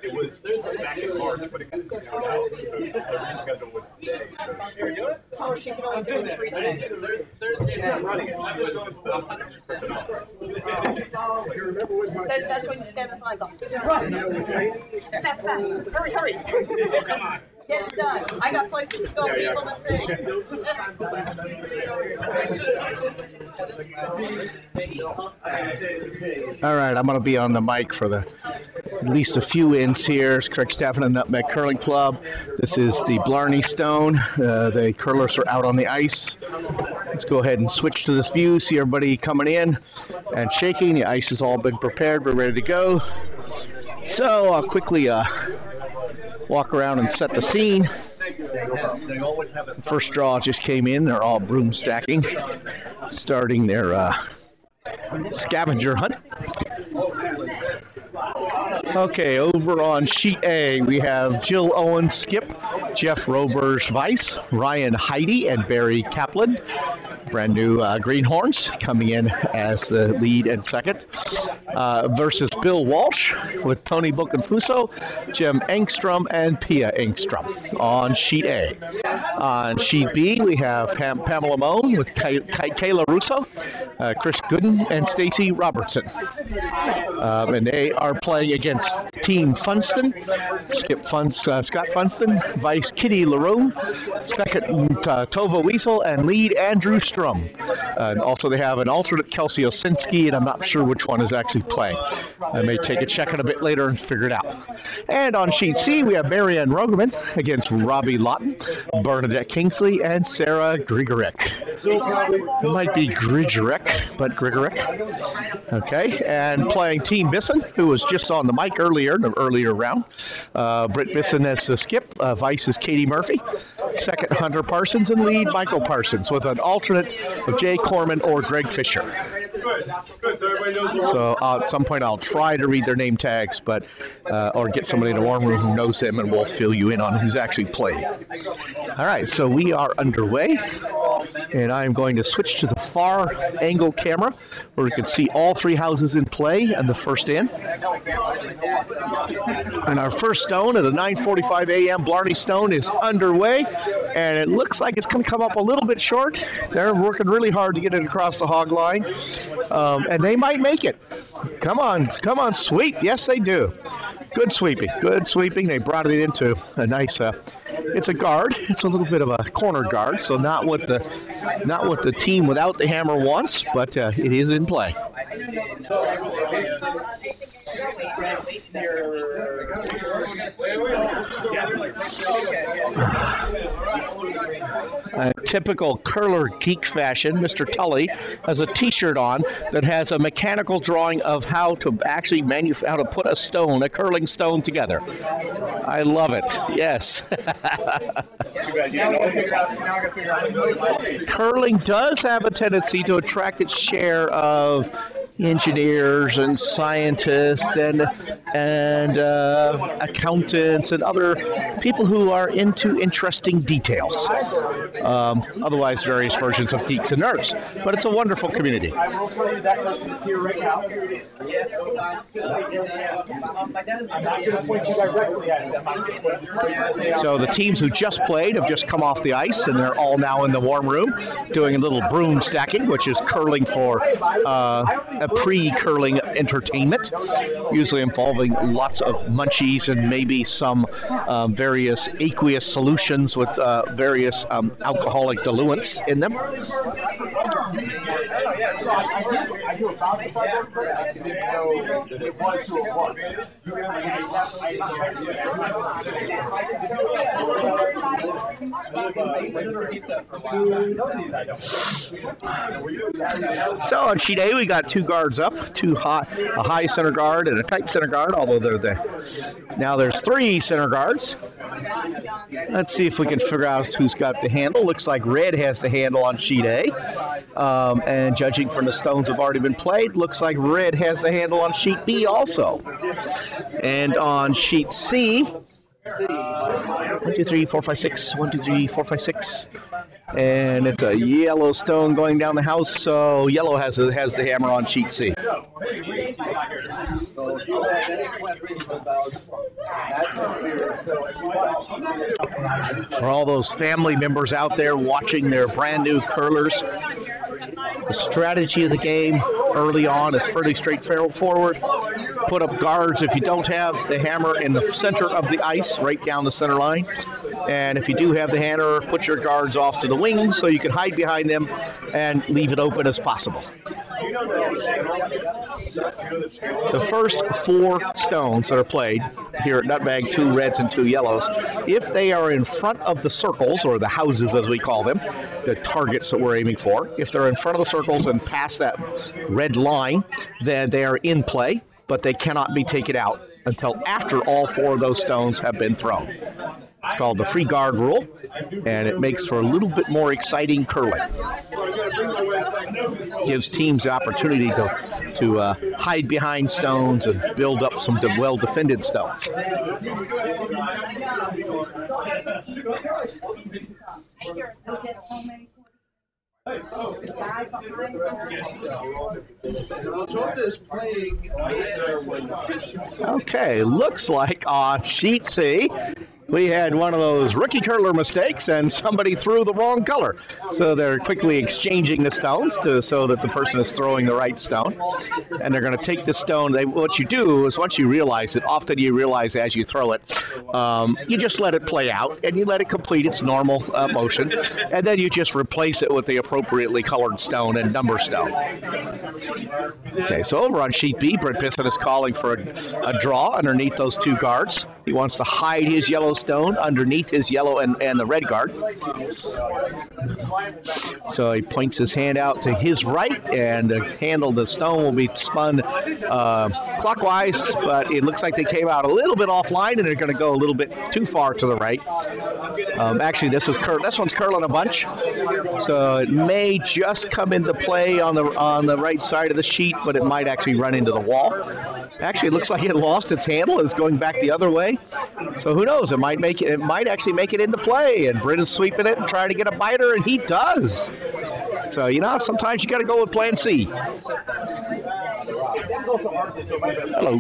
It was back in March, but it got screwed out. So the reschedule was today. So she can only do it 3 days. She's not running it. She was 100% off. That's when you stand in the line and go, run! Step back! Hurry, hurry! Oh, come on. Get it done. I got places to go, people to see. All right, I'm going to be on the mic for at least a few ends here. It's Craig Staffen and Nutmeg Curling Club. This is the Blarney Stone. The curlers are out on the ice. Let's go ahead and switch to this view, see everybody coming in and shaking. The ice has all been prepared. We're ready to go. So I'll quickly walk around and set the scene. First draw just came in. They're all broom stacking, starting their scavenger hunt. Okay, over on sheet A, we have Jill Owen Skip, Jeff Roberge Weiss, Ryan Heidi, and Barry Kaplan. Brand new greenhorns coming in as the lead and second, versus Bill Walsh with Tony Buckenfuso, Jim Engstrom, and Pia Engstrom on sheet A. On sheet B, we have Pamela Moan with Kayla Russo, Chris Gooden, and Stacy Robertson. And they are playing against Team Funston, Scott Funston, Vice Kitty LaRue, second Tova Weasel, and lead Andrew Strum. And also they have an alternate Kelsey Osinski, and I'm not sure which one is actually playing. I may take a check in a bit later and figure it out. And on sheet C, we have Marianne Rogerman against Robbie Lawton, Bernadette Kingsley, and Sarah Grigorek. It might be Grigorek, but Grigorek. Okay, and playing Team Bisson, who was just on the mic earlier in the earlier round. Britt Bisson as the skip, Vice is Katie Murphy, second Hunter Parsons, and lead Michael Parsons with an alternate of Jay Corman or Greg Fisher. So at some point I'll try to read their name tags, but or get somebody in the warm room who knows them, and we'll fill you in on who's actually playing. All right, so we are underway, and I'm going to switch to the far angle camera where we can see all 3 houses in play and the first in. And our first stone at the 9:45 a.m. Blarney Stone is underway, and it looks like it's going to come up a little bit short. They're working really hard to get it across the hog line, and they might make it. Come on, sweep. Yes, they do. Good sweeping. They brought it into a nice. It's a guard. It's a little bit of a corner guard, so not what the team without the hammer wants, but it is in play. A typical curler geek fashion, Mr. Tully has a T-shirt on that has a mechanical drawing of how to actually how to put a curling stone together. I love it. Yes. Curling does have a tendency to attract its share of engineers and scientists and accountants and other people who are into interesting details. Otherwise, various versions of geeks and nerds. But it's a wonderful community. I will tell you that person is here right now. I'm not going to point you directly at them. So the teams who just played have just come off the ice, and they're all now in the warm room doing a little broom stacking, which is curling for a pre-curling entertainment, usually involving lots of munchies and maybe some various aqueous solutions with various alcoholic diluents in them. So on sheet A, we got 2 guards up, a high center guard and a tight center guard, although now there's 3 center guards. Let's see if we can figure out who's got the handle. Looks like red has the handle on sheet A. And judging from the stones have already been played, looks like red has the handle on sheet B also. And on sheet C, 1, 2, 3, 4, 5, 6. 1, 2, 3, 4, 5, 6. And it's a yellow stone going down the house, so yellow has the hammer on sheet C. For all those family members out there watching their brand new curlers, the strategy of the game early on is fairly straightforward. Put up guards if you don't have the hammer in the center of the ice, right down the center line. And if you do have the hammer, put your guards off to the wings so you can hide behind them and leave it open as possible. The first 4 stones that are played here at Nutmeg, 2 reds and 2 yellows, if they are in front of the circles, or the houses as we call them, the targets that we're aiming for, if they're in front of the circles and past that red line, then they are in play, but they cannot be taken out until after all 4 of those stones have been thrown. It's called the free guard rule, and it makes for a little bit more exciting curling. Gives teams the opportunity to hide behind stones and build up some well-defended stones. Okay, looks like on sheet C, we had one of those rookie curler mistakes and somebody threw the wrong color. So they're quickly exchanging the stones so that the person is throwing the right stone. And they're going to take the stone. What you do is once you realize it, often you realize as you throw it, you just let it play out and you let it complete its normal motion. And then you just replace it with the appropriately colored stone and number stone. Okay, so over on sheet B, Brent Bisson is calling for a draw underneath those 2 guards. He wants to hide his yellow stone underneath his yellow and the red guard. So he points his hand out to his right, and the handle of the stone will be spun clockwise, but it looks like they came out a little bit offline, and they're going to go a little bit too far to the right. Actually, this one's curling a bunch, so it may just come into play on the right side of the sheet, but it might actually run into the wall. Actually, it looks like it lost its handle. It's going back the other way. So who knows? It might actually make it into play. And Britt is sweeping it and trying to get a biter, and he does. So, sometimes you got to go with plan C. Hello.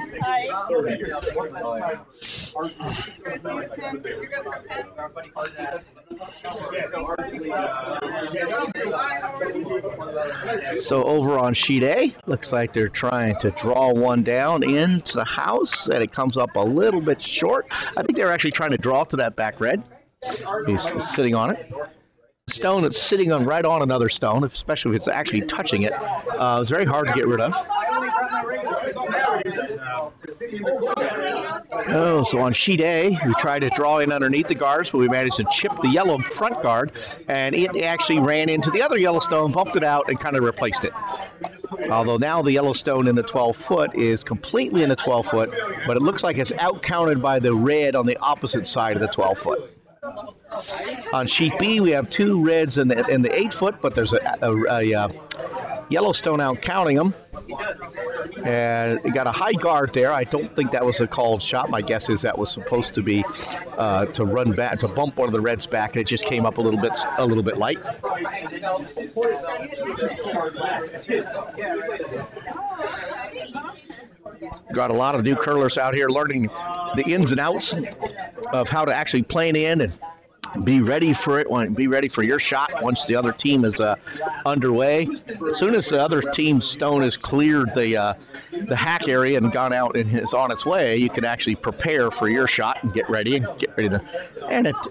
So over on sheet A, looks like they're trying to draw one down into the house, and it comes up a little bit short. I think they're actually trying to draw to that back red. He's sitting on it. Stone that's sitting right on another stone, especially if it's actually touching it, is very hard to get rid of. Oh, so on sheet A, we tried to draw in underneath the guards, but we managed to chip the yellow front guard, and it actually ran into the other yellow stone, bumped it out, and kind of replaced it. Although now the yellow stone in the 12-foot is completely in the 12-foot, but it looks like it's out-counted by the red on the opposite side of the 12-foot. On sheet B, we have 2 reds in the 8-foot, but there's a yellow stone out counting them. And you got a high guard there. I don't think that was a called shot. My guess is that was supposed to be to run back, to bump one of the reds back, and it just came up a little bit light. Got a lot of new curlers out here learning the ins and outs of how to actually plane in and be ready for it. Be ready for your shot once the other team is underway. As soon as the other team's stone has cleared the hack area and gone out and is on its way, you can actually prepare for your shot and get ready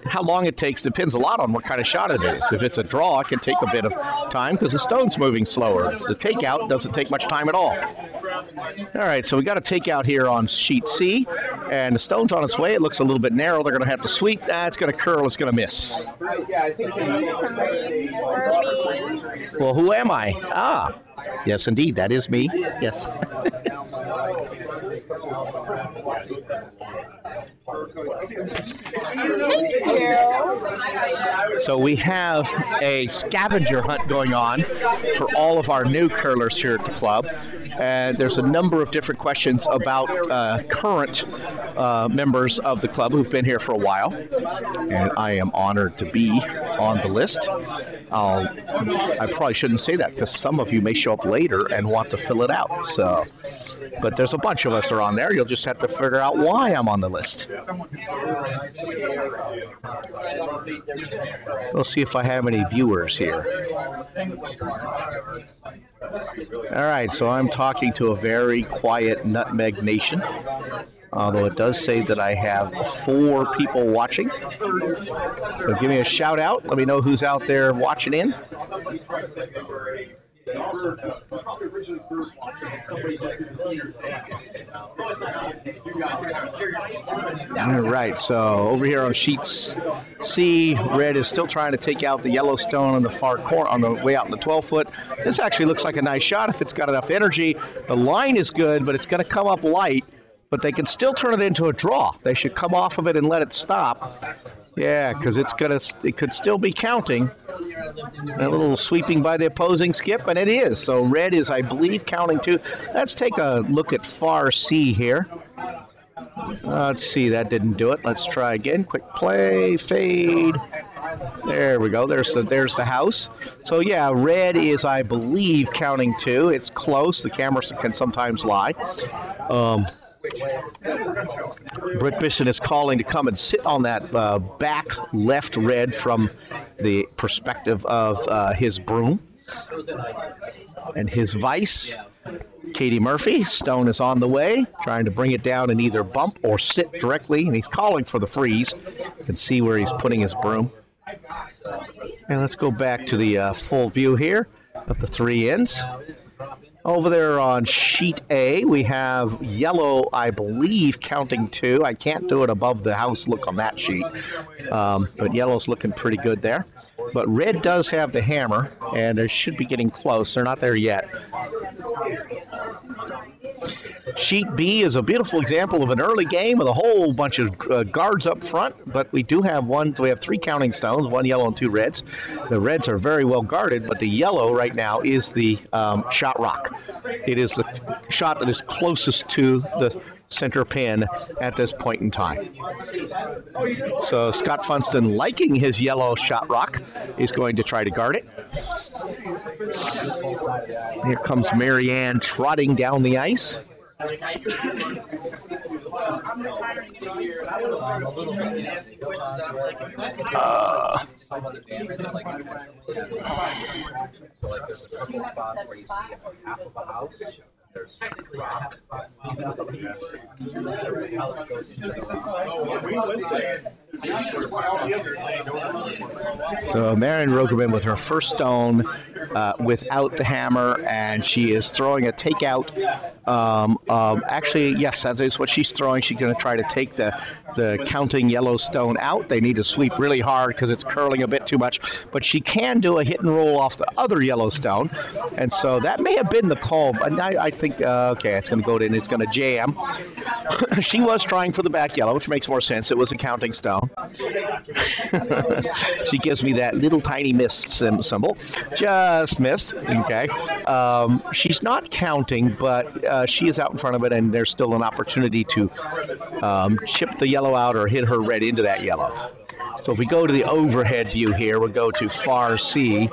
how long it takes depends a lot on what kind of shot it is. If it's a draw, it can take a bit of time because the stone's moving slower. The takeout doesn't take much time at all. All right, so we got a takeout here on sheet C, and the stone's on its way. It looks a little bit narrow. They're going to have to sweep. It's going to curl. It's going to miss. Well, who am I? Yes, indeed, that is me. Yes. So we have a scavenger hunt going on for all of our new curlers here at the club, and there's a number of different questions about current members of the club who've been here for a while, and I am honored to be on the list. I probably shouldn't say that because some of you may show up later and want to fill it out. So, but there's a bunch of us are on there. You'll just have to figure out why I'm on the list. We'll see if I have any viewers here. All right, so I'm talking to a very quiet Nutmeg Nation. Although it does say that I have 4 people watching. So give me a shout out. Let me know who's out there watching in. All right, so over here on sheet C, red is still trying to take out the Yellowstone on the far corner, on the way out in the 12-foot. This actually looks like a nice shot if it's got enough energy. The line is good, but it's going to come up light. But they can still turn it into a draw. They should come off of it and let it stop. Yeah, because it could still be counting. A little sweeping by the opposing skip, and it is. So red is, I believe, counting 2. Let's take a look at far C here. Let's see, that didn't do it. Let's try again. Quick play, fade. There we go. There's the house. So yeah, red is, I believe, counting 2. It's close. The camera can sometimes lie. Britt Bisson is calling to come and sit on that back left red from the perspective of his broom. And his vice, Katie Murphy. Stone is on the way, trying to bring it down and either bump or sit directly, and he's calling for the freeze. You can see where he's putting his broom. And let's go back to the full view here of the 3 ends. Over there on sheet A, we have yellow, I believe, counting 2. I can't do it above the house look on that sheet, but yellow's looking pretty good there. But red does have the hammer, and they should be getting close. They're not there yet. Sheet B is a beautiful example of an early game with a whole bunch of guards up front, but we do have we have 3 counting stones, 1 yellow and 2 reds. The reds are very well guarded, but the yellow right now is the shot rock. It is the shot that is closest to the center pin at this point in time. So Scott Funston, liking his yellow shot rock, is going to try to guard it. Here comes Marianne trotting down the ice. So Marion Rogerman with her first stone without the hammer, and she is throwing a takeout. Actually, yes, that is what she's throwing. She's going to try to take the counting Yellowstone out. They need to sweep really hard because it's curling a bit too much, but she can do a hit and roll off the other Yellowstone, and so that may have been the call. But I think, okay, it's going to go in, it's going to jam. She was trying for the back yellow, which makes more sense. It was a counting stone. She gives me that little tiny missed symbol. Just missed, okay. She's not counting, but she is out in front of it, and there's still an opportunity to chip the yellow out or hit her red into that yellow. So if we go to the overhead view here, we'll go to far C.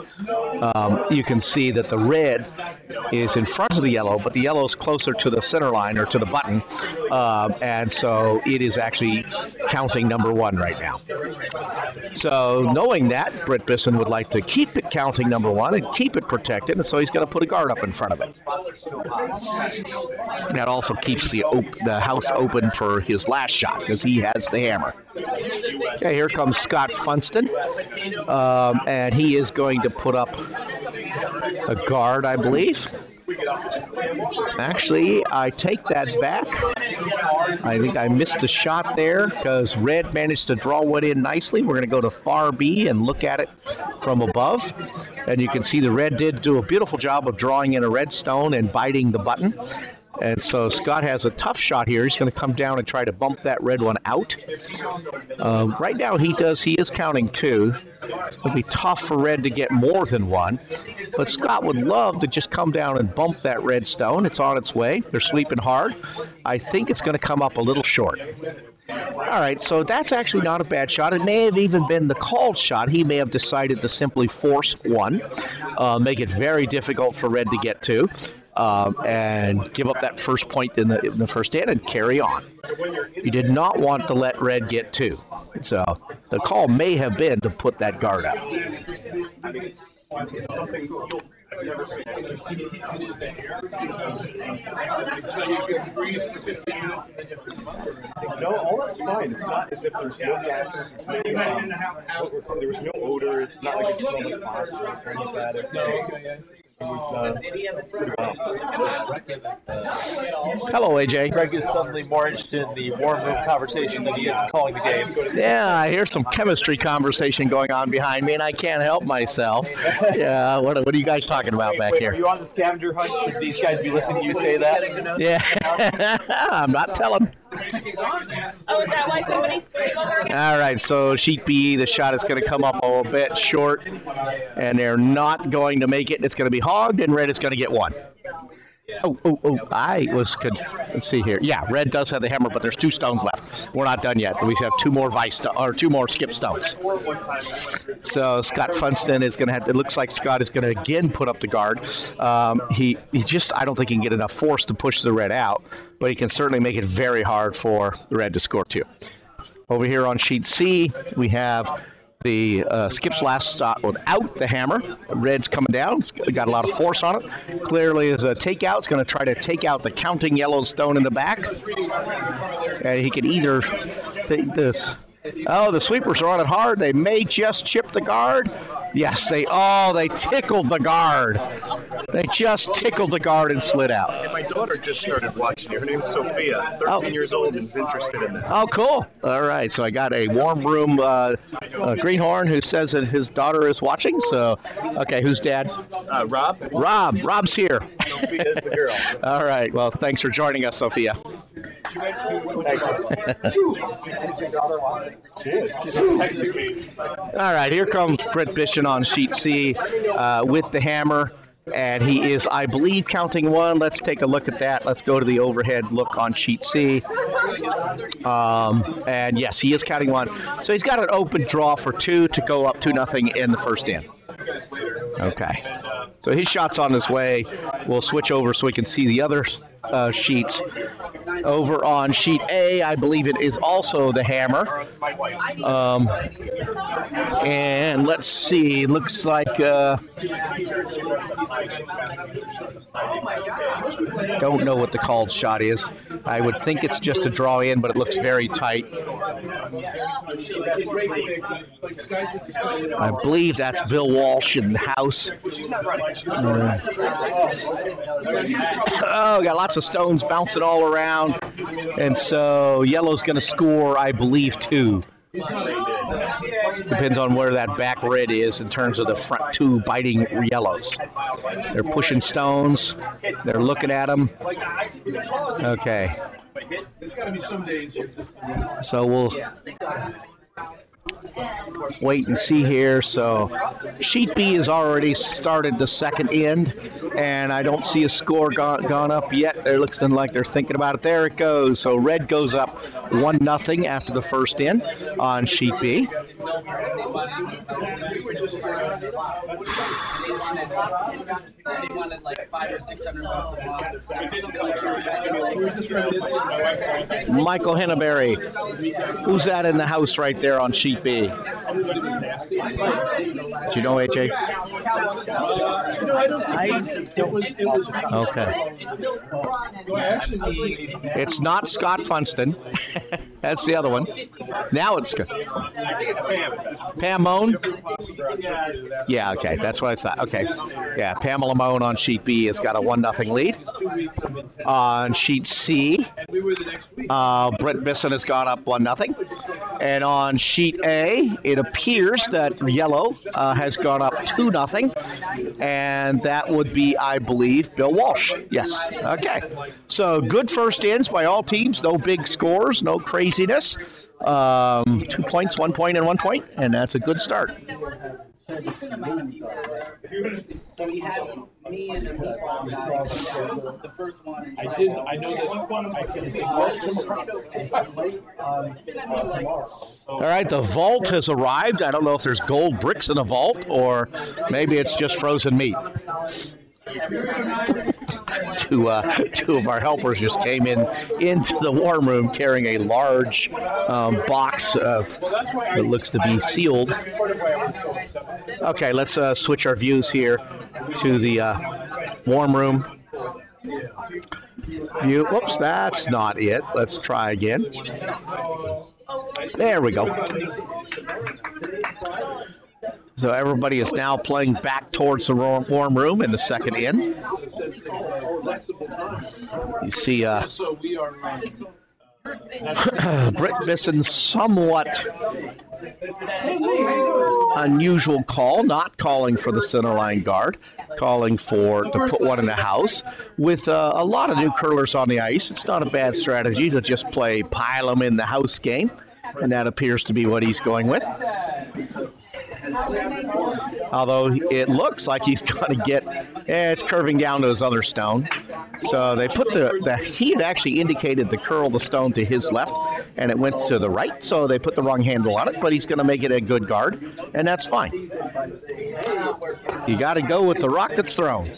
You can see that the red is in front of the yellow, but the yellow is closer to the center line or to the button, and so it is actually counting number 1 right now. So knowing that, Britt Bisson would like to keep it counting number 1 and keep it protected, and so he's going to put a guard up in front of it. That also keeps the house open for his last shot because he has the hammer. Okay, here comes Scott Funston, and he is going to put up a guard, I believe. Actually, I take that back. I think I missed a shot there because red managed to draw one in nicely. We're going to go to far B and look at it from above. And you can see the red did do a beautiful job of drawing in a red stone and biting the button. And so Scott has a tough shot here. He's going to come down and try to bump that red one out. Right now he is counting 2. It'll be tough for red to get more than 1. But Scott would love to just come down and bump that red stone. It's on its way. They're sweeping hard. I think it's going to come up a little short. All right, so that's actually not a bad shot. It may have even been the called shot. He may have decided to simply force one, make it very difficult for red to get to, and give up that first point in the first inning and carry on. You did not want to let red get two. So the call may have been to put that guard up. It's something I've never seen. No, all that's fine. It's not as if there's no gases. There was no odor. It's not like it smelled like phosphorus or anything like that. Hello, AJ. Greg is suddenly more interested in the warm room conversation than he is in calling the game. Yeah, I hear some chemistry conversation going on behind me, and I can't help myself. Yeah, what are you guys talking about back here? Are you on the scavenger hunt? Should these guys be listening to you say that? Yeah, I'm not telling. Oh, is that why somebody's sitting over again? All right, so sheet B, the shot is going to come up a little bit short, and they're not going to make it. It's going to be hogged, and red is going to get one. Oh, I was let's see here. Yeah, red does have the hammer, but there's two stones left. We're not done yet. We have two more skip stones. So Scott Funston is going to have, it looks like Scott is going to again put up the guard. He just, I don't think he can get enough force to push the red out, but he can certainly make it very hard for the red to score two. Over here on sheet C, we have the skip's last shot without the hammer. Red's coming down. It's got a lot of force on it. Clearly is a takeout. It's going to try to take out the counting yellow stone in the back. And he can either take this. Oh, the sweepers are on it hard. They may just chip the guard. Yes, they tickled the guard. They just tickled the guard and slid out. And my daughter just started watching you. Her name's Sophia, 13 years old, and is interested in that. Oh, cool. All right, so I got a warm room greenhorn who says that his daughter is watching. So, okay, who's dad? Rob? Rob's here. Sophia is the girl. All right, well, thanks for joining us, Sophia. All right, here comes Brett Bishop on sheet C with the hammer, and he is, I believe, counting one. Let's take a look at that. Let's go to the overhead look on sheet C. And yes, he is counting one. So he's got an open draw for two to go up 2-0 in the first inning. Okay. So his shot's on his way. We'll switch over so we can see the other sheets. Over on sheet A, I believe it is also the hammer. And let's see. Looks like don't know what the called shot is. I would think it's just a draw in, but it looks very tight. I believe that's Bill Walsh in the house. Oh, got lots of stones bouncing all around. And so yellow's going to score, I believe, two. Depends on where that back red is in terms of the front two biting yellows. They're pushing stones. They're looking at them. Okay. So we'll wait and see here. So sheet B has already started the second end, and I don't see a score gone up yet. It looks like they're thinking about it. There it goes. So red goes up 1-0 after the first end on sheet B. Michael Henneberry. Who's that in the house right there on sheet B? Do you know, AJ? No, I don't. It was. Okay. It's not Scott Funston. That's the other one. Now it's good. I think it's Pam. Pam Moan? Yeah, okay. That's what I thought. Okay. Yeah, Pamela Moan on sheet B has got a 1-0 lead. On sheet C, Brett Bisson has gone up 1-0. And on sheet A, it appears that yellow has gone up 2-0. And that would be, I believe, Bill Walsh. Yes. Okay. So good first ends by all teams. No big scores, no craziness. 2 points, 1 point, and 1 point. And that's a good start. I didn't. I know that All right, the vault has arrived. I don't know if there's gold bricks in the vault or maybe it's just frozen meat. Two of our helpers just came into the warm room carrying a large box that looks to be sealed. Okay, let's switch our views here to the warm room view. Whoops, that's not it. Let's try again. There we go. So everybody is now playing back towards the warm room in the second in. You see Britt Bisson's somewhat unusual call, not calling for the center line guard, calling to put one in the house. With a lot of new curlers on the ice, it's not a bad strategy to just pile them in the house game, and that appears to be what he's going with. Although it looks like he's going to get, it's curving down to his other stone. So they put he had actually indicated to curl the stone to his left, and it went to the right, so they put the wrong handle on it, but he's going to make it a good guard, and that's fine. You got to go with the rock that's thrown.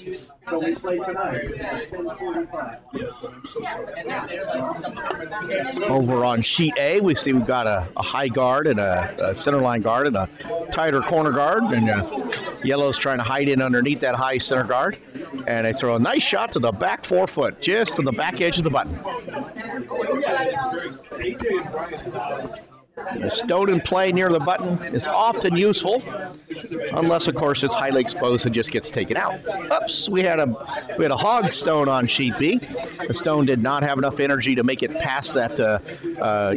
Over on sheet A, we see we've got a high guard and a center line guard and a tighter corner guard, and yellow's trying to hide in underneath that high center guard, and they throw a nice shot to the back 4 foot, just to the back edge of the button. The stone in play near the button is often useful, unless of course it's highly exposed and just gets taken out. Oops, we had a hog stone on sheet B. The stone did not have enough energy to make it past that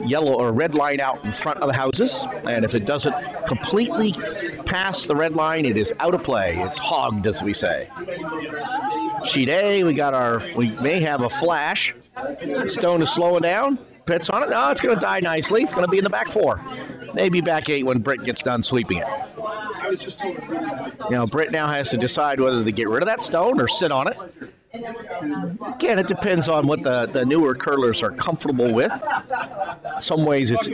yellow or red line out in front of the houses, and if it doesn't completely pass the red line, it is out of play. It's hogged, as we say. Sheet A, we may have a flash. Stone is slowing down. Pits on it. No, it's going to die nicely. It's going to be in the back 4. Maybe back 8 when Britt gets done sweeping it. Britt now has to decide whether to get rid of that stone or sit on it. Again, it depends on what the newer curlers are comfortable with. In some ways, it's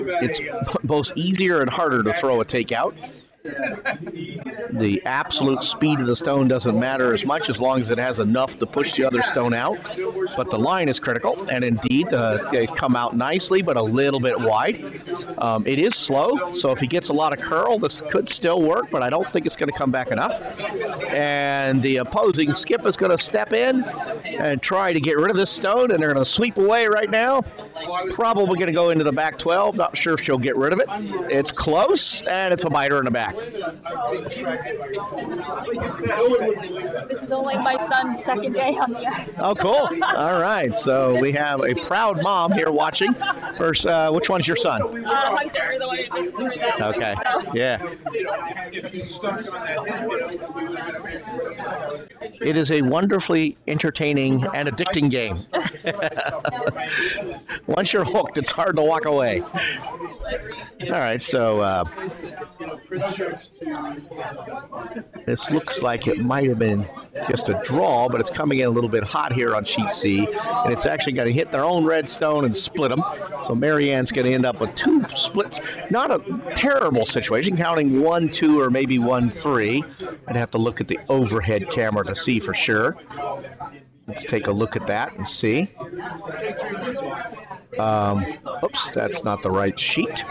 both easier and harder to throw a takeout. The absolute speed of the stone doesn't matter as much as long as it has enough to push the other stone out. But the line is critical, and indeed, they come out nicely, but a little bit wide. It is slow, so if he gets a lot of curl, this could still work, but I don't think it's going to come back enough. And the opposing skip is going to step in and try to get rid of this stone, and they're going to sweep away right now. Probably going to go into the back 12. Not sure if she'll get rid of it. It's close, and it's a biter in the back. This is only my son's second day on the ice. Oh, cool. All right. So we have a proud mom here watching. First, which one's your son? Hunter, the one who just Okay. Yeah. It is a wonderfully entertaining and addicting game. Once you're hooked, it's hard to walk away. All right. So this looks like it might have been just a draw, but it's coming in a little bit hot here on sheet C, and it's actually going to hit their own red stone and split them. So Marianne's going to end up with 2 splits. Not a terrible situation, counting 1, 2, or maybe 1, 3. I'd have to look at the overhead camera to see for sure. Let's take a look at that and see. Oops, that's not the right sheet.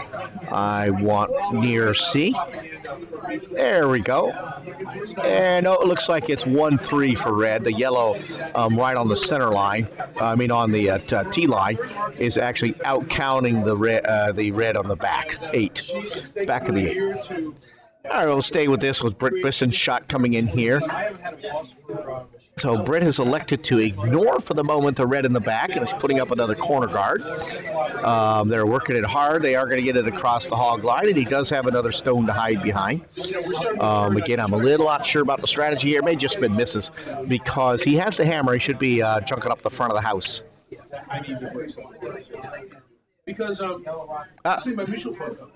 I want near C. There we go. And it looks like it's 1-3 for red. The yellow right on the center line, on the T line, is actually out counting the red on the back. 8. Back of the 8. All right, we'll stay with this with Britt Bisson's shot coming in here. So Britt has elected to ignore for the moment the red in the back and is putting up another corner guard. They're working it hard. They are going to get it across the hog line, and he does have another stone to hide behind. Again, I'm a little not sure about the strategy here. It may have just been misses because he has the hammer. He should be chunking up the front of the house. Because see my mutual photo.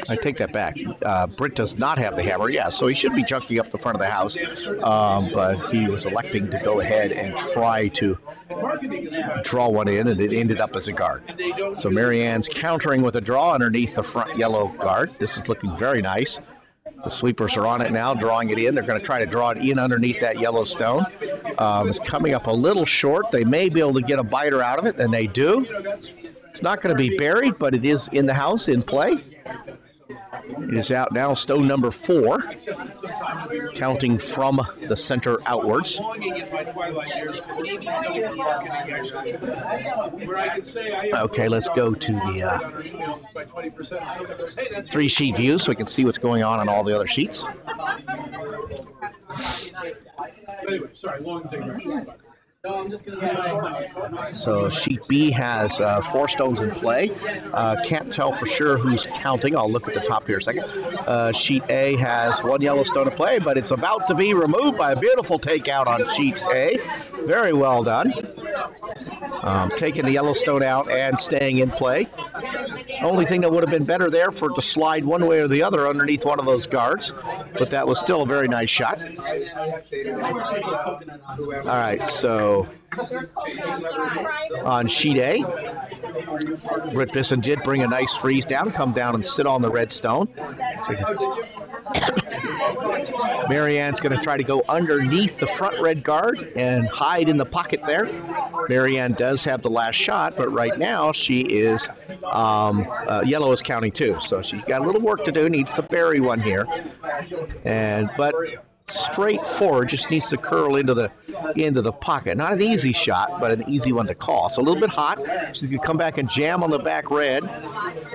I take that back. Britt does not have the hammer. Yeah, so he should be junking up the front of the house, but he was electing to go ahead and try to draw one in, and it ended up as a guard. So Marianne's countering with a draw underneath the front yellow guard. This is looking very nice. The sweepers are on it now, drawing it in. They're going to try to draw it in underneath that yellow stone. It's coming up a little short. They may be able to get a biter out of it, and they do. It's not going to be buried, but it is in the house, in play. It is out now, stone number 4, counting from the center outwards. Okay, let's go to the 3-sheet view so we can see what's going on all the other sheets. So sheet B has 4 stones in play. Can't tell for sure who's counting. I'll look at the top here a second. Sheet A has 1 yellow stone in play, but it's about to be removed by a beautiful takeout on sheet A. Very well done. Taking the yellow stone out and staying in play. Only thing that would have been better there for it to slide one way or the other underneath one of those guards, but that was still a very nice shot. All right, so on sheet A, Britt Bisson did bring a nice freeze down, come down and sit on the red stone. Marianne's going to try to go underneath the front red guard and hide in the pocket there. Marianne does have the last shot, but right now she is, yellow is counting too, so she's got a little work to do, needs to bury one here. But straightforward, just needs to curl into the pocket. Not an easy shot, but an easy one to call. So a little bit hot. She's going to come back and jam on the back red.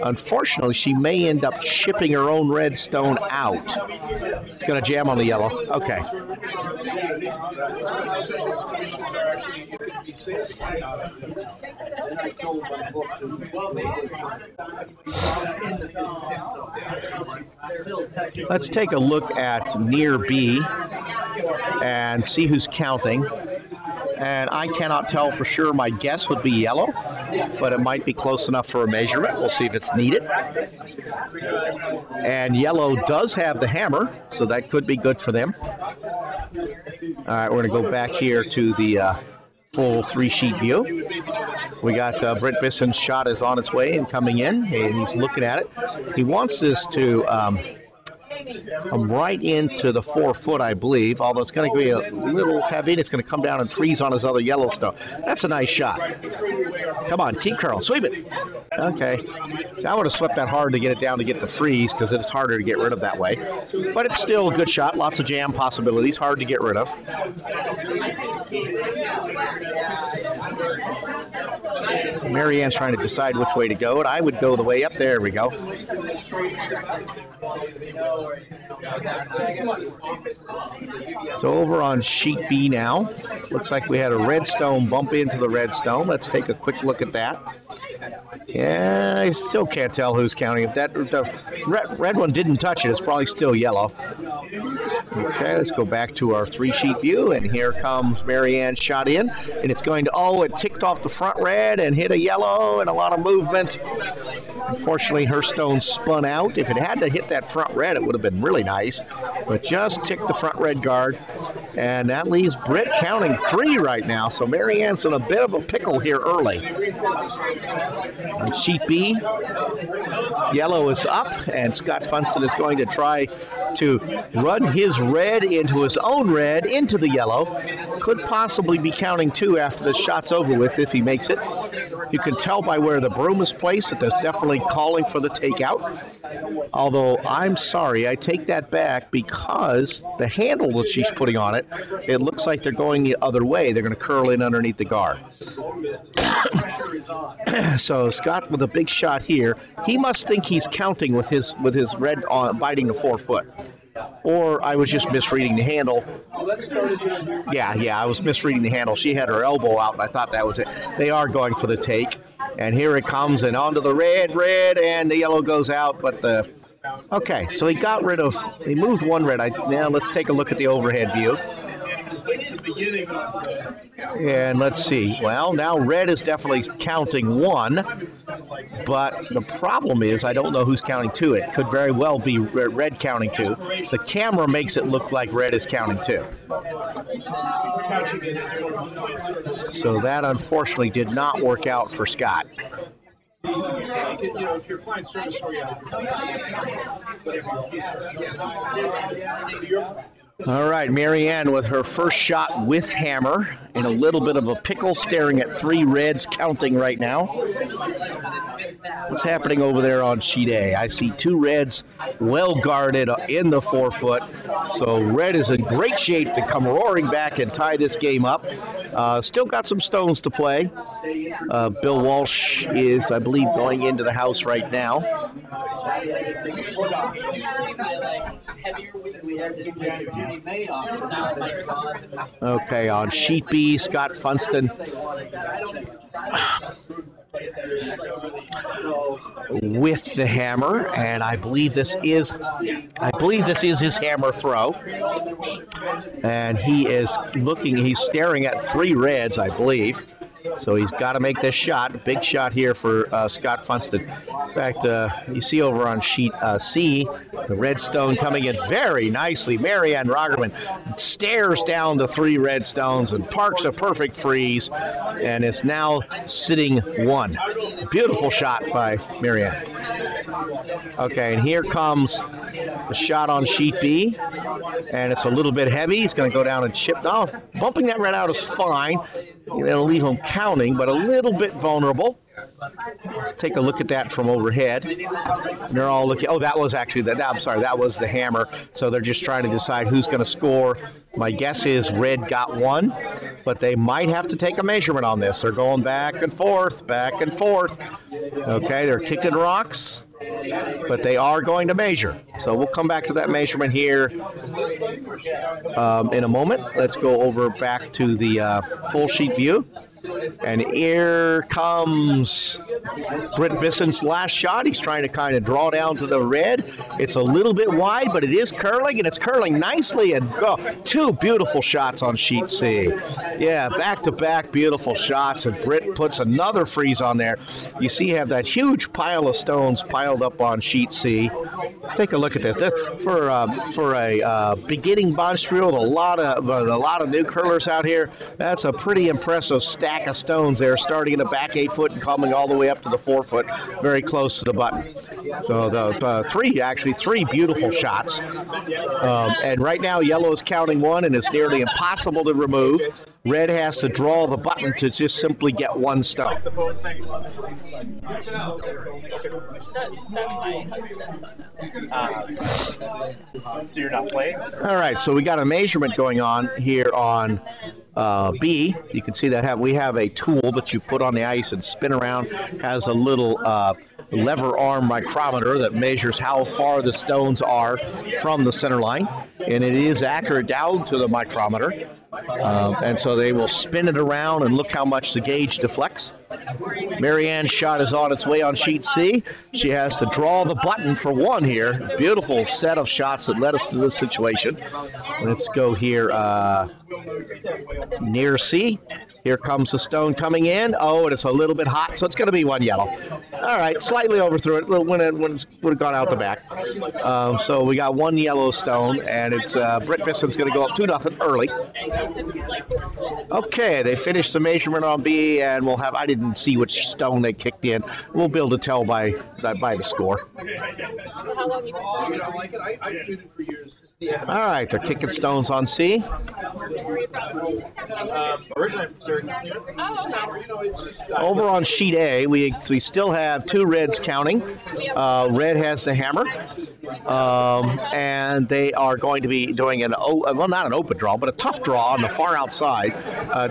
Unfortunately, she may end up chipping her own red stone out. It's going to jam on the yellow. Okay. Let's take a look at near B and see who's counting. And I cannot tell for sure. My guess would be yellow, but it might be close enough for a measurement. We'll see if it's needed. And yellow does have the hammer, so that could be good for them. All right, we're going to go back here to the full 3-sheet view. We got Britt Bisson's shot is on its way and coming in, and he's looking at it. He wants this to right into the 4-foot, I believe, although it's going to be a little heavy, and it's going to come down and freeze on his other Yellowstone. That's a nice shot. Come on, keep curling, sweep it. Okay. See, I would have swept that hard to get it down to get the freeze, because it's harder to get rid of that way. But it's still a good shot, lots of jam possibilities, hard to get rid of. Marianne's trying to decide which way to go, and I would go the way up. There we go. So over on sheet B now, looks like we had a red stone bump into the red stone. Let's take a quick look at that. Yeah, I still can't tell who's counting. If that the red one didn't touch it, it's probably still yellow. Okay, let's go back to our 3-sheet view, and here comes Marianne's shot in, and it's going to, it ticked off the front red and hit a yellow, and a lot of movement. Unfortunately, her stone spun out. If it had to hit that front red, it would have been really nice, but just ticked the front red guard, and that leaves Britt counting 3 right now, so Marianne's in a bit of a pickle here early. On sheet B, yellow is up, and Scott Funston is going to try to run his red into his own red into the yellow. Could possibly be counting 2 after the shot's over with if he makes it. You can tell by where the broom is placed that there's definitely calling for the takeout. Although I'm sorry, I take that back, because the handle that she's putting on it, it looks like they're going the other way. They're going to curl in underneath the guard. So Scott with a big shot here. He must think he's counting with his red on biting the 4-foot. Or I was just misreading the handle. Yeah, I was misreading the handle. She had her elbow out, and I thought that was it. They are going for the take. And here it comes, and onto the red, and the yellow goes out, but the... Okay, so he got rid of... He moved one red. Now let's take a look at the overhead view. the beginning of And let's see. Well, now red is definitely counting one, but the problem is I don't know who's counting two. It could very well be red counting two. The camera makes it look like red is counting two. So that unfortunately did not work out for Scott. If you're applying service All right, Marianne with her first shot with hammer in a little bit of a pickle, staring at three reds counting right now. What's happening over there on sheet A? I see two reds well guarded in the 4 foot. So red is in great shape to come roaring back and tie this game up. Still got some stones to play. Bill Walsh is, I believe, going into the house right now. Okay, on sheet B, Scott Funston with the hammer, and I believe this is his hammer throw. And he is looking, he's staring at three reds, I believe. So he's got to make this shot. Big shot here for Scott Funston. In fact, you see over on sheet C, the red stone coming in very nicely. Marianne Rogerman stares down the three red stones and parks a perfect freeze, and is now sitting one. Beautiful shot by Marianne. Okay, and here comes the shot on sheet B, and it's a little bit heavy. He's going to go down and chip. No, bumping that red out is fine. It'll leave him counting, but a little bit vulnerable. Let's take a look at that from overhead. And they're all looking. Oh, that was actually I'm sorry, that was the hammer. So they're just trying to decide who's going to score. My guess is red got one, but they might have to take a measurement on this. They're going back and forth, back and forth. Okay, they're kicking rocks, but they are going to measure. So we'll come back to that measurement here in a moment. Let's go over back to the full sheet view. And here comes Britt Bisson's last shot. He's trying to kind of draw down to the red. It's a little bit wide, but it is curling, and it's curling nicely. And two beautiful shots on sheet C. Yeah, back-to-back beautiful shots, and Britt puts another freeze on there. You see you have that huge pile of stones piled up on sheet C. Take a look at this. For a beginning bunch field, a lot of new curlers out here. That's a pretty impressive stack of stones there, starting in the back 8 foot and coming all the way up to the 4 foot, very close to the button. So the three beautiful shots. And right now, yellow is counting one, and it's nearly impossible to remove. Red has to draw the button to just simply get one stone. So you're not playing? All right, so we got a measurement going on here on B. You can see that we have a tool that you put on the ice and spin around. Has a little lever arm micrometer that measures how far the stones are from the center line, and it is accurate down to the micrometer. And so they will spin it around and look how much the gauge deflects. Marianne's shot is on its way on sheet C. She has to draw the button for one here. Beautiful set of shots that led us to this situation. Let's go here near C. Here comes the stone coming in. Oh, and it's a little bit hot, so it's going to be one yellow. All right, slightly overthrew it when it would have gone out the back. So we got one yellow stone, and it's Britt Bisson's going to go up 2-0 early. Okay, they finished the measurement on B, and we'll have. I didn't see which stone they kicked in. We'll be able to tell by the score. All right, they're kicking stones on C. Over on sheet A, we still have two reds counting. Red has the hammer, and they are going to be doing not an open draw, but a tough draw on the far outside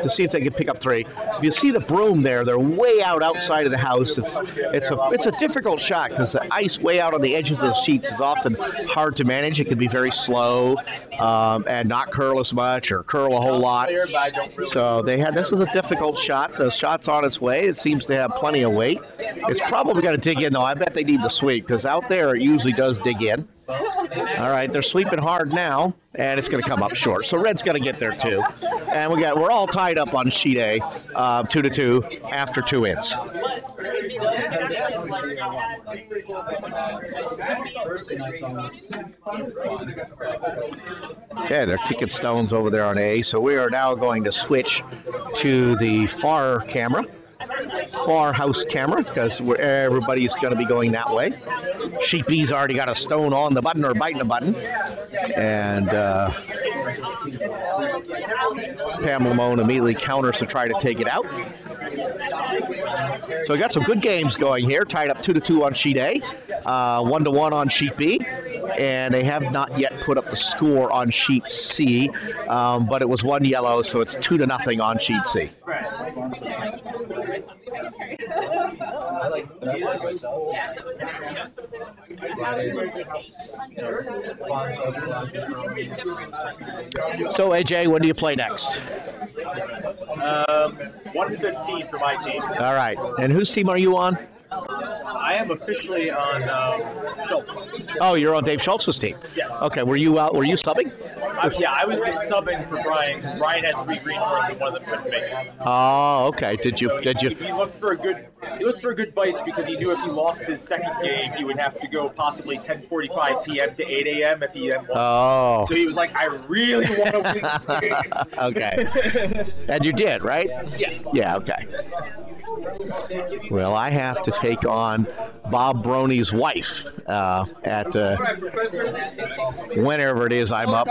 to see if they can pick up three. If you see the broom there, they're way outside of the house. It's a difficult shot because the ice way out on the edges of the sheets is often hard to manage. It can be very slow and not curl as much or curl a whole lot. So this is a difficult shot. The shot's on its way. It seems to have plenty of weight. It's probably going to dig in, though. I bet they need the sweep because out there it usually does dig in. All right, they're sleeping hard now, and it's going to come up short. So red's going to get there too. And we're all tied up on sheet A, 2-2 after 2 ends. Okay, they're kicking stones over there on A. So we are now going to switch to the far house camera, because everybody's going to be going that way. Sheet B's already got a stone on the button or biting the button. And Pam Lamone immediately counters to try to take it out. So we got some good games going here, tied up 2-2 on sheet A, 1-1 on sheet B, and they have not yet put up the score on sheet C, but it was 1 yellow, so it's 2-0 on sheet C. So AJ, when do you play next? 1:15 for my team. All right, and whose team are you on? I am officially on Schultz. Oh, you're on Dave Schultz's team. Yes. Okay, were you subbing? I was just subbing for Brian because Brian had 3 greenhorns and one of them couldn't make it. Oh, okay. Did you? He looked for a good vice because he knew if he lost his second game, he would have to go possibly 10:45 p.m. to 8 a.m. if he won. Oh. So he was like, I really want to win this game. Okay. And you did, right? Yes. Yeah. Okay. Well, I have to take on Bob Broney's wife at whenever it is I'm up.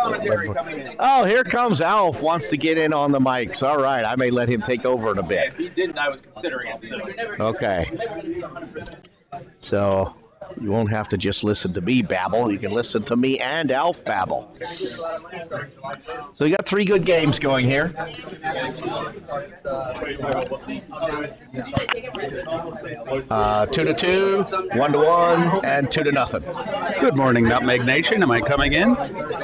Oh, here comes Alf. Wants to get in on the mics. All right, I may let him take over in a bit. If he didn't, I was considering it. So. Okay. So you won't have to just listen to me babble. You can listen to me and Alf babble. So we got 3 good games going here. 2-2, 1-1, and 2-0. Good morning, Nutmeg Nation. Am I coming in?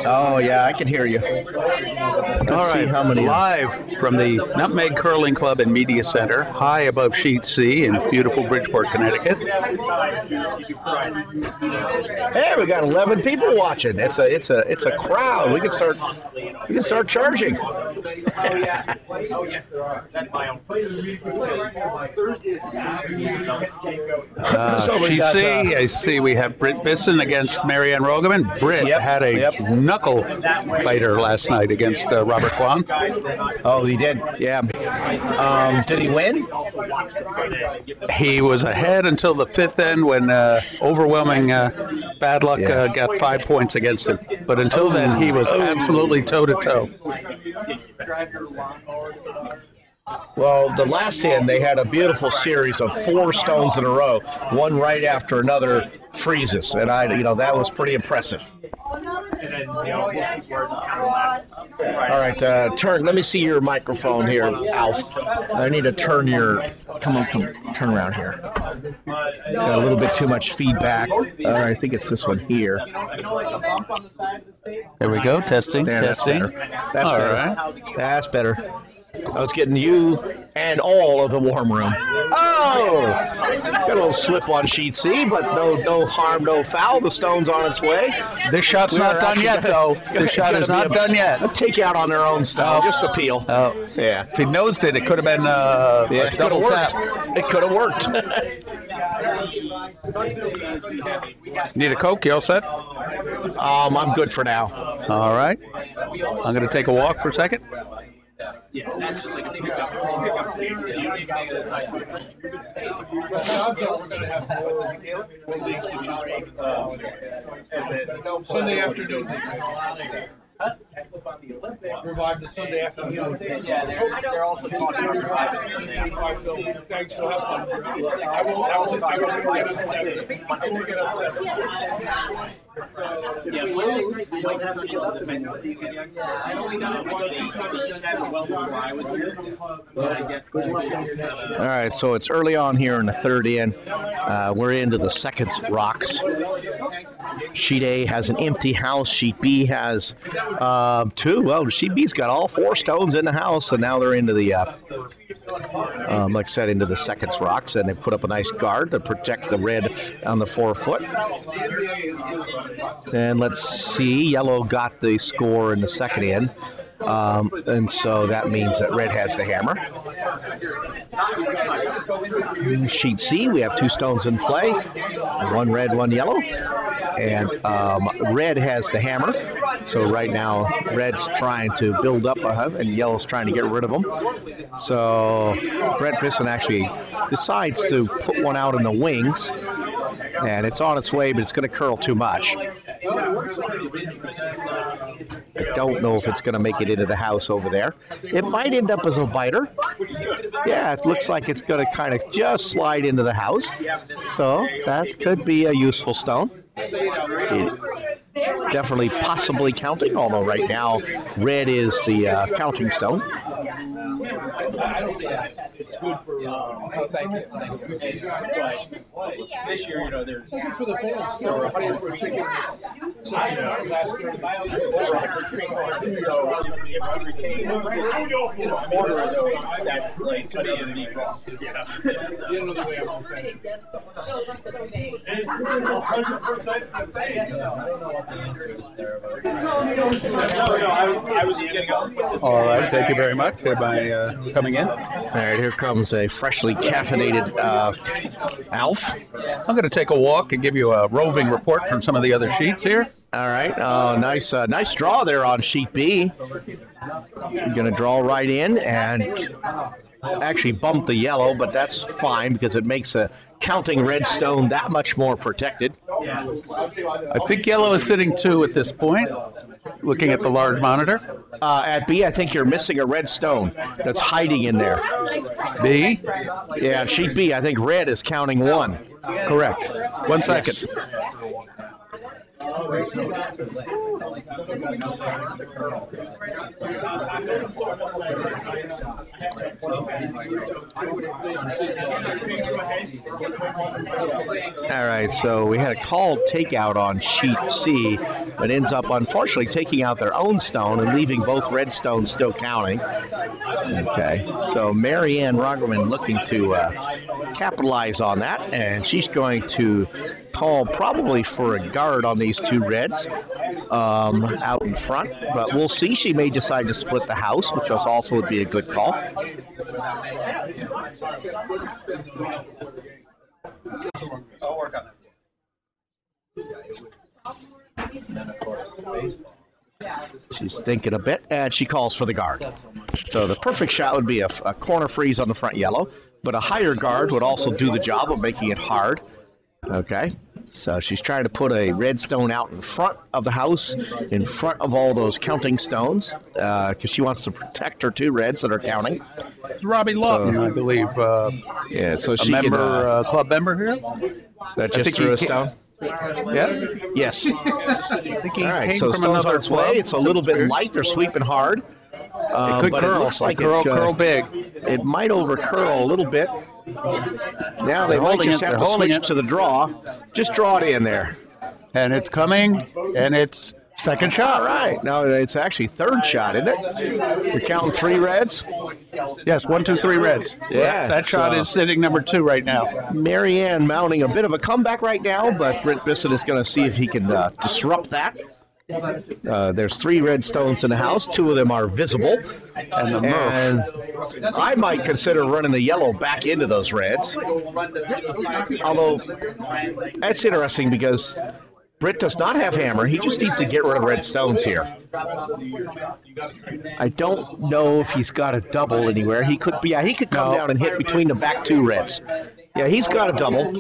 Oh yeah, I can hear you. Let's see how many. Live from the Nutmeg Curling Club and Media Center, high above Sheet C in beautiful Bridgeport, Connecticut. Hey, we got 11 people watching. It's a crowd. We can start charging. Sheet C, I see we have Britt Bisson against Marianne Rogeman. Britt had a knuckle biter last night against Robert Kwan. Oh, he did. Yeah. Did he win? He was ahead until the 5th end when overwhelming bad luck got 5 points against him. But until then, he was absolutely toe-to-toe. Well, the last hand, they had a beautiful series of 4 stones in a row, one right after another freezes, and that was pretty impressive. All right, let me see your microphone here, Alf. I need to turn turn around here. Got a little bit too much feedback. I think it's this one here. There we go, testing, testing. That's better. Right. That's better. I was getting you and all of the warm room. Oh! Got a little slip on sheet C, but no harm, no foul. The stone's on its way. This shot's not done yet, though. This shot is not done yet. A takeout on their own stone, just a peel. Oh, yeah. If he nosed it, it could have been a double tap. It could have worked. Need a Coke? You all set? I'm good for now. All right. I'm going to take a walk for a second. Yeah, that's just like a pickup game. Sunday afternoon. Revive the Sunday afternoon. Yeah, they're also talking about reviving Sunday. Thanks for helping. I won't get upset. All right, so it's early on here in the 3rd inning. We're into the 2nd rocks. Sheet A has an empty house. Sheet B has 2. Well, Sheet B's got all 4 stones in the house, and now they're into the like I said, into the seconds rocks, and they put up a nice guard to protect the red on the 4-foot. And let's see, yellow got the score in the second end, and so that means that red has the hammer. Sheet C, we have 2 stones in play, 1 red, 1 yellow, and red has the hammer. So right now, red's trying to build up a hub, and yellow's trying to get rid of them. So Brett Bisson actually decides to put one out in the wings, and it's on its way, but it's going to curl too much. I don't know if it's going to make it into the house over there. It might end up as a biter. Yeah, it looks like it's going to kind of just slide into the house. So that could be a useful stone. Definitely possibly counting, although right now red is the counting stone. It's good for. Thank you. But this year, there's For the fans, there were 100 for chicken. Last year, over 100 cards. So if you retain a quarter of those, that's like plenty of the wrong. You know the way I'm on. 100% the same. I was just getting up. All right, thank you very much. Am I coming in? All right, here comes a freshly caffeinated Alf. I'm going to take a walk and give you a roving report from some of the other sheets here. All right, nice draw there on sheet B. You're going to draw right in and actually bump the yellow, but that's fine because it makes a counting red stone that much more protected. I think yellow is sitting 2 at this point, looking at the large monitor. At B, I think you're missing a red stone that's hiding in there. B? Yeah, sheet B, I think red is counting 1. Correct. 1 second. Yes. All right, so we had a called takeout on sheet C, but ends up unfortunately taking out their own stone and leaving both red stones still counting. Okay, so Marianne Roggerman looking to capitalize on that, and she's going to call probably for a guard on these 2 reds out in front, but we'll see. She may decide to split the house, which also would be a good call. I'll work on that. She's thinking a bit, and she calls for the guard. So the perfect shot would be a corner freeze on the front yellow, but a higher guard would also do the job of making it hard. Okay, so she's trying to put a red stone out in front of the house, in front of all those counting stones, because she wants to protect her 2 reds that are counting. It's Robbie Lawton, I believe. Yeah, so she member, club member here. That just threw a stone. Yeah. Yes. I think he All right, came so from stone's on another its way. club. It's a little bit light. They're sweeping hard. It could but curl. it looks like curl big. It might over curl a little bit. Now they might just have to switch to the draw. Just draw it in there. And it's coming, and it's second shot. All right. No, it's actually third shot, isn't it? You're counting 3 reds? Yes, 1, 2, 3 reds. Yeah. That shot is sitting number 2 right now. Marianne mounting a bit of a comeback right now, but Brent Bisson is going to see if he can disrupt that. There's 3 red stones in the house. 2 of them are visible. And I might consider running the yellow back into those reds. Although, that's interesting because Britt does not have hammer. He just needs to get rid of red stones here. I don't know if he's got a double anywhere. He could be. Yeah, he could come down and hit between the back 2 reds. Yeah, he's got a double.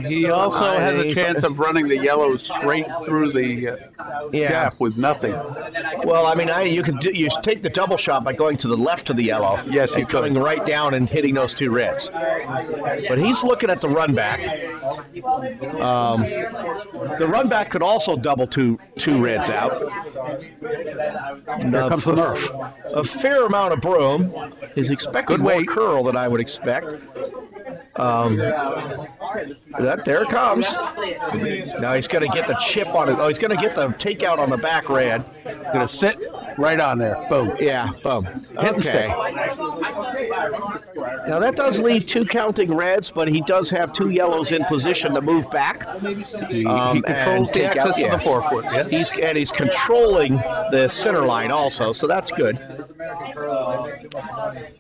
He also has a chance of running the yellow straight through the gap with nothing. Well, I mean, you take the double shot by going to the left of the yellow. Yes, and coming right down and hitting those 2 reds. But he's looking at the run back. The run back could also double two reds out. Here comes the Murph. A fair amount of broom. He's expecting more curl than I would expect. There it comes. Now he's going to get the chip on it. Oh, he's going to get the takeout on the back red. Going to sit right on there. Boom. Yeah, boom. Hit and stay. Now that does leave 2 counting reds, but he does have 2 yellows in position to move back. He And controls the take access out, to yeah. the 4-foot. Yes. He's controlling the center line also, so that's good.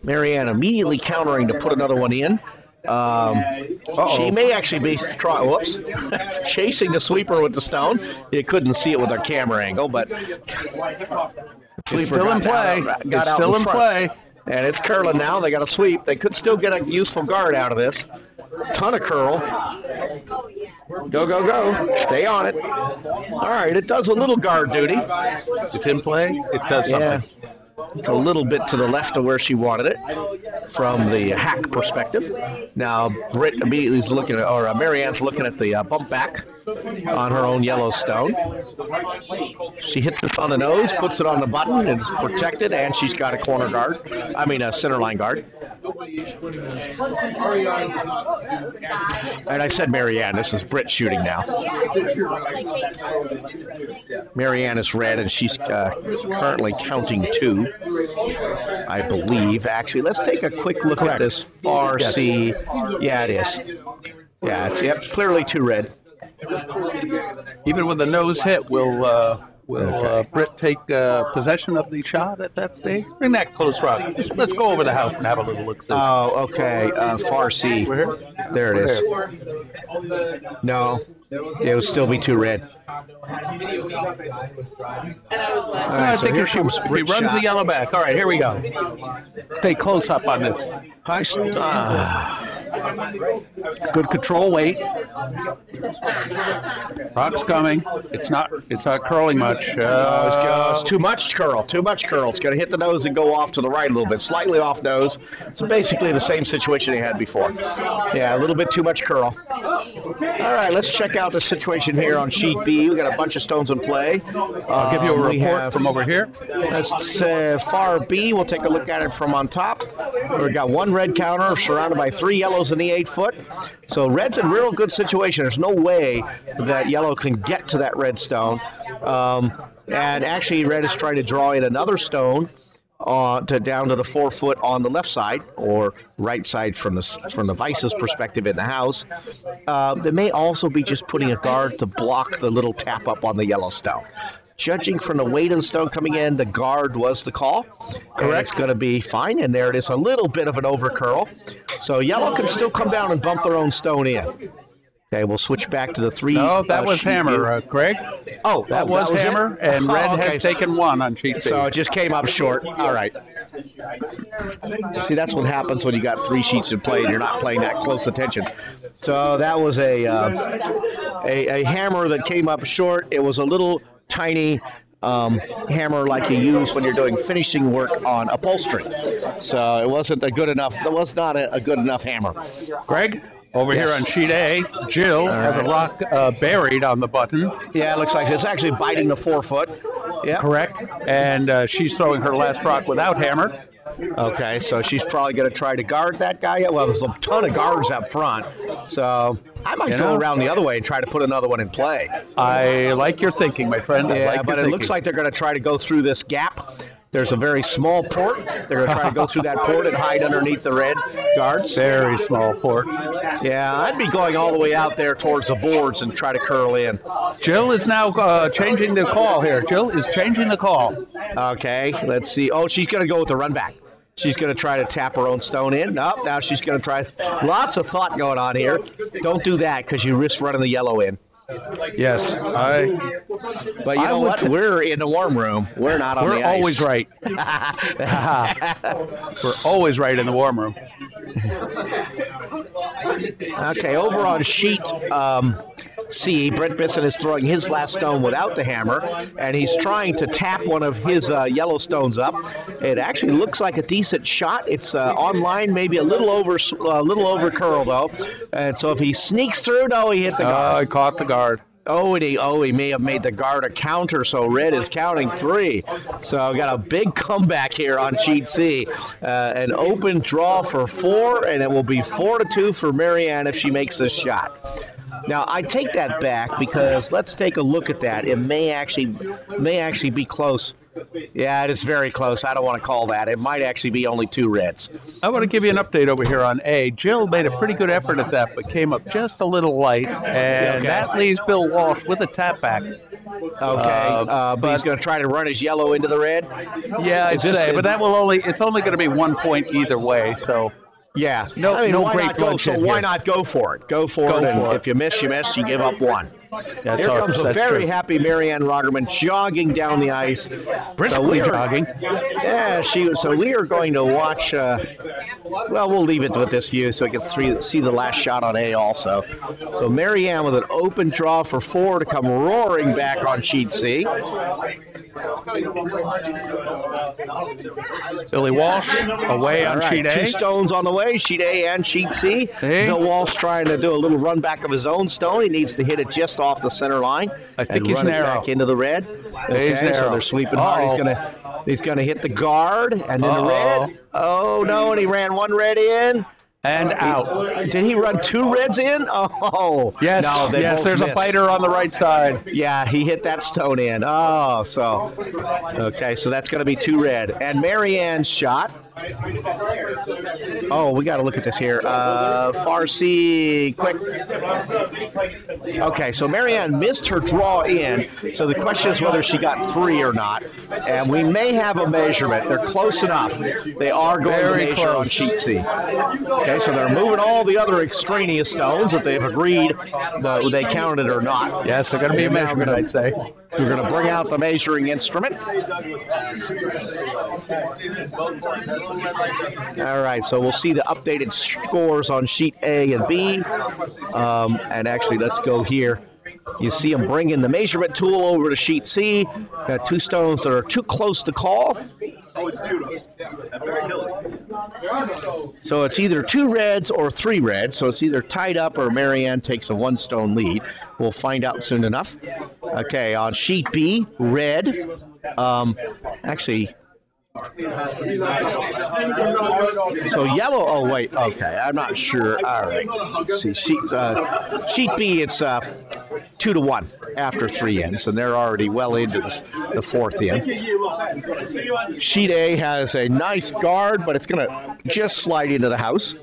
Marianne immediately countering to put another one in. She may actually be chasing the sweeper with the stone. You couldn't see it with our camera angle, but It's still in play. It's still in play. And it's curling now. They got a sweep. They could still get a useful guard out of this. Ton of curl. Go, go, go. Stay on it. All right, it does a little guard duty. It's in play. It does something. Yeah. It's a little bit to the left of where she wanted it from the hack perspective. Now, Britt immediately is looking at, or Marianne's looking at the bump back on her own Yellowstone. She hits it on the nose, puts it on the button, and it's protected, and she's got a corner guard. I mean, a center line guard. And I said Marianne, this is Britt shooting now. Marianne is red, and she's currently counting 2, I believe. Actually, let's take a quick look at this far C. Yeah, it is. Yeah, it's clearly 2 red. Even with the nose hit, will Britt take possession of the shot at that stage? Bring that close, Rob. Let's go over the house and have a little look. Oh, okay. Far C. There it is. No, it would still be 2 red. All right, I so think here if comes he Britt's runs shot. the yellow back. All right, here we go. Stay close up on this. Good control weight. Rock's coming. It's not curling much. It's too much curl. Too much curl. It's going to hit the nose and go off to the right a little bit. Slightly off nose. It's basically the same situation they had before. Yeah, a little bit too much curl. All right, let's check out the situation here on sheet B. We got a bunch of stones in play. I'll give you a report from over here. That's far B. We'll take a look at it from on top. We've got 1 red counter surrounded by 3 yellows in the 8-foot. So red's in real good situation. There's no way that yellow can get to that red stone. And actually, red is trying to draw in another stone down to the 4-foot on the left side, or right side from the vice's perspective in the house. They may also be just putting a guard to block the little tap up on the yellow stone. Judging from the weight of the stone coming in, the guard was the call. Correct. It's going to be fine, and there it is, a little bit of an overcurl. So yellow can still come down and bump their own stone in. Okay, we'll switch back to the 3. No, that was hammer, Greg. Oh, that was hammer, and red has taken 1 on sheet B. So it just came up short. All right. See, that's what happens when you got 3 sheets in play and you're not paying that close attention. So that was a hammer that came up short. It was a little tiny hammer like you use when you're doing finishing work on upholstery. So it wasn't a good enough. It was not a good enough hammer. Greg, over here on sheet A, Jill has a rock buried on the button. Yeah, it looks like it's actually biting the 4-foot. Yeah, correct. And she's throwing her last rock without hammer. Okay, so she's probably going to try to guard that guy. Well, there's a ton of guards up front, so I might go around the other way and try to put another one in play. I like your thinking, my friend. Yeah, but it looks like they're going to try to go through this gap. There's a very small port. They're going to try to go through that port and hide underneath the red guards. Very small port. Yeah, I'd be going all the way out there towards the boards and try to curl in. Jill is now changing the call here. Jill is changing the call. Okay, let's see. Oh, she's going to go with the run back. She's going to try to tap her own stone in. Nope, now she's going to try. Lots of thought going on here. Don't do that because you risk running the yellow in. Yes, but you know what? We're in the warm room. We're not on the ice. We're always right. We're always right in the warm room. Okay, over on sheet C, Brent Bisson is throwing his last stone without the hammer, and he's trying to tap one of his yellow stones up. It actually looks like a decent shot. It's online, maybe a little over curl though, and so if he sneaks through, no, he hit the guard. He caught the guard. He may have made the guard a counter, so red is counting 3. So got a big comeback here on sheet C. An open draw for 4, and it will be 4-2 for Marianne if she makes this shot. Now, I take that back because let's take a look at that. It may actually be close Yeah, it is very close. I don't want to call that. It might actually be only 2 reds. I want to give you an update over here on A. Jill made a pretty good effort at that, but came up just a little light, and that leaves Bill Walsh with a tap back. Okay, but he's going to try to run his yellow into the red. Yeah, I'd say, but that will it's only going to be 1 point either way. So yeah, no, I mean, no why great not go? So bloodshed why here. not go for it? Go for it. If you miss, you miss. You give up 1. Here comes a very happy Marianne Roggerman jogging down the ice. Briskly jogging. Yeah, so we are going to watch. Well, we'll leave it with this view so we can see the last shot on A also. So Marianne with an open draw for 4 to come roaring back on sheet C. Billy Walsh away on sheet A. 2 stones on the way, sheet A and sheet C. Bill Walsh trying to do a little run back of his own stone. He needs to hit it just off the center line. I think he's run it narrow. back into the red. Okay, so they're sweeping hard. He's gonna hit the guard and then the red. Oh no, and he ran 1 red in. And out. Did he run 2 reds in? Oh. Yes, no, yes, there's missed. a biter on the right side. Yeah, he hit that stone in. Oh, so. Okay, so that's going to be 2 red. And Marianne's shot. Oh, we got to look at this here. Farsi, quick. Okay, so Marianne missed her draw in. So the question is whether she got 3 or not. And we may have a measurement. They're close enough. They are going to measure on sheet C. Okay, so they're moving all the other extraneous stones that they've agreed they counted or not. Yes, they're going to be a measurement, I'd say. We're going to bring out the measuring instrument. All right, so we'll see the updated scores on sheet A and B. And actually, let's go here. You see them bringing the measurement tool over to sheet C. Got 2 stones that are too close to call. Oh, it's beautiful. So it's either 2 reds or 3 reds. So it's either tied up or Marianne takes a 1 stone lead. We'll find out soon enough. Okay, on sheet B, red. Actually. So yellow. Oh wait. Okay, I'm not sure. All right. Let's see. Sheet B. It's 2-1 after 3 ends, and they're already well into the 4th end. Sheet A has a nice guard, but it's going to just slide into the house.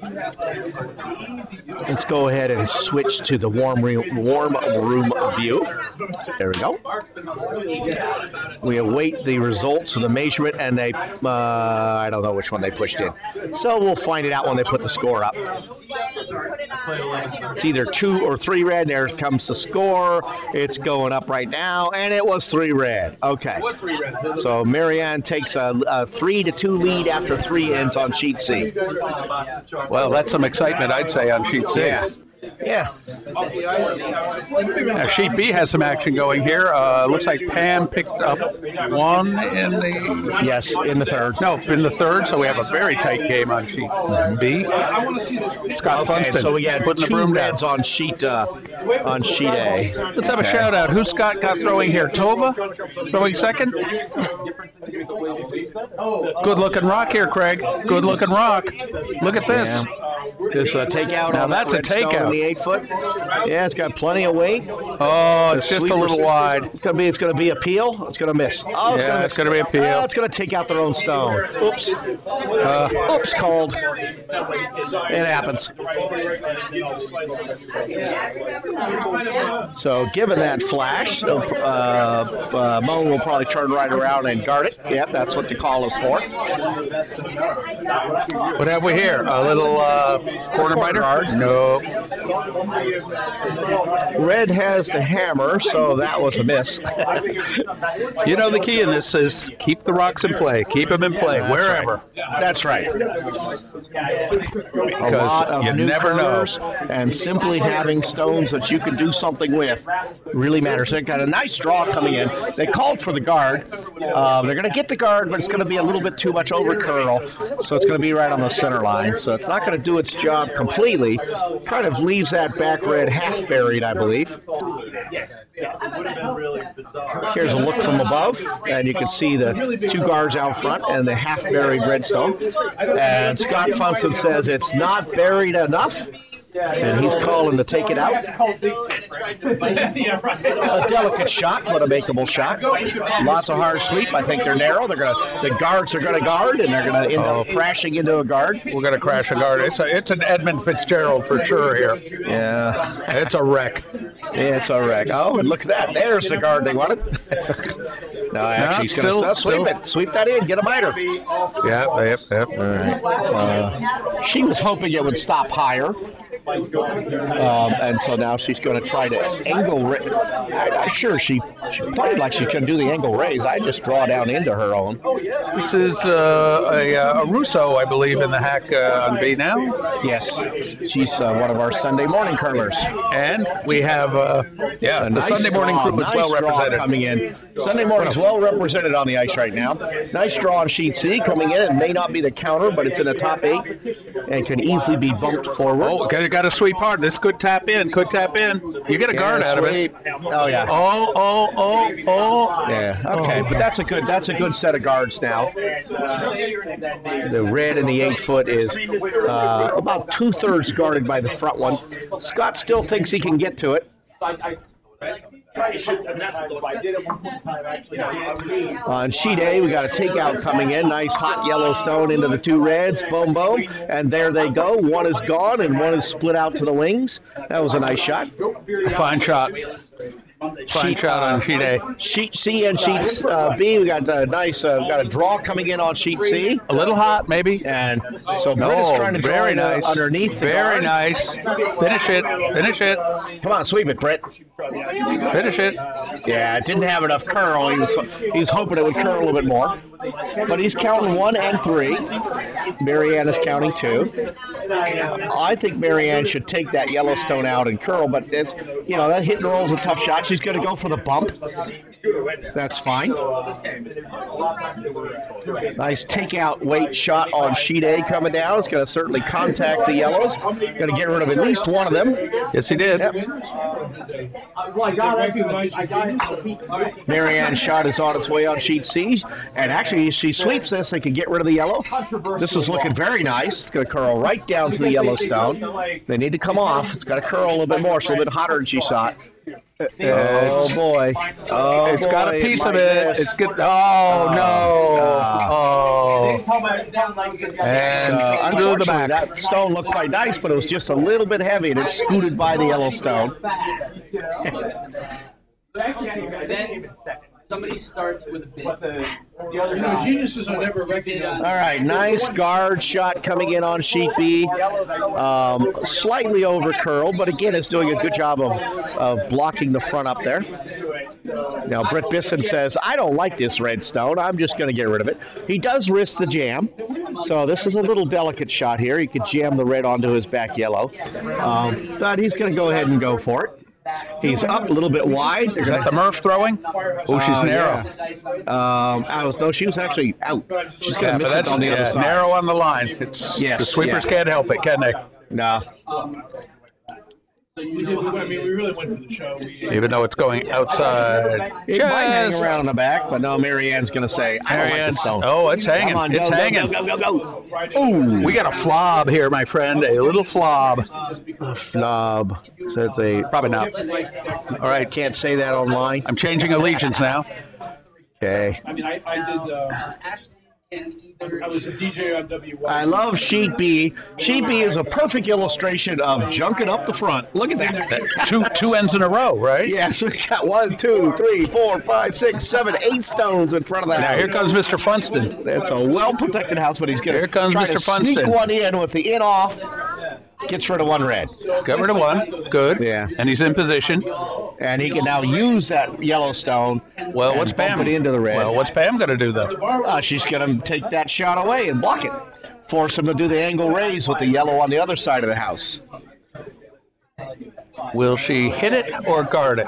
Let's go ahead and switch to the warm room view. There we go. We await the results of the measurement, and they, I don't know which one they pushed in. So we'll find it out when they put the score up. It's either 2 or 3 red. There comes the score. It's going up right now, and it was 3 red. Okay. So Marianne takes a 3-2 lead after 3 ends on sheet C. Well, that's some excitement, I'd say, on sheet C. Yeah. Now, sheet B has some action going here. Looks like Pam picked up 1 in the... Yes, in the 3rd. No, in the 3rd, so we have a very tight game on sheet B. Scott Funston. So we got 2 reds on sheet A. Let's have a shout out. Who's Scott got throwing here? Tova throwing 2nd? Good looking rock here, Craig. Good looking rock. Look at this. Yeah. This takeout. Now on that's a takeout. The 8-foot. Yeah, it's got plenty of weight. Oh, it's just a little wide. It's gonna be a peel. It's gonna miss. Oh, it's gonna miss. It's gonna be a peel. It's gonna take out their own stone. Oops. Oops, called. It happens. So given that flash, Moan will probably turn right around and guard it. Yep, that's what the call is for. What have we here? A little corner biter? No. Red has the hammer, so that was a miss. You know, the key in this is keep the rocks in play. Keep them in play, wherever. Right. That's right. A lot of new colors, and simply having stones that you can do something with really matters. They got a nice draw coming in. They called for the guard. They're going to get the guard, but it's going to be a little bit too much over curl, so it's going to be right on the center line. So it's not going to do its job completely. Kind of leaves that back red half buried, I believe. Here's a look from above, and you can see the 2 guards out front and the half buried redstone. And Scott Funston says it's not buried enough, and he's calling to take it out. A delicate shot, but a makeable shot. Lots of hard sweep. I think they're narrow. The guards are gonna guard, and they're gonna end up crashing into a guard. We're gonna crash a guard. It's an Edmund Fitzgerald for sure here. Yeah, it's a wreck. Yeah, it's a wreck. Oh, and look at that. There's the guard they wanted. No, actually, he's gonna sweep it. Sweep that in. Get a miter. Yep. All right. She was hoping it would stop higher. And so now she's going to try to angle raise. I'm not sure she played like she's going to do the angle raise. I just draw down into her own. This is a Russo, I believe, in the hack on B now. Yes, she's one of our Sunday morning curlers. And we have the nice Sunday morning crew is well represented. Coming in. Sunday morning is well represented on the ice right now. Nice draw on sheet C coming in. It may not be the counter, but it's in the top 8 and can easily be bumped forward. Oh, got to sweep hard. This could tap in. You get a guard out of it. Oh yeah. Oh. Yeah. Okay, but that's a good set of guards now. The red in the 8 foot is about 2/3 guarded by the front one. Scott still thinks he can get to it. On sheet A, we got a takeout coming in. Nice hot yellow stone into the 2 reds. Boom, boom. And there they go. One is gone and one is split out to the wings. That was a nice shot. Fine shot. Fine shot on sheet A. Sheet C and sheet B, we got a nice, got a draw coming in on sheet C. A little hot, maybe. And so Britt is trying to draw underneath the Very guard. Nice. Finish it. Come on, sweep it, Britt. Finish it. Yeah, it didn't have enough curl. He was hoping it would curl a little bit more. But he's counting 1 and 3. Marianne is counting 2. I think Marianne should take that Yellowstone out and curl, but it's, that hit and roll is a tough shot. She's going to go for the bump. That's fine. Nice takeout weight shot on sheet A coming down. It's going to certainly contact the yellows. Going to get rid of at least one of them. Yes, he did. Yep. Marianne's shot is on its way on sheet C. And actually, if she sweeps this, they can get rid of the yellow. This is looking very nice. It's going to curl right down to the Yellowstone. They need to come off. It's got to curl a little bit more. It's a little bit hotter than she thought. Oh boy! It's got a piece of it. It's good. Oh no! And through the back. That stone looked quite nice, but it was just a little bit heavy, and it scooted by the Yellowstone. Somebody starts with a bit. The other geniuses are never recognized. All right, nice guard shot coming in on sheet B. Slightly over curl, but again, it's doing a good job of blocking the front up there. Now, Britt Bisson says, I don't like this red stone. I'm just going to get rid of it. He does risk the jam, so this is a little delicate shot here. He could jam the red onto his back yellow, but he's going to go ahead and go for it. He's up a little bit wide. Is that the Murph throwing? Oh, she's narrow. Yeah. No, she was actually out. She's going to miss it on the other side. Narrow on the line. The sweepers can't help it, can they? No. We did. I mean, we really went for the show. Even though it's going outside. It might hang around in the back, but no, Marianne's going to say, I don't like this stone. Oh, it's hanging. Come on, it's hanging. Go. Ooh, we got a flob here, my friend. A little flob. A flob. So it's a, probably not. All right, can't say that online. I'm changing allegiance now. Okay. I mean, I was a DJ on WY. I love sheet B. Sheet B is a perfect illustration of junking up the front. Look at that. Two ends in a row, right? Yeah, so we got 1, 2, 3, 4, 5, 6, 7, 8 stones in front of the house. Now here comes Mr. Funston. That's a well-protected house, but he's going to try Mr. to Funston. Sneak one in with the in off. Gets rid of 1 red. Got rid of 1. Good. Yeah. And he's in position. And he can now use that Yellowstone. Well, what's Pam? It into the red. Well, what's Pam going to do, though? She's going to take that shot away and block it. Force him to do the angle raise with the yellow on the other side of the house. Will she hit it or guard it?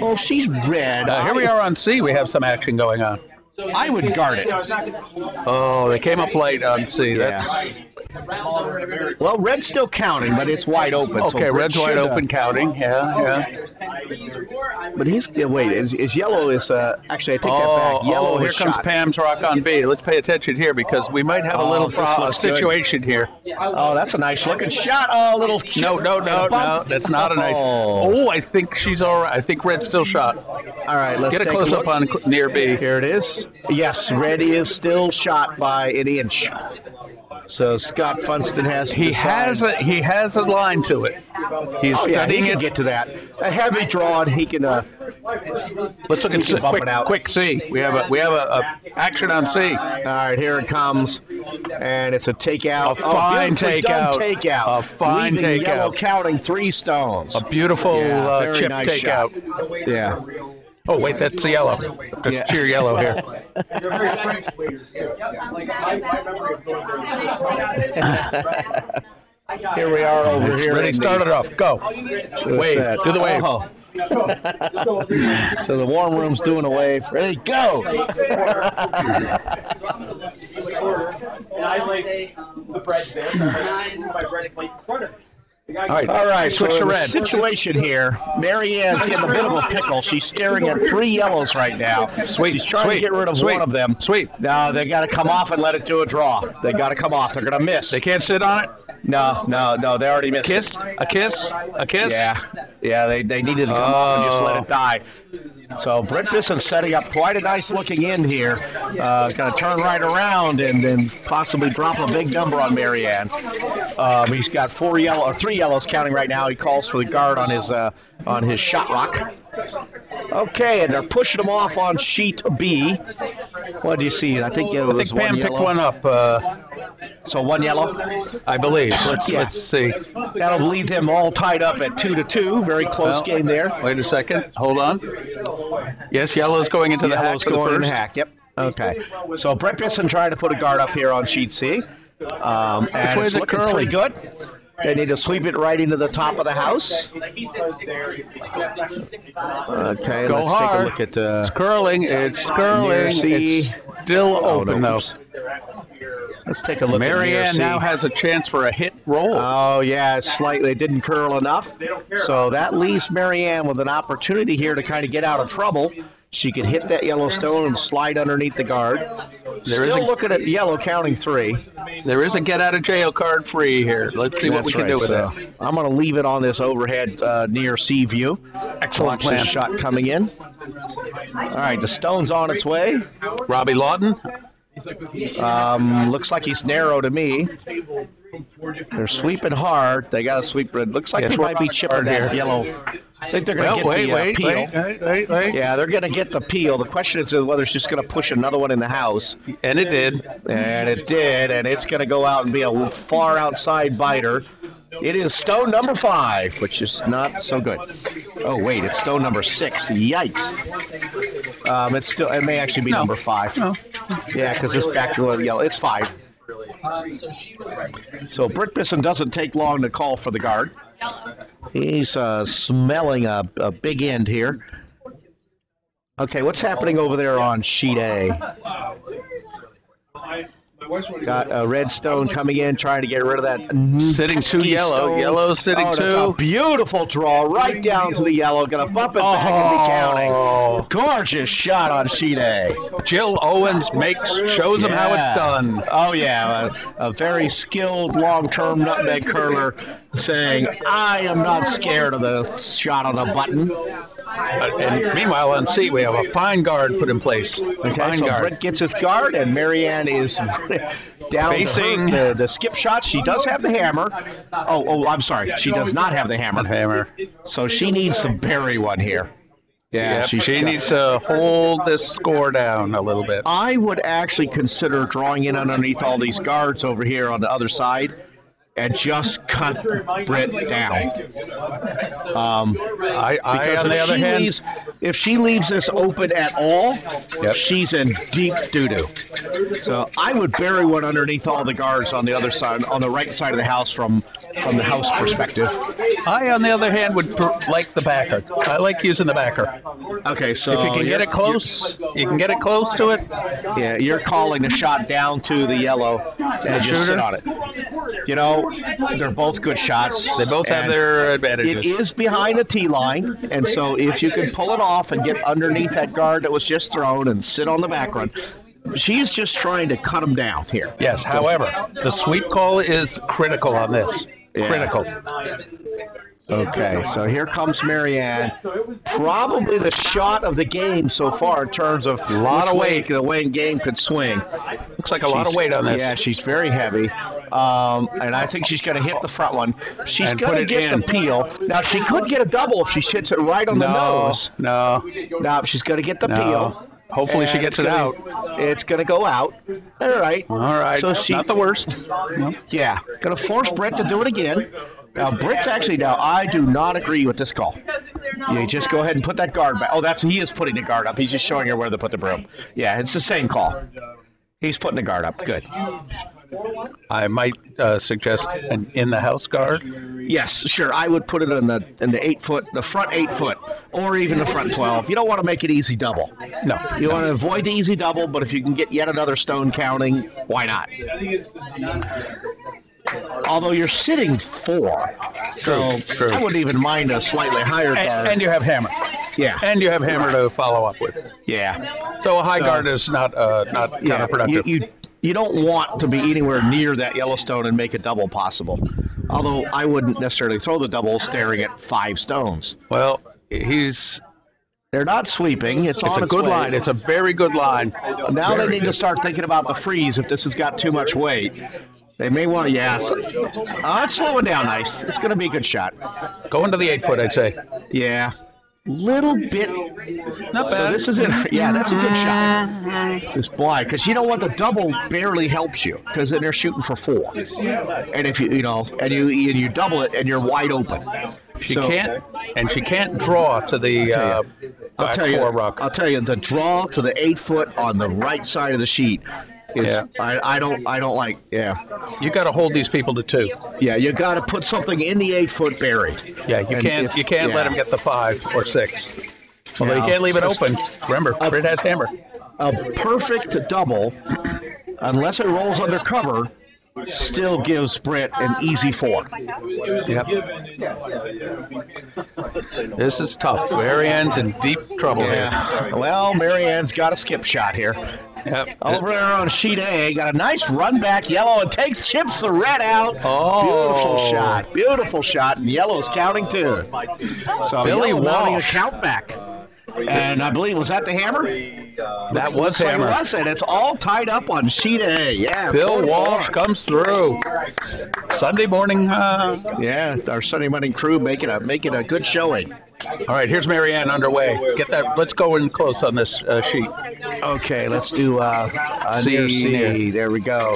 Oh, she's red. Here we are on C. We have some action going on. I would guard it. Oh, they came up late on C. Yeah. That's Well, red's still counting, but it's wide open. Okay, so red's wide open counting. Yeah. But he's wait. Is yellow is actually I take that back. Yellow here is comes shot. Pam's Rock on B. Let's pay attention here because we might have a little situation here. Oh, that's a nice looking shot. Oh, little chip. No, that's not a nice. Oh, I think she's all right. I think red's still shot. All right, let's get a take close a up on near B. Here it is. Yes, red is still shot by an inch. So Scott Funston has. He has a line to it. He's studying he can it. get to that. A heavy draw, and he can. Let's look at quick C. We have a action on C. All right, here it comes, and it's a takeout. A fine takeout. A fine Leaving takeout. Yellow counting 3 stones. A beautiful chip nice takeout. Shot. Yeah. Oh wait, that's the yellow. That's sheer yellow here. Here we are over here. Ready, start it off. Go. Wave. Do the wave. Oh. So the warm room's doing a wave. Ready, go. And I like the bread there. My bread plate in front of me. All right. Switch So to the red. situation here, Marianne's getting a bit of a pickle. She's staring at 3 yellows right now. She's trying to get rid of one of them. No, they got to come off and let it do a draw. They got to come off. They're going to miss. They can't sit on it? No, they already missed Kiss? it. A kiss? A kiss? Yeah, they needed to come off and just let it die. So Brent Bisson setting up quite a nice looking end here. Going to turn right around and then possibly drop a big number on Marianne. He's got 3 yellows counting right now. He calls for the guard on his shot rock. Okay, and they're pushing him off on sheet B. What do you see? I think it was Pam one yellow. picked one up. So 1 yellow? I believe. Let's see. That'll leave them all tied up at 2-2. Very close game there. Wait a second. Hold on. Yes, yellow's going into the hack. Yellow's going in the hack. Yep. Okay. So Brent Bisson trying to put a guard up here on sheet C. And it's looking pretty good. They need to sweep it right into the top of the house. Okay, go let's hard. take a look at it's curling. It's still open though. Let's take a look. Marianne now has a chance for a hit roll. Oh yeah, it's slightly. It didn't curl enough. So that leaves Marianne with an opportunity here to kind of get out of trouble. She could hit that yellow stone and slide underneath the guard. Still looking at yellow counting 3. There is a get out of jail card free here. Let's see what we can do with that. I'm going to leave it on this overhead near C view. Excellent plan. This shot coming in. All right, the stone's on its way. Robbie Lawton. Looks like he's narrow to me. They're sweeping hard. They got to sweep. It looks like they might be chipping that yellow. I think they're going to get the peel. Wait. Yeah, they're going to get the peel. The question is whether she's going to push another one in the house. And it did. And it's going to go out and be a far outside biter. It is stone number 5, which is not so good. Oh wait, it's stone number 6. Yikes! It may actually be number 5. No. Yeah, because it's back to yellow. It's 5. So Britt Bisson doesn't take long to call for the guard. He's smelling a big end here. Okay, what's happening over there on sheet A? Got a red stone coming in, trying to get rid of that sitting 2 yellow. Stone. Yellow sitting 2. That's a beautiful draw right down to the yellow. Gonna bump it back and be counting. Gorgeous shot on sheet A. Jill Owens shows him how it's done. Oh yeah, a very skilled long-term nutmeg curler saying, "I am not scared of the shot on the button." And meanwhile, on C, we have a fine guard put in place. Okay, so Brent gets his guard, and Marianne is down facing the skip shot. She does have the hammer. Oh, I'm sorry. She does not have the hammer. So she needs to bury one here. Yeah, she needs to hold this score down a little bit. I would actually consider drawing in underneath all these guards over here on the other side and just cut Britt down. Because on the other hand, if she leaves this open at all, she's in deep doo-doo. So I would bury one underneath all the guards on the other side, on the right side of the house from the house perspective. I, on the other hand, would like the backer. I like using the backer. Okay, so if you can get it close, you can get it close to it. Yeah, you're calling the shot down to the yellow and just sit on it. You know, they're both good shots. They both have and their it advantages. is behind the tee line, and so if you can pull it off and get underneath that guard that was just thrown and sit on the back run, she's just trying to cut them down here. Yes, however, the sweep call is critical on this. Yeah. Critical. Okay, so here comes Marianne. Probably the shot of the game so far in terms of a lot of weight. The way game could swing. Looks like a lot of weight on this. Yeah, she's very heavy. And I think she's going to hit the front one. She's And going put to it get in. the peel. Now, she could get a double if she hits it right on the nose. No. Now, she's going to get the No. peel. Hopefully she And gets it's it gonna- out. It's going to go out. All right. All right. So she, Not the worst. No. yeah, going to force Britt to do it again. Now, Britt's actually, now, I do not agree with this call. You just go ahead and put that guard back. Oh, he is putting the guard up. He's just showing her where to put the broom. Yeah, it's the same call. He's putting the guard up. Good. I might suggest an in-the-house guard. Yes, sure. I would put it in the 8 foot, the front 8 foot, or even the front 12. You don't want to make it easy double. No. You want to avoid the easy double, but if you can get yet another stone counting, why not? Although you're sitting 4, so True. I wouldn't even mind a slightly higher guard. And you have hammer. Yeah, And you have hammer to follow up with. yeah. So a high guard is not counterproductive. You don't want to be anywhere near that Yellowstone and make a double possible. Although I wouldn't necessarily throw the double staring at 5 stones. Well, They're not sweeping. It's on a its good way. line. It's a very good line. Now Very they need to good. start thinking about the freeze if this has got too much weight. They may want to, it's slowing down nice. It's going to be a good shot. Going to the 8 foot, I'd say. Yeah. Little bit. Not So bad. this is it. Yeah, that's a good shot. Just blind, because you know what? The double barely helps you, because then they're shooting for 4. And if you you double it, and you're wide open. She can't draw to the back 4 rock. I'll tell you, the draw to the 8 foot on the right side of the sheet is. Yeah. I don't like. Yeah. You got to hold these people to 2. Yeah, you got to put something in the 8 foot buried. Yeah, you can't let them get the 5 or 6. Although you can't leave it open. Remember, Britt has hammer. A perfect double, unless it rolls under cover, still gives Britt an easy 4. Yep. This is tough. Marianne's in deep trouble here. Yeah. Well, Marianne's got a skip shot here. Yep. Over there on sheet A, got a nice run back yellow and chips the red out. Oh. Beautiful shot, and yellow is counting too. So Billy yellow mounting a Walsh. count back. And I believe, was that the hammer? That was So it hammer. was, and it's all tied up on sheet A. Yeah. Bill 4-4. Walsh comes through. Sunday morning. Yeah, our Sunday morning crew making a good showing. All right, here's Marianne underway. Get that. Let's go in close on this sheet. Okay, let's do C, C. near. There we go.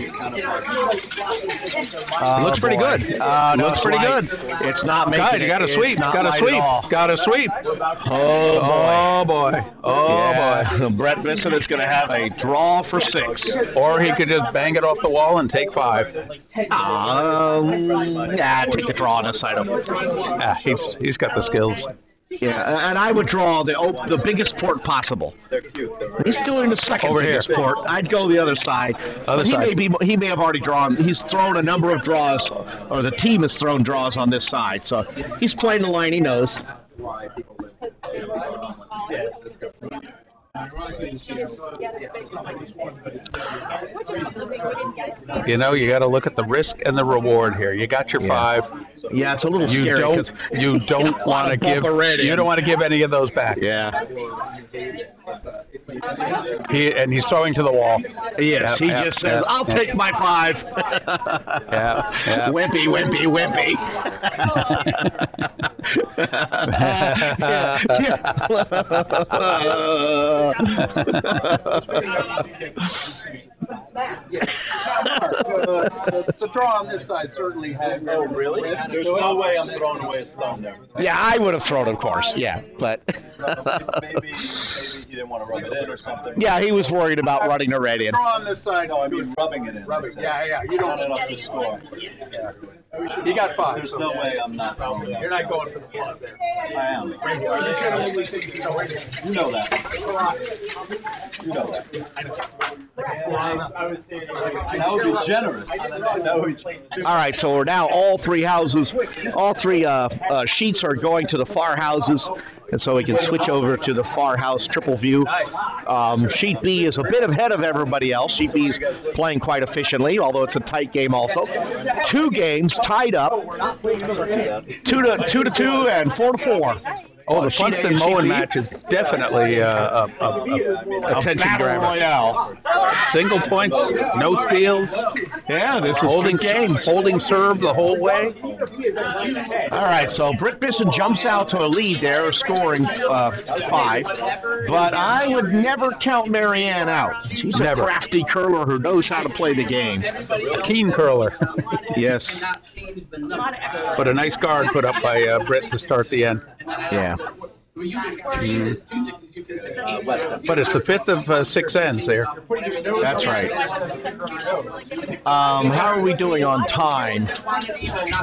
Looks pretty boy. good. No, Looks pretty light. good. It's not making God, you got a it's sweep. not Got a light sweep. at all. Got a sweep. Oh, boy. Oh boy. Brett Bisson's going to have a draw for 6. Or he could just bang it off the wall and take 5. Yeah, take the draw on the side of him. Ah, he's got the skills. Yeah, and I would draw the biggest port possible. He's doing the second Over biggest here. port. I'd go the other side. Other But side. He may have already drawn. He's thrown a number of draws, or the team has thrown draws on this side. So he's playing the line he knows. You know, you got to look at the risk and the reward here. You got your 5. Yeah, it's a little You scary. don't. 'cause You don't want to bump give. a red You in. don't want to give any of those back. Yeah. He's throwing to the wall. Yes, he Yep, just says, "I'll take my 5." Yeah. Wimpy, wimpy, wimpy. The draw on this side certainly had. Oh, really? There's no way I'm throwing away a stone there. Yeah, I would have thrown, of course. Yeah, but Maybe he didn't want to rub it in or something. yeah, he was worried about running the red in. Draw on this side. No, I mean rubbing it in. Rubbing. Yeah. You don't. Running up the score. He got 5. There's no way I'm not going. You're not going for the plug there. I am. You know that. You know that. I was saying, That would be generous. That would be. All right, so we're now all three houses, all three sheets are going to the far houses, and so we can switch over to the far house triple view. Sheet B is a bit ahead of everybody else. Sheet B is playing quite efficiently, although it's a tight game also. 2 games tied up, 2-2 and 4-4. Oh, the Sheet A Funston and Sheet Moen B. match is definitely a attention Battle grabber. Royale. Single points, no steals, Yeah, this is holding good games. holding serve the whole way. All right, so Britt Bisson jumps out to a lead there, scoring 5. But I would never count Marianne out. She's a Never. crafty curler who knows how to play the game. Keen curler, Yes. but a nice guard put up by Britt to start the end. Yeah. But it's the 5th of 6 ends there. That's right. How are we doing on time?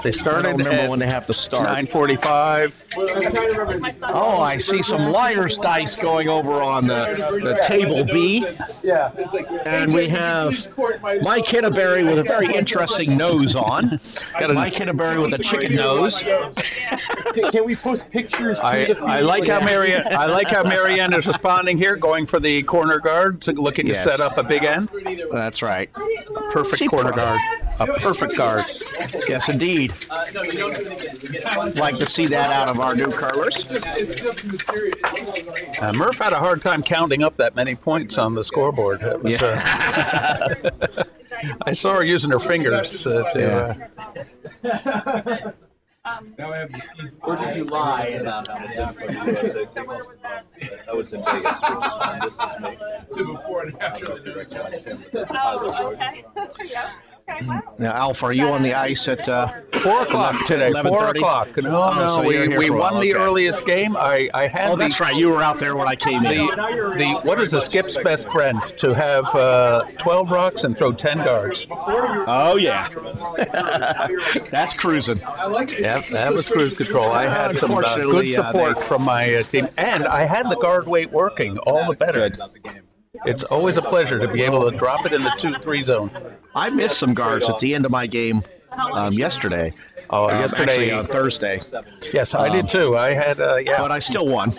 They I started don't remember at when they have to start. 9:45. Oh, I see some liar's dice going over on the table B. yeah. And we have Mike Hinneberry with a very interesting nose on. Got a Mike Hinneberry with a chicken nose. Can we post pictures? I like how Marianne is responding here, going for the corner guard, looking Yes. to set up a big end. That's right. Perfect corner guard. A perfect guard. Yes, indeed. Like to see that out of our new curlers. Murph had a hard time counting up that many points on the scoreboard. It was, I saw her using her fingers to. Now I have the ski. Or did you lie? About how much effort the USA takes. That was in Vegas, which is fine. This is me. The before and after the news. Recognize him, but that's Tyler Jordan. Yeah. Okay, wow. Now, Alpha, are you on the ice at 4 o'clock today. 4 11:30? o'clock. No, Oh, so you're here we for a won while, the okay. earliest game. I had Oh, that's right. You were out there when I came in. what is the skip's best friend? To have 12 rocks and throw 10 guards. Oh, yeah. That's cruising. Yeah, that was cruise control. I had some good Unfortunately, support from my team, and I had the guard weight working. All the better. Good. It's always a pleasure to be able to drop it in the 2-3 zone. I missed some guards at the end of my game yesterday. Oh, Actually, yesterday. on Thursday. Yes, I did too. I had, But I still won.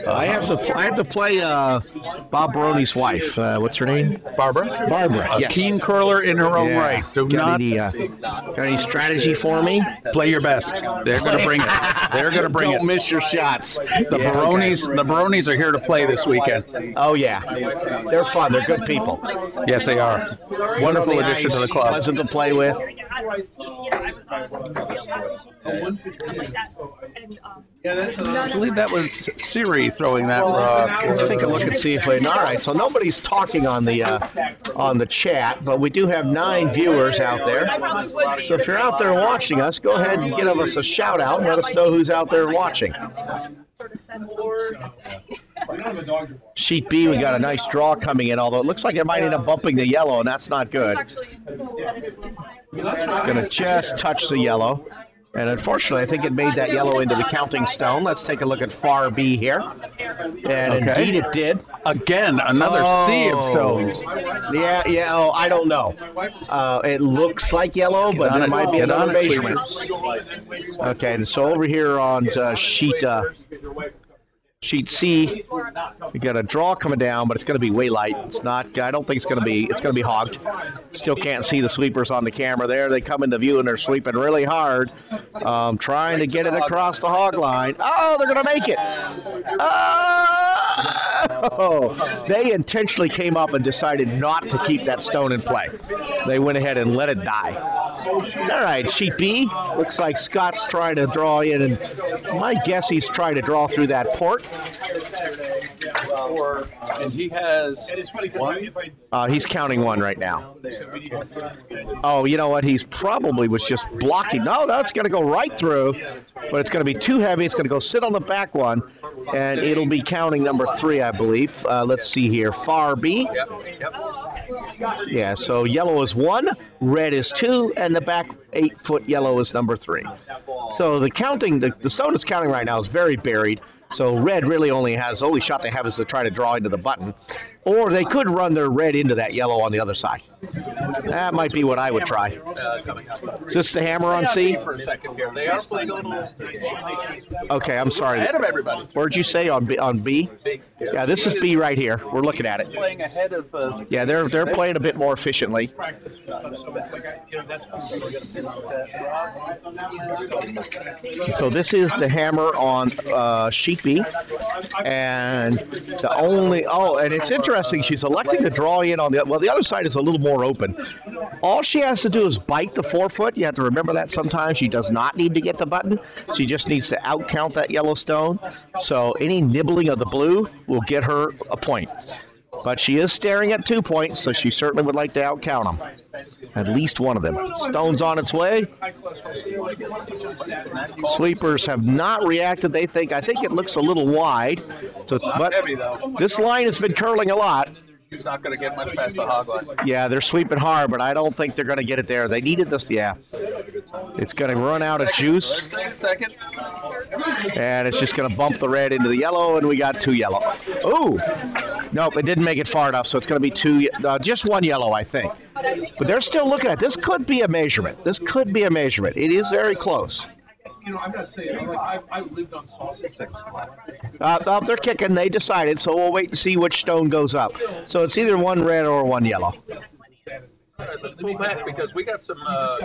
I had to play Bob Baroni's wife. What's her name? Barbara. Barbara. A Yes. keen curler in her own Yeah. right. Do Got not any strategy for me? play your best. They're going to bring it. They're going to bring Don't it. miss your shots. The Baronis are here to play this weekend. Oh yeah, they're fun. They're good people. Yes, they are. Wonderful On the addition to the ice, club. Pleasant to play with. I believe that was Siri throwing that rock. Let's take a look and see if we. All right, so nobody's talking on the chat, but we do have 9 viewers out there. So if you're out there watching us, go ahead and give us a shout out and let us know who's out there watching. Sheet B, we got a nice draw coming in, although it looks like it might end up bumping the yellow, and that's not good. It's going to just touch the yellow. And unfortunately, I think it made that yellow into the counting stone. Let's take a look at far B here. And indeed it did. Again, another sea of stones. Yeah, oh, I don't know. It looks like yellow, but there might be another measurement. Okay, so over here on sheet C, we got a draw coming down, but it's going to be way light. It's not. I don't think it's going to be. It's going to be hogged. Still can't see the sweepers on the camera there. They come into view and they're sweeping really hard, trying to get it across the hog line. Oh, they're going to make it. Oh, they intentionally came up and decided not to keep that stone in play. They went ahead and let it die. All right, sheet B. Looks like Scott's trying to draw in, and my guess he's trying to draw through that port. And he has one. He's counting 1 right now. Oh, you know what? He's probably was just blocking. No, that's going to go right through, but it's going to be too heavy. It's going to go sit on the back one, and it'll be counting number 3, I believe. Let's see here. Far B. Yeah, so yellow is 1, red is 2, and the back 8-foot yellow is number 3. So the counting, the stone it's counting right now is very buried. So red really only shot they have is to try to draw into the button. Or they could run their red into that yellow on the other side. That might be what I would try. Is this the hammer on C? For a second here. They are playing a little. Okay, I'm sorry. Ahead of everybody. Where'd you say on B? On B? Yeah, this is B right here. We're looking at it. Playing ahead of. Yeah, they're playing a bit more efficiently. So this is the hammer on sheet B, and and it's interesting. She's electing to draw in on the other side is a little more open. All she has to do is bite the 4-foot. You have to remember that sometimes she does not need to get the button. She just needs to outcount that yellow stone. So any nibbling of the blue will get her a point. But she is staring at 2 points, so she certainly would like to outcount them. At least one of them. Stone's on its way. Sweepers have not reacted. I think it looks a little wide. But this line has been curling a lot. He's not going to get much past the hog line. Yeah, they're sweeping hard, but I don't think they're going to get it there. They needed this, yeah. It's going to run out of juice. Second. And it's just going to bump the red into the yellow, and we got 2 yellow. Ooh! Nope, it didn't make it far enough, so it's going to be 2, just 1 yellow, I think. But they're still looking at it. This could be a measurement. It is very close. I'm not saying, I've lived on sausage. They're kicking. They decided, so we'll wait and see which stone goes up. So it's either 1 red or 1 yellow. All right, let's pull back because we got some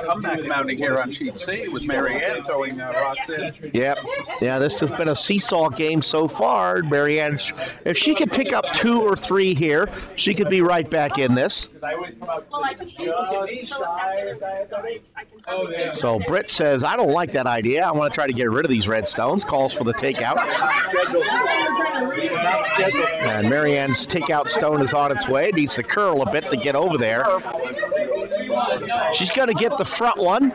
comeback mounting here on sheet C with Mary Ann throwing rocks in. Yep. Yeah, this has been a seesaw game so far. Mary Ann, if she could pick up 2 or 3 here, she could be right back in this. So Britt says, I don't like that idea. I want to try to get rid of these red stones. Calls for the takeout. And Mary Ann's takeout stone is on its way. Needs to curl a bit to get over there. She's going to get the front one.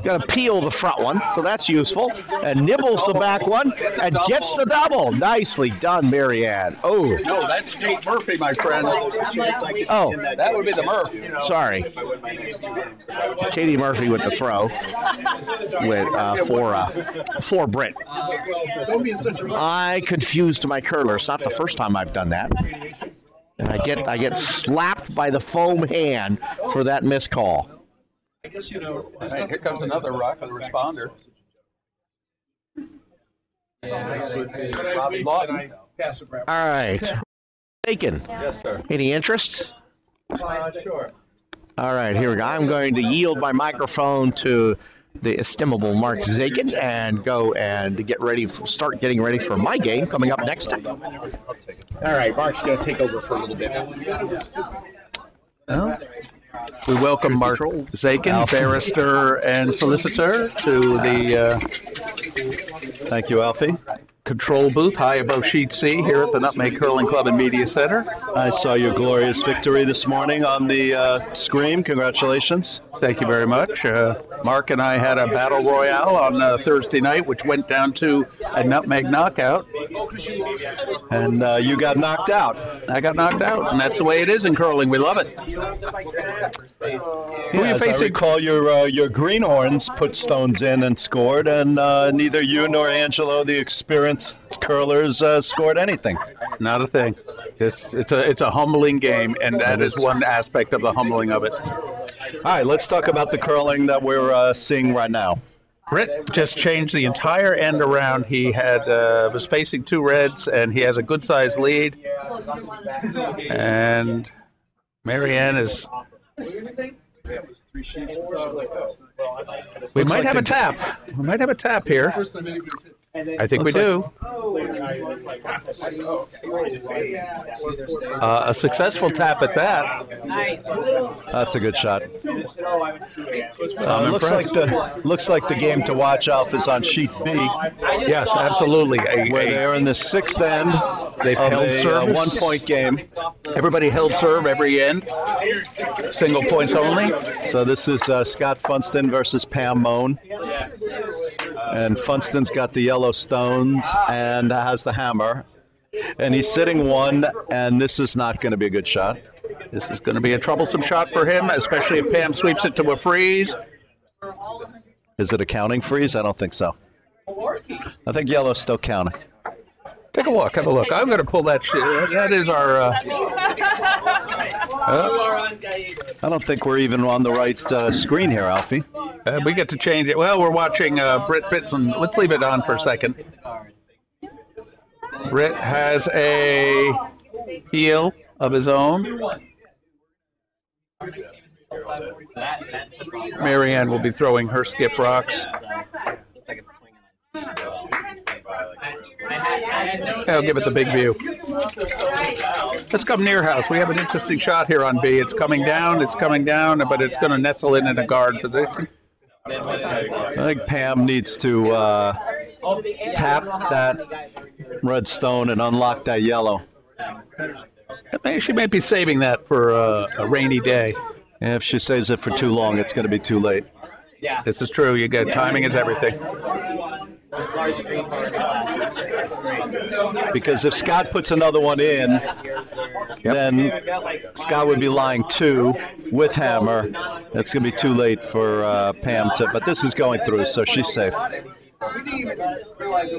Going to peel the front one, so that's useful. And nibbles the back one and gets the double. Nicely done, Mary Ann. Oh. No, that's Kate Murphy, my friend. Oh. That would be the Murph. Sorry. Katie Murphy with the throw for Britt. I confused my curler. It's not the first time I've done that. And I get slapped by the foam hand for that miscall. I guess all right, here comes another rock with a responder. Robbie Lawton. All right. Bacon. Yes, sir. Any interest? Sure. All right, here we go. I'm going to yield my microphone to the estimable Mark Zakin and go and start getting ready for my game coming up next time. All right, Mark's going to take over for a little bit. Well, we welcome Mark Zakin, barrister and solicitor, to the Thank you, Alfie. control booth high above sheet C here at the Nutmeg Curling Club and Media Center. I saw your glorious victory this morning on the screen. Congratulations. Thank you very much. Mark and I had a battle royale on Thursday night, which went down to a nutmeg knockout. And you got knocked out. I got knocked out, and that's the way it is in curling. We love it. Who are you As I facing? recall, your greenhorns put stones in and scored, and neither you nor Angelo, the experienced curlers, scored anything. Not a thing. It's a humbling game, and that is one aspect of the humbling of it. All right, let's talk about the curling that we're seeing right now. Britt just changed the entire end around. He was facing 2 reds, and he has a good-sized lead. And Mary Ann is... We might have a tap. We might have a tap here. I think we do. A successful tap at that. Nice. That's a good shot. Looks like the game to watch, Alf, is on sheet B. Yes, absolutely. Where they're in the 6th end They've of held a service. 1-point game. Everybody held serve every end. Single points only. So this is Scott Funston versus Pam Moan. And Funston's got the yellow stones and has the hammer. And he's sitting 1, and this is not going to be a good shot. This is going to be a troublesome shot for him, especially if Pam sweeps it to a freeze. Is it a counting freeze? I don't think so. I think yellow's still counting. Take a look. Have a look. I'm going to pull that. That is our. I don't think we're even on the right screen here, Alfie. We get to change it. Well, we're watching Britt Bitson. Let's leave it on for a second. Britt has a heel of his own. Marianne will be throwing her skip rocks. I'll give it the big view. Let's come near house. We have an interesting shot here on B. It's coming down, but it's going to nestle in a guard position. I think Pam needs to tap that red stone and unlock that yellow. She may be saving that for a rainy day. And if she saves it for too long, it's going to be too late. This is true. You get timing is everything. Because if Scott puts another one in, then Scott would be lying 2 with hammer. It's going to be too late for Pam to. But this is going through, so she's safe.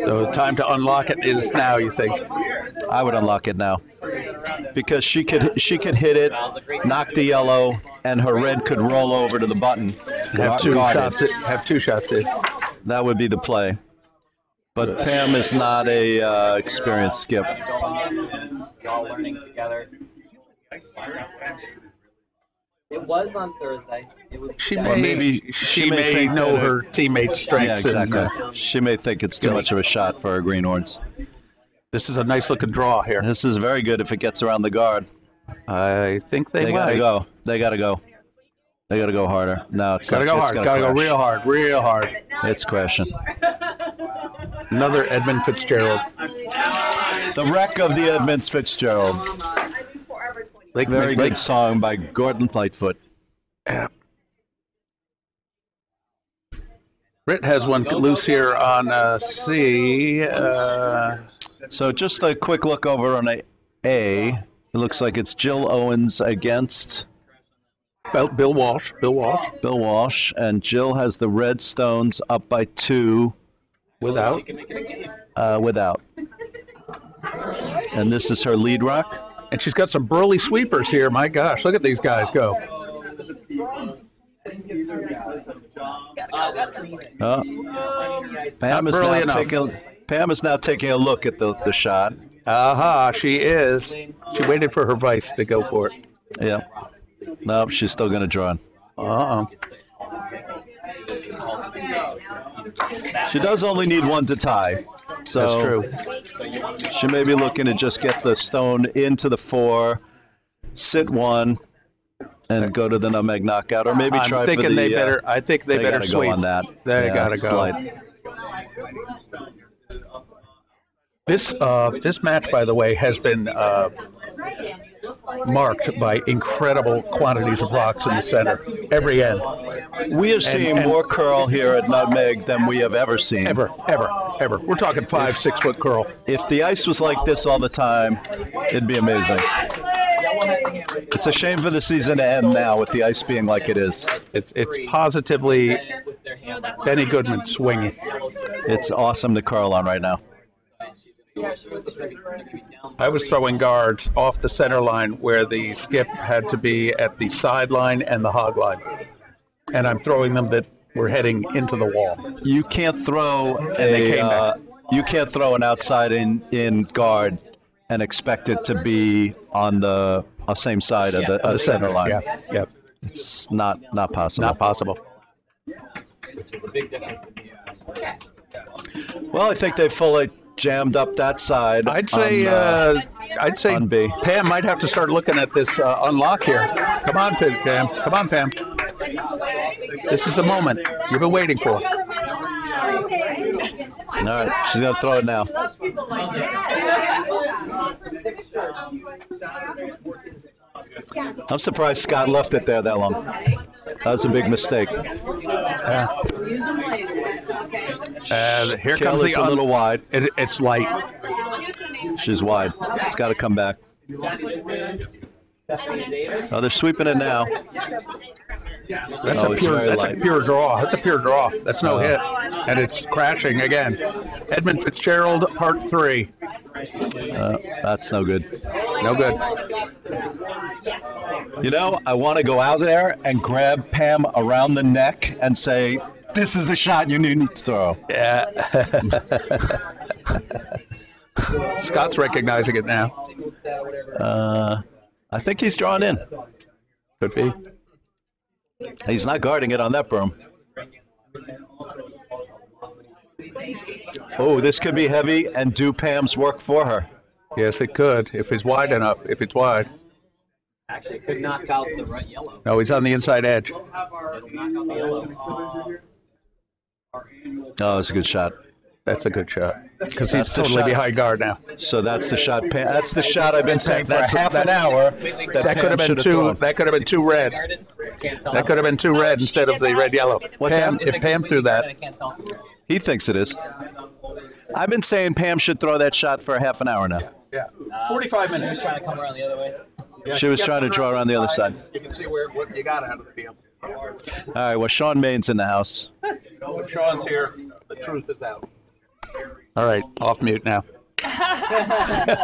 So time to unlock it is now, you think? I would unlock it now. Because she could hit it, knock the yellow, and her red could roll over to the button. Have two shots in. That would be the play. But Pam is not a experienced skip. Y'all learning together. It was on Thursday. It was. She may know her teammates' strengths. Yeah, exactly. She may think it's too much of a shot for her greenhorns. This is a nice looking draw here. This is very good if it gets around the guard. I think they gotta go. They gotta go. They gotta go harder. No, it's gotta go hard. Gotta go real hard. Real hard. It's crashing. Another Edmund Fitzgerald. The wreck of the Edmund Fitzgerald. Very good song by Gordon Lightfoot. Yeah. Britt has one loose here on C. So just a quick look over on A. It looks like it's Jill Owens against Bill Walsh. Bill Walsh, and Jill has the red stones up by 2. Without. And this is her lead rock. And she's got some burly sweepers here. My gosh, look at these guys go. Pam is now taking a look at the shot. Aha, she is. She waited for her vice to go for it. Yeah. No, she's still going to draw in. Uh-oh. She does only need 1 to tie. So that's true. She may be looking to just get the stone into the 4, sit 1, and go to the nutmeg knockout, or maybe try for the. I think they better gotta sweep. Go on that. They gotta go. Slide. This match, by the way, has been marked by incredible quantities of rocks in the center, every end. We have seen more curl here at Nutmeg than we have ever seen. Ever. We're talking 5-6 foot curl. If the ice was like this all the time, it'd be amazing. It's a shame for the season to end now with the ice being like it is. It's positively Benny Goodman swinging. It's awesome to curl on right now. I was throwing guards off the center line where the skip had to be at the sideline and the hog line. And I'm throwing them that were heading into the wall. You can't throw an outside in guard and expect it to be on the same side of the center line. Yeah. It's not possible. Not possible. Well, I think they fully jammed up that side. I'd say on B. Pam might have to start looking at this unlock here. Come on, Pam. Come on, Pam. This is the moment you've been waiting for. All right, she's going to throw it now. I'm surprised Scott left it there that long. That was a big mistake. Here comes a little wide. It's light. She's wide. It's got to come back. Oh, they're sweeping it now. That's Oh, a it's very pure light. draw. That's a pure draw. That's no hit, and it's crashing again. Edmund Fitzgerald, part 3. That's no good. No good. You know, I want to go out there and grab Pam around the neck and say, "This is the shot you need to throw." Yeah. Scott's recognizing it now. I think he's drawn in. Could be. He's not guarding it on that berm. Oh, this could be heavy and do Pam's work for her. Yes, it could, if it's wide enough. If it's wide. Actually, it could knock out the red yellow. No, he's on the inside edge. It'll knock out the yellow. Oh, it's a good shot. That's a good shot. Because he's That's the totally shot. behind guard now. So that's the shot. Pam, that's the shot I've been saying for half an hour. That That Pam could have been should two. thrown. That could have been 2 red. That could have been 2 red instead of the red yellow. What's Pam, that? if Pam threw that, He thinks it is. I've been saying Pam should throw that shot for half an hour now. yeah, 45 He's minutes. trying to come around the other way. She was trying to draw around the other side. You can see what you got out of the field. All right, well, Sean Main's in the house. When Sean's here, the truth is out. All right, off mute now. I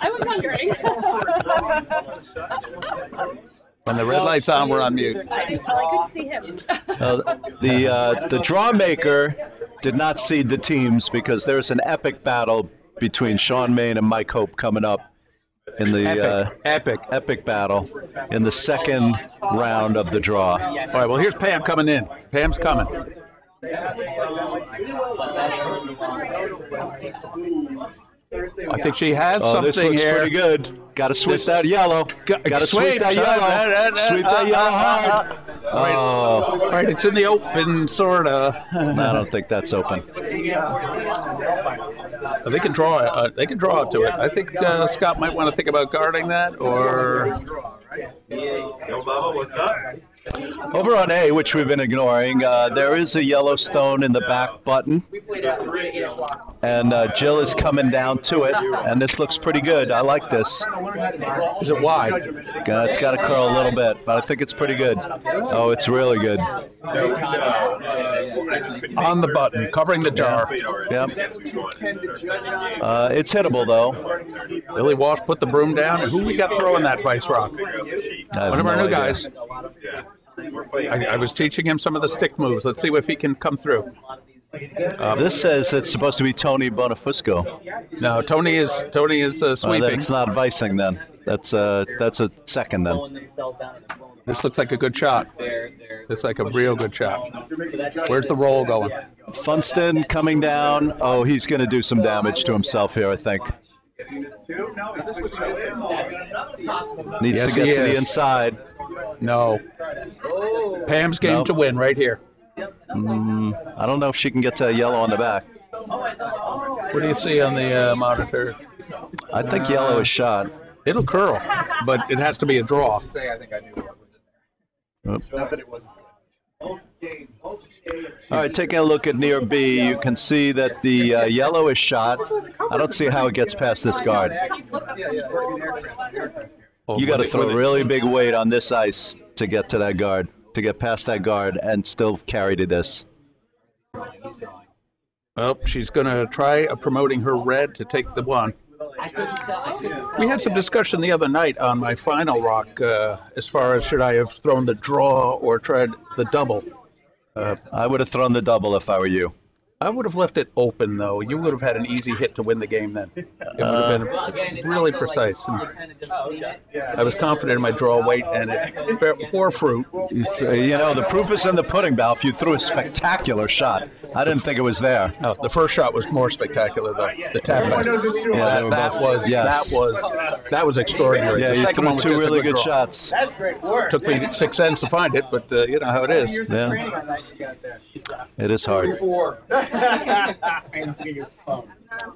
was wondering. When the red light's on, we're on mute. I couldn't see him. The draw maker did not seed the teams because there's an epic battle between Sean Main and Mike Hope coming up in the epic battle in the second round of the draw. All right, well, here's Pam coming in. Pam's coming. I think she has Oh, something this looks here. pretty good. Got to sweep that yellow. Got to Sweep, sweep that son. yellow. Sweep that yellow hard. Oh, All right, it's in the open, sorta. I don't think that's open. They can draw. They can draw to it. I think Scott might want to think about guarding that, or Yo, Baba, what's up? Over on A, which we've been ignoring, there is a yellow stone in the back button. And Jill is coming down to it, and this looks pretty good. I like this. is it wide? It's got to curl a little bit, but I think it's pretty good. Oh, it's really good. On the button, covering the jar. Yep. It's hittable, though. Billy Walsh put the broom down. Who we got throwing that Vice Rock? One of our new guys. I was teaching him some of the stick moves. Let's see if he can come through. This says it's supposed to be Tony Bonifusco. No, Tony is sweeping. That's not vicing then. That's a second then. This looks like a good shot. Looks like a real good shot. Where's the roll going? Funston coming down. Oh, he's going to do some damage to himself here, I think. Needs to get to the inside. No. Pam's game to win right here. I don't know if she can get to yellow on the back. What do you see on the monitor? I think yellow is shot. It'll curl, but it has to be a draw. I think I knew Oops. Not that it wasn't. All right, taking a look at near B, you can see that the yellow is shot. I don't see how it gets past this guard. You got to throw really big weight on this ice to get to that guard, to get past that guard and still carry to this. Well, she's going to try promoting her red to take the one. We had some discussion the other night on my final rock as far as should I have thrown the draw or tried the double. I would have thrown the double if I were you. I would have left it open, though. You would have had an easy hit to win the game then. It would have been really precise. I was confident in my draw weight, and it bore fruit. You know, the proof is in the pudding, Balf. You threw a spectacular shot. I didn't think it was there. Oh, the first shot was more spectacular, though. The tap back. That was extraordinary. Yeah, the you second threw one was two just a really good draw. shots. That's great work. Took me 6 ends to find it, but you know how it is. Yeah. It is hard.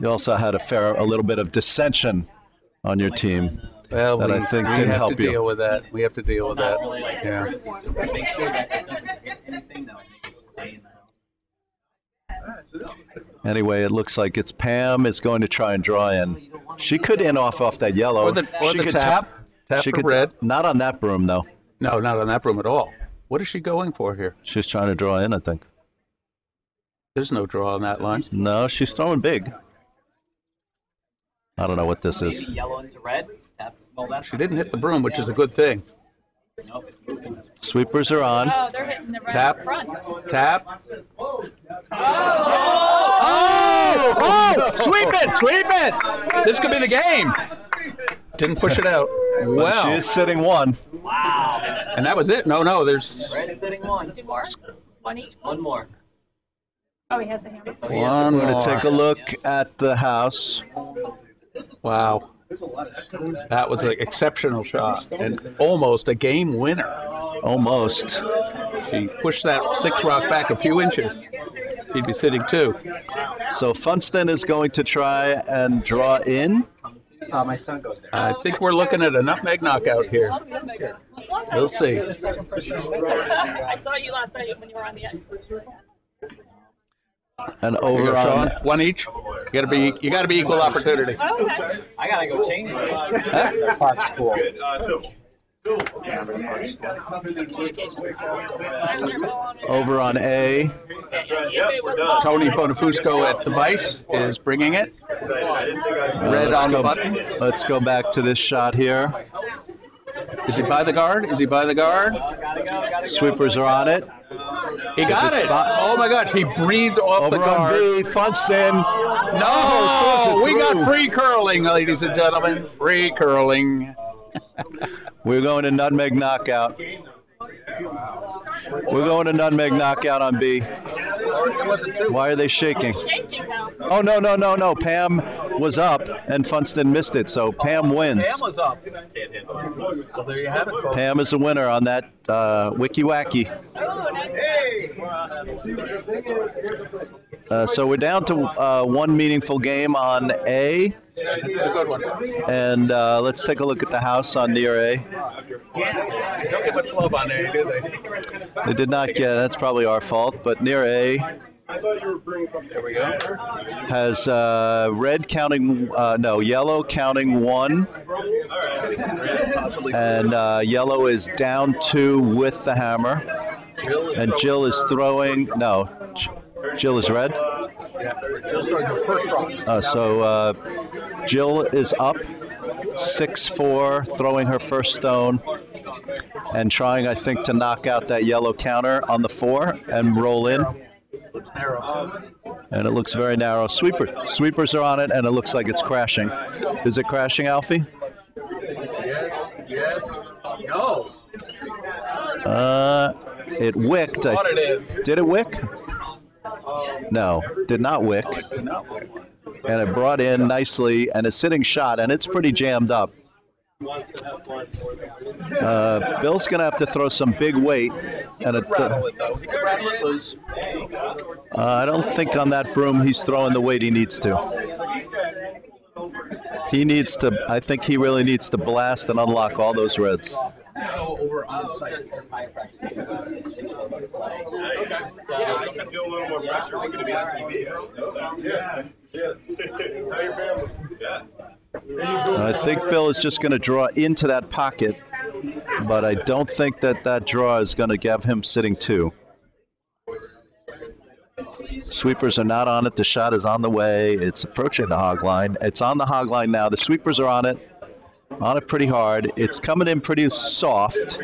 You also had a little bit of dissension on your team Well, that I think didn't help you. Deal with that. We have to deal with that. Yeah. Make sure that it doesn't hit anything that would make it stay in the house. Anyway, it looks like it's Pam is going to try and draw in. She could in off that yellow. Or She the could tap. Tap for red. Not on that broom, though. No, not on that broom at all. What is she going for here? She's trying to draw in, I think. There's no draw on that line. No, she's throwing big. I don't know what this is. Maybe yellow into red. Tap. Well, that's She didn't hit the broom, which is a good thing. Nope, it's moving. Sweepers are on. Oh, they're hitting the red Tap. front. Tap. Oh! Sweep it! Sweep it! This could be the game. Didn't push it out. Well, she is sitting one. Wow. And that was it. No, there's Red sitting one. Two more? One each? One more. Oh, he has the hammer. one I'm going more. to take a look at the house. Wow. That was an exceptional shot and almost a game winner. Almost. She pushed that 6 rock back a few inches. He'd be sitting 2. So Funston is going to try and draw in. My son goes there. I think we're looking at a nutmeg knockout here. We'll see. I saw you last night when you were on the ice. And Here you over go, on Sean. One each. You gotta be equal opportunity. Oh, okay. I gotta go change the park school. over on A. Tony Bonifusco at the vice is bringing it. Red on the button. Let's go back to this shot here. Is he by the guard? Is he by the guard? Sweepers are on it. He got it. Oh my gosh, he breathed off the Over on guard. B, Funston. No, we got free curling, ladies and gentlemen. Free curling. We're going to nutmeg knockout. We're going to nutmeg knockout on B. Why are they shaking? Oh, no. Pam was up and Funston missed it, so Pam wins. Pam was up. Well, there you have it, folks. Pam is a winner on that Wiki Wacky. So we're down to one meaningful game on A. That's a good one. And let's take a look at the house on near A. They don't get much love on A, do they? They did not get, that's probably our fault, but near A There we go. has red counting, yellow counting 1. And yellow is down 2 with the hammer. And Jill is throwing, Jill is red. Yeah, Jill's throwing her first rock. So Jill is up 6-4, throwing her first stone and trying, I think, to knock out that yellow counter on the 4 and roll in. Looks narrow. And it looks very narrow. Sweepers are on it, and it looks like it's crashing. Is it crashing, Alfie? Yes. No. It wicked. Did it wick? No, did not wick. And it brought in nicely, and it's sitting shot, and it's pretty jammed up. Bill's going to have to throw some big weight. And I don't think on that broom he's throwing the weight he needs to. I think he really needs to blast and unlock all those reds. Over on site. I feel a little more pressure. We're going to be on TV. Yes. Tell your family. Yeah. I think Bill is just going to draw into that pocket, but I don't think that draw is going to give him sitting 2. Sweepers are not on it. The shot is on the way. It's approaching the hog line. It's on the hog line now. The sweepers are on it pretty hard. It's coming in pretty soft.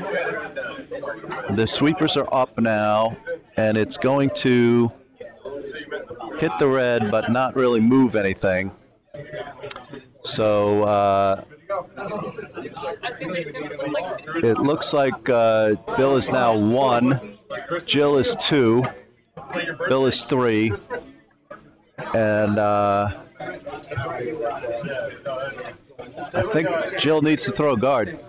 The sweepers are up now, and it's going to hit the red, but not really move anything. So it looks like Bill is now 1, Jill is 2, Bill is 3, and I think Jill needs to throw a guard,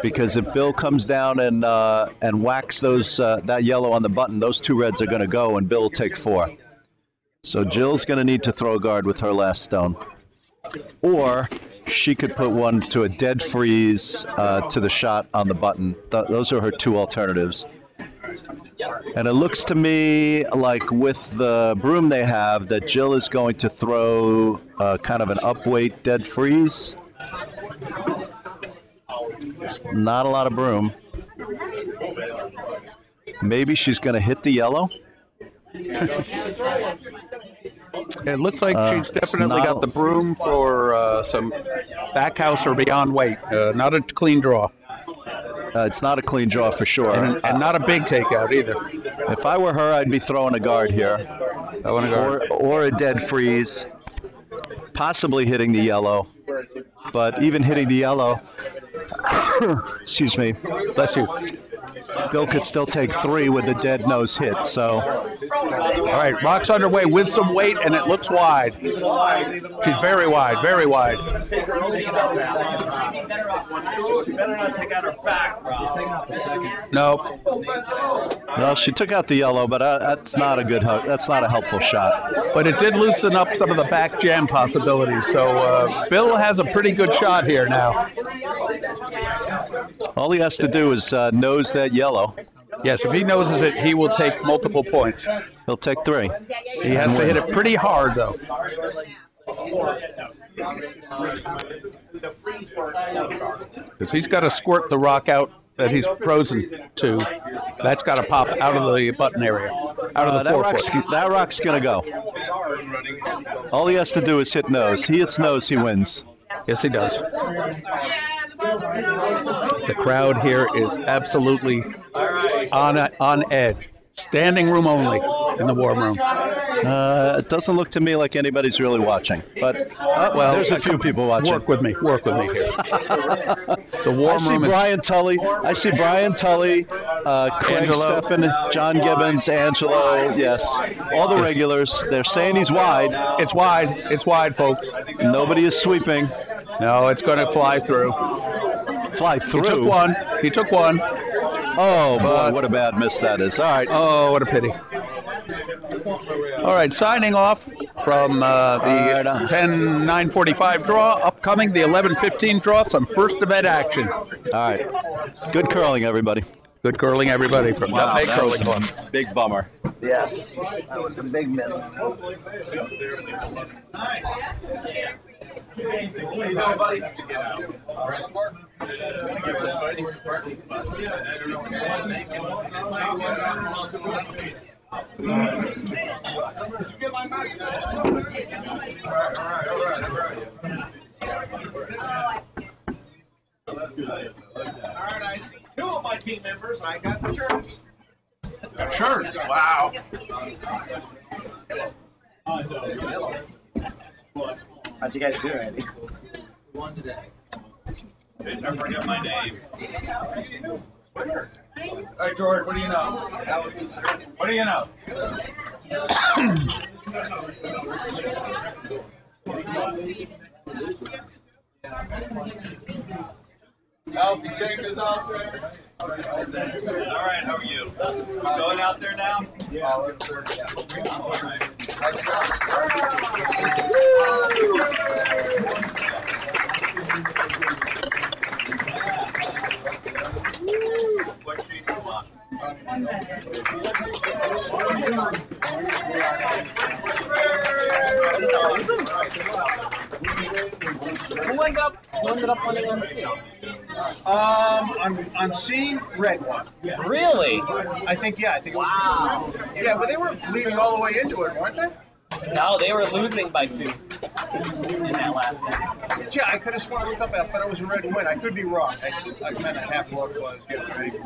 because if Bill comes down and whacks that yellow on the button, those 2 reds are going to go, and Bill will take 4. So Jill's going to need to throw a guard with her last stone. Or she could put one to a dead freeze to the shot on the button. Those are her 2 alternatives. And it looks to me like with the broom they have that Jill is going to throw kind of an upweight dead freeze. It's not a lot of broom. Maybe she's going to hit the yellow. It looks like she's definitely got the broom for some back house or beyond weight. Not a clean draw. It's not a clean draw for sure. And not a big takeout either. If I were her, I'd be throwing a guard here. Or a dead freeze. Possibly hitting the yellow. But even hitting the yellow, excuse me, bless you. Bill could still take 3 with a dead nose hit. So, all right, rock's underway with some weight, and it looks wide. She's very wide, very wide. She better not take out her back, bro. No. Well, she took out the yellow, but that's not a good. That's not a helpful shot. But it did loosen up some of the back jam possibilities. So Bill has a pretty good shot here now. All he has to do is nose that yellow. Yes, if he noses it, he will take multiple points. He'll take 3. He has to hit it pretty hard, though. Because he's got to squirt the rock out that he's frozen to. That's got to pop out of the button area, out of the forefoot. That rock's going to go. All he has to do is hit nose. He hits nose, he wins. Yes, he does. The crowd here is absolutely on edge. Standing room only in the warm room. It doesn't look to me like anybody's really watching, but well, there's a few people watching. Work with me here. The warm room is. I see Brian Tully, Craig Angelo. Steffen, John Gibbons, Angelo. Yes, all the regulars. They're saying he's wide. It's wide. It's wide, folks. Nobody is sweeping. No, it's going to fly through. Fly through. He took one. Oh, boy, what a bad miss that is. All right. Oh, what a pity. All right, signing off from the 10-9:45 draw, upcoming the 11:15 draw, some first event action. All right. Good curling, everybody. Good curling, everybody, from Nutmeg Curling Club. Big bummer. Yes, that was a big miss. Did you get my message? All right, I see 2 of my team members. I got the shirts. Got shirts? Wow. How'd you guys do, Andy? Won today. Don't forget my name. Hey, George, what do you know? What do you know? Healthy changes out there. All right, how are you? You going out there now? Yeah. All right. What sheet do you want? Who ended up winning MC? I'm seeing red one. Really? I think it was. Wow. Yeah, but they were leading all the way into it, weren't they? No, they were losing by 2 in that last game. Yeah, I could have sworn I looked up. I thought it was a red win. I could be wrong. I kind of half looked while I was getting ready.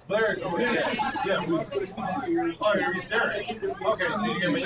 Larry's over here. Yeah. Oh, you're serious? Okay, so you give me.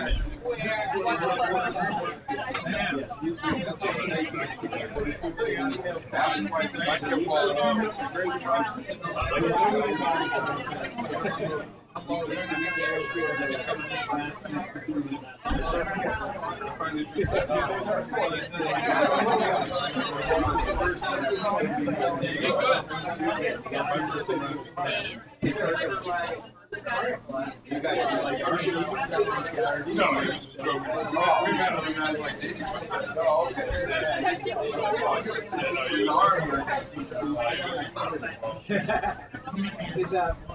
Is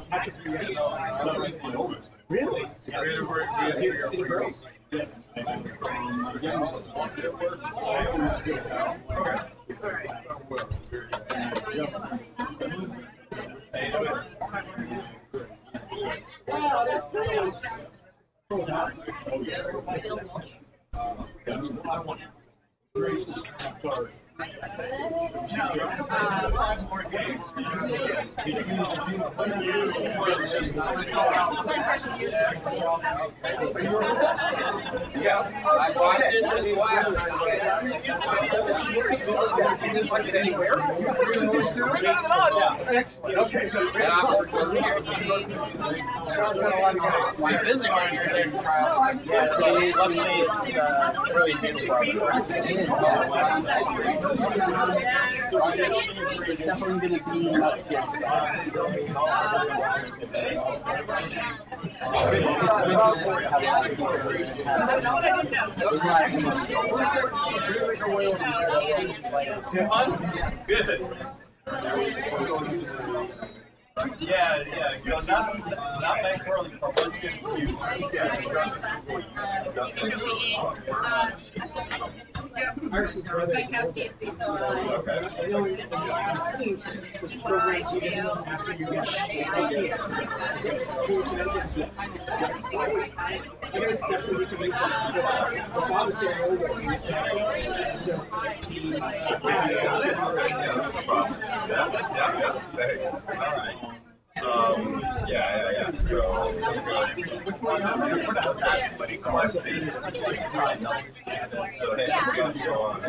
Patrick really? Yes. Wow, that's great. It's definitely going to be nuts here. Good. Yeah, you know, not back early, but let's get you. Thanks. All right. Yeah. So which one? Let's see. So hey, we're going to go on.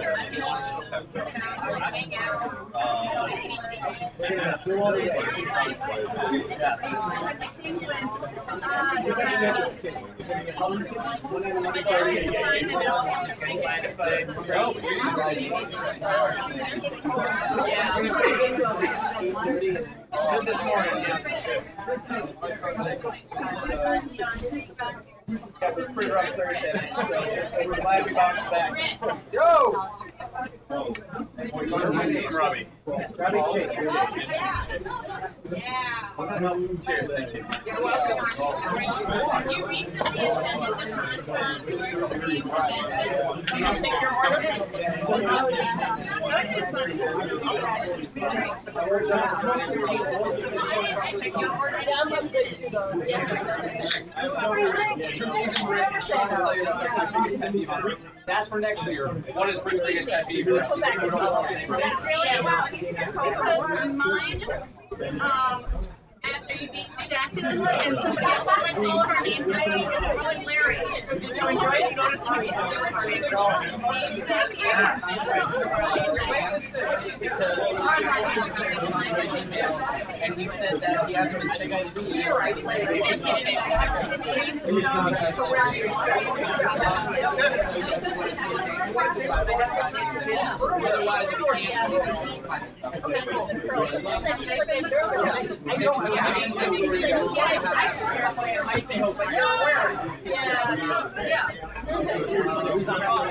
Good this morning, yeah, we're pretty rough Thursday night, so we're glad we bounced back. Yo! Robbie. Robbie, Jake. Cheers, thank you. You're welcome. You recently attended the That's for next year. What is Britt's biggest pet peeve? After you beat Jack and like all of our names, like Larry. Did you enjoy it? You noticed and he said that he hasn't been checking his email. Otherwise, we can't.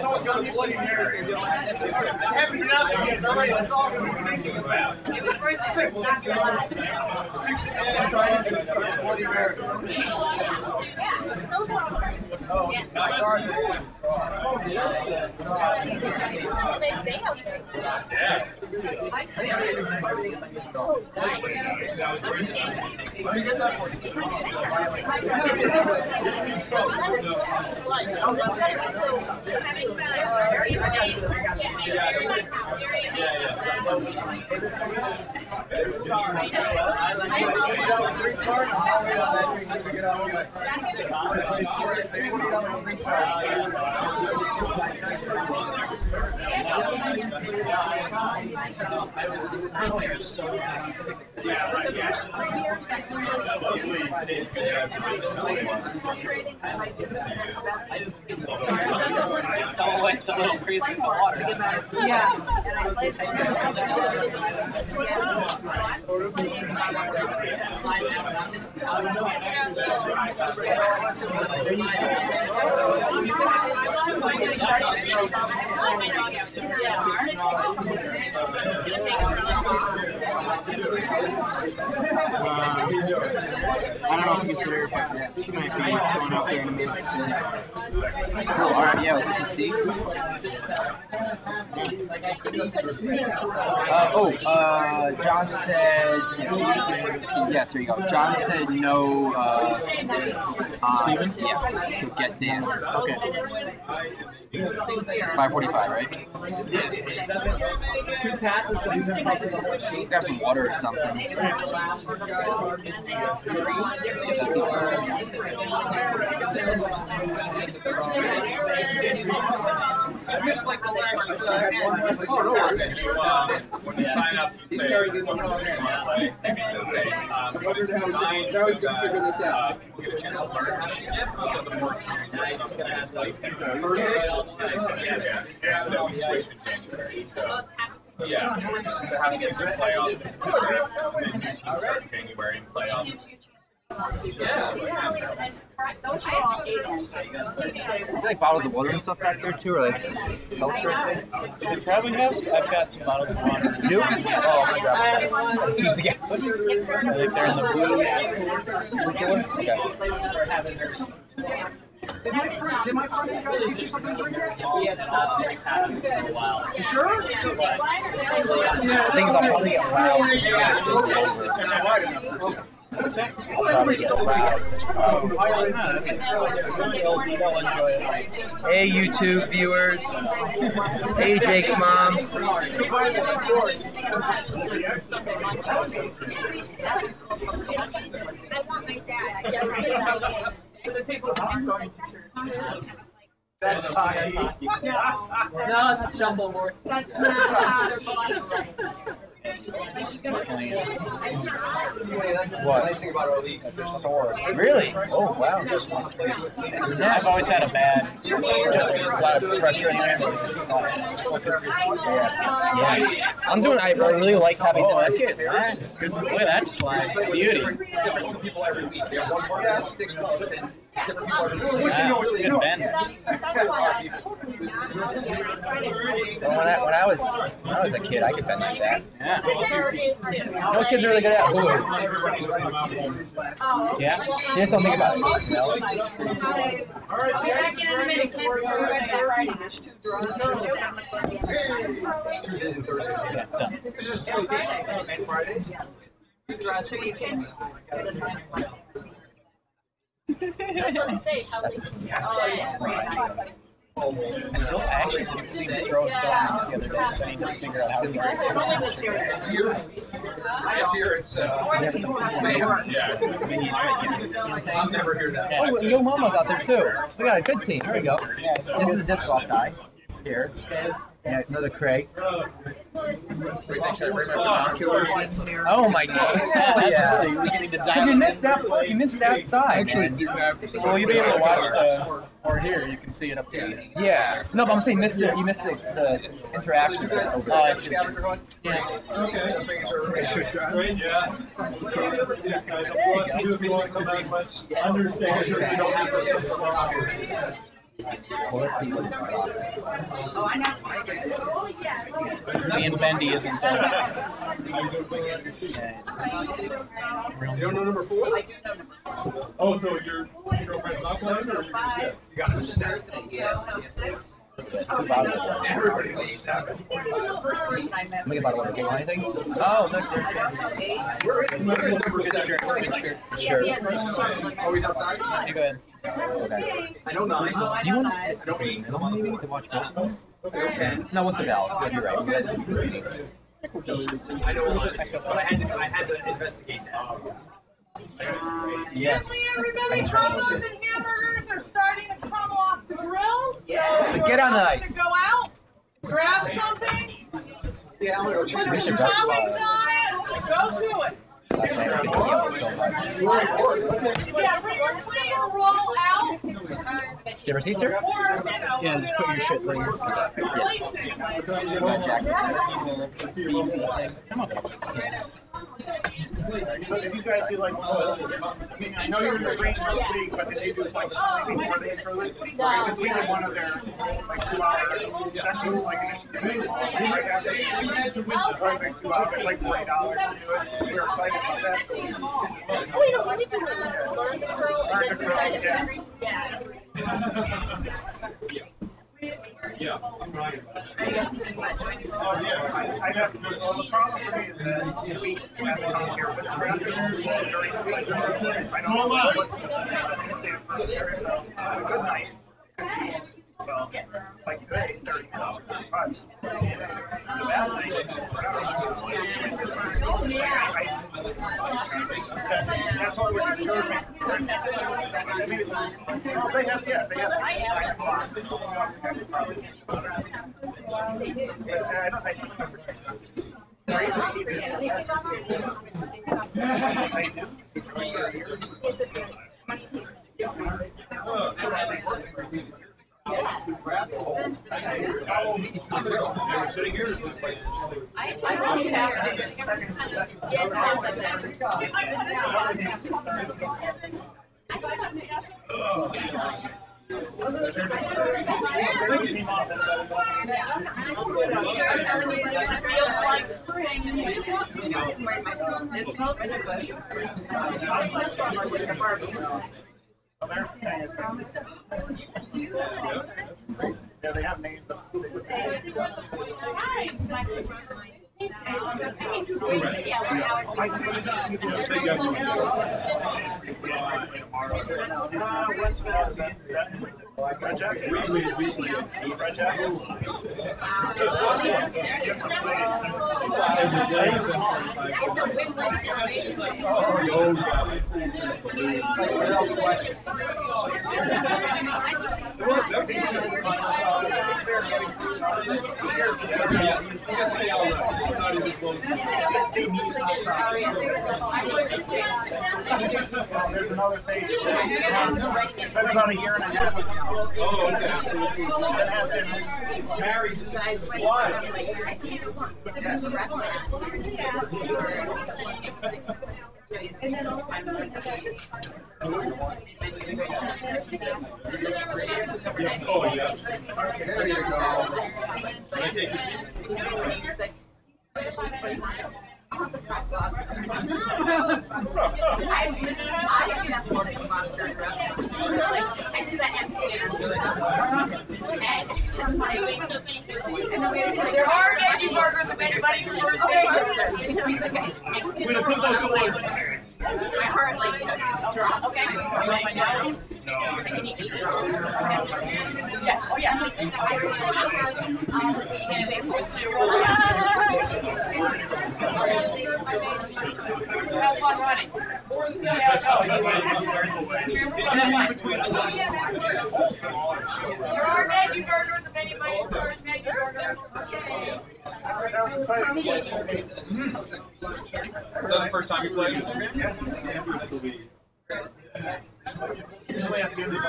Someone's going to place here. Happy to not be here. Nobody that's awesome. It was worth it. 6 and trying to 40 Americans. Let me get that for you. Someone went a little crazy in the water. I don't know if you consider her yet. She might be going out there in a minute soon. Cool. All right. Yeah. Was this a C? John said. Yes. Here you go. John said no. Steven? Yes. So get Dan. Okay. 5:45, right? Two passes. Grab some water or something. I missed like the last When you sign up, you say what you want to play. Maybe it's say, Now he's going to figure this out. people get a chance to learn how to skip, so the more experience you have in this place. Then we switch in January. So, yeah, to have season playoffs and then new teams start in January and playoffs. I feel like bottles of water and stuff back there too, or like seltzer. We probably have. I've got some bottles of water. You do? Oh, I'm gonna grab one. Use again. I think they're in the blue. Okay. Did my friend guys use something to drink it? You sure? I think I'll probably get loud. I'll probably get loud. Hey, YouTube viewers. Hey, Jake's mom. That's hockey. No, it's shuffleboard. That's not What? Nice thing about our leagues is they're sore. Really? Oh, wow. I've always had a bad, just a lot of pressure in there. Yeah. I really like having this. Look at that slide. Beauty. Different people every week. They have one part that sticks with it. Different people every week. Good bend. When I was a kid, I could bend like that. Yeah. No kids are really good at it. Yeah. You just don't think about it. You know? Tuesdays and Thursdays. Yeah, done. It's just Tuesdays and Fridays. That's what they say. How they I actually didn't see him throw a stone the other day, so I need to figure out how to do it. It's here. It's here. It's I'll never hear that. Oh, Yo Mama's out there too. We got a good team. There we go. This is the disc golf guy. Here. Yeah, another Craig. Oh my God! That's really beginning to die. You missed that. You missed that side. Actually, Well, you'll be able to watch the, or here, you can see it up there. Yeah. No, but I'm saying you missed the interaction. Oh, I see. Yeah. Okay. Just making sure. Okay, sure. Well, let's see what it's about. Me and Bendy isn't done. You don't know number 4? Oh, so your girlfriend's not playing, or you got her set? There's 2 bottles. Everybody knows 7. Let me get bottle of water. Anything? Oh, look, there's Where is number 7? Sure. Always outside? You go ahead. Okay. I know 9. Do you want to sit in the middle maybe to watch both of them? Okay, 10. No, what's the valve? Yeah, you're right. That's I know 11, but I had to investigate that. Yes. Gently, everybody, tacos and hamburgers are starting to come off the grill. So get on the we're ice. going to go out, grab something, put some toppings on it, go to it. Last night I so much. Yeah, bring your plate and roll out. Get receipts here? Yeah, just put your shit right here. So if you guys do like, I mean, I know you're in the green league, but then you do like before the intro league. Because we did one of their like 2-hour sessions, like initially. Right after we had to win the prize like 2 hours, it's like $40 to do it. We were excited about that. So Wait, no, we did do it. Learn the curl and then decide it. Yeah. Oh yeah, I have. Well, the problem for me is that we have to come here with the draft during the week. I know what so a good night could be, well, like today, 30 $35. The bad night, that's what would discourage me. Well, they have 9 o'clock. Feels like spring. Yeah, they have names of Red Jacket? Red Jacket? There's another thing. It's been about a year and a half ago. Oh, okay. Married. Why? Oh, yeah. There you go. Can I take your seat? There are veggie burgers if anybody prefers veggie. We're gonna put those away. My heart like dropped. Okay. Yeah. Oh yeah. Have fun running. There are veggie burgers if anybody prefers veggie burgers. Is that the first time you played? Usually at the end of the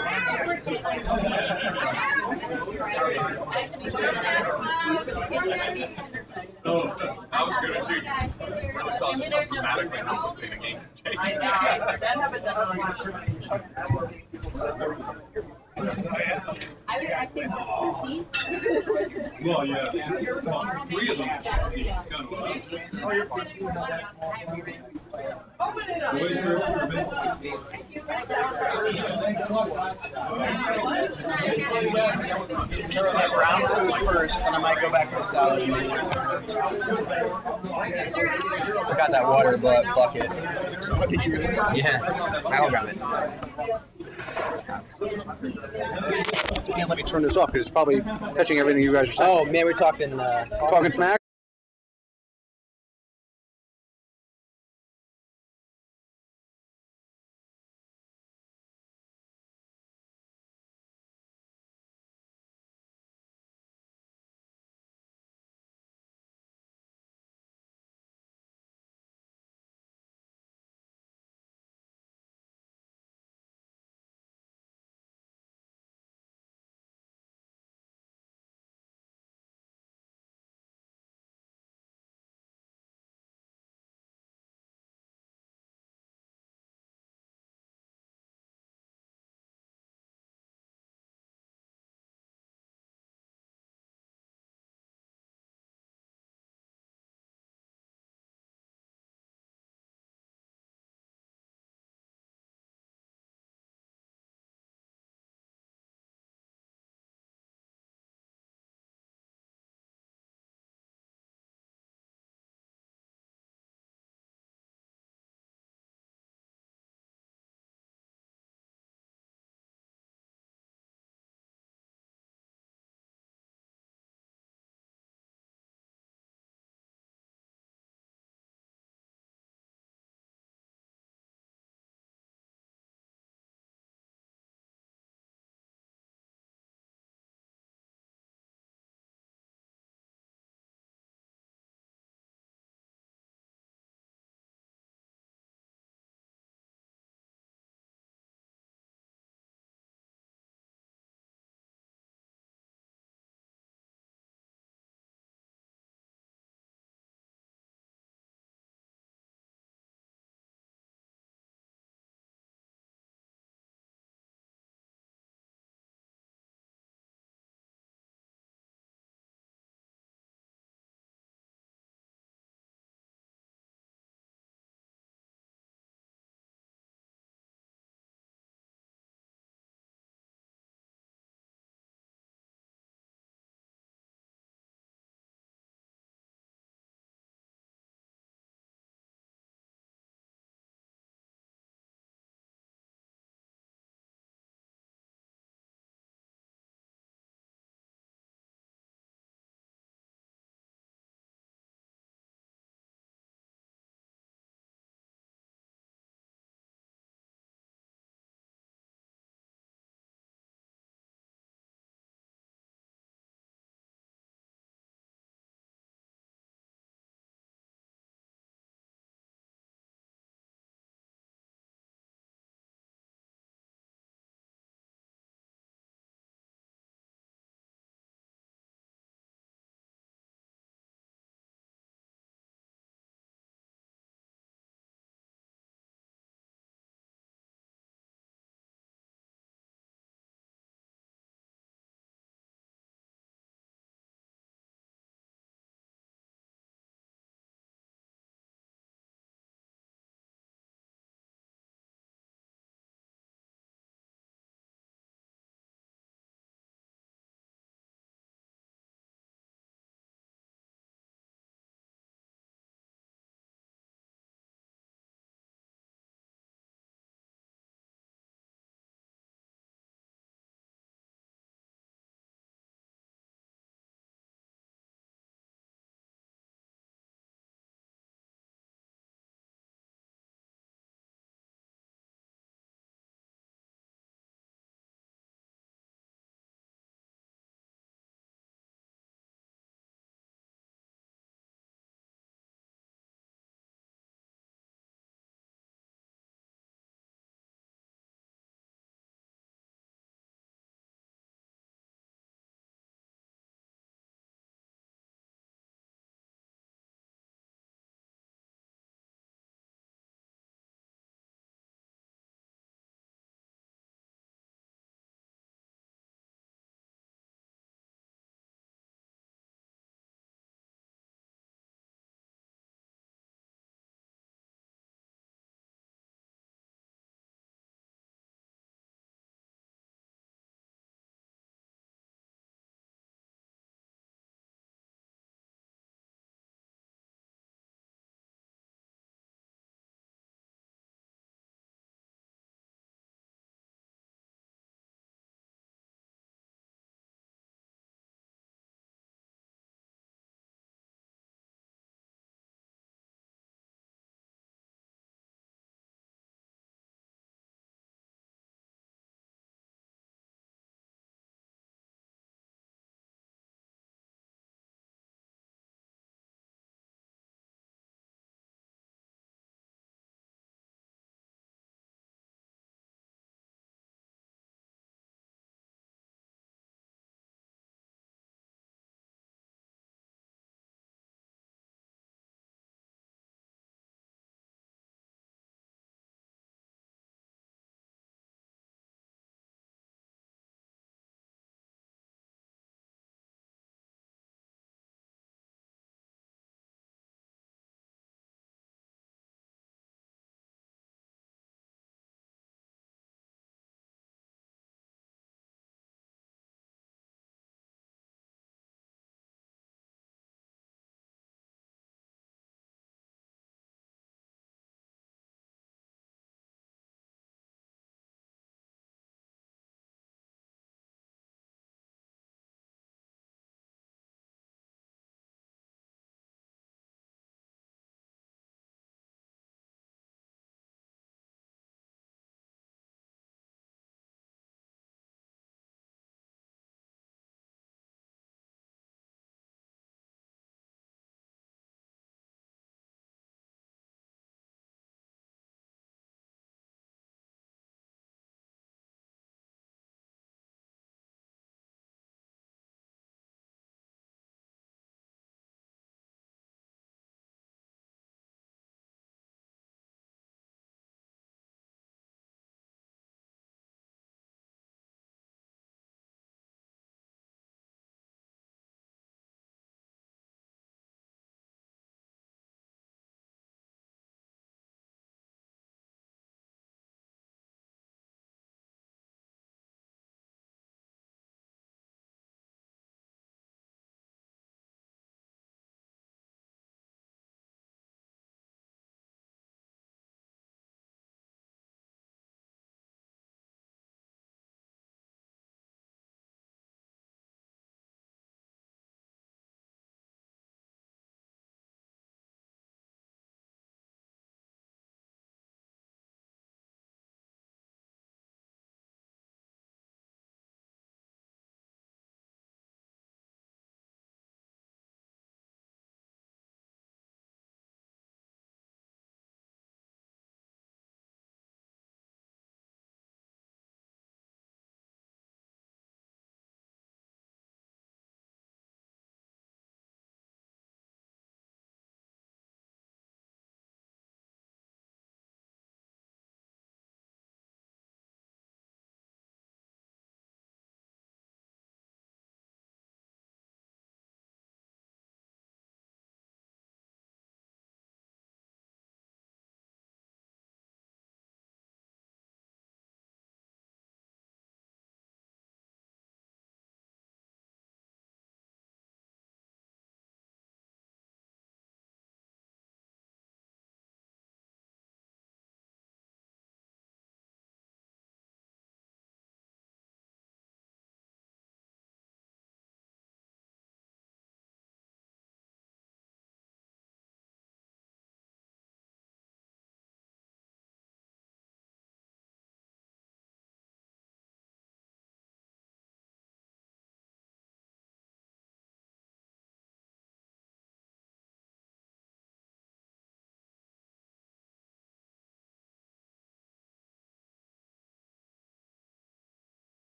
Oh, I was good at too. Really saw just how dramatically how big a game can change. Well, yeah. Well, 3 of them at 16. It's kind of Oh, you're fine. Open it up. Start with brown food first, and I might go back to the salad. I got that water bucket. Yeah, I'll grab it. You can't let me turn this off because it's probably catching everything you guys are saying. Oh man, we're talking Talking smack?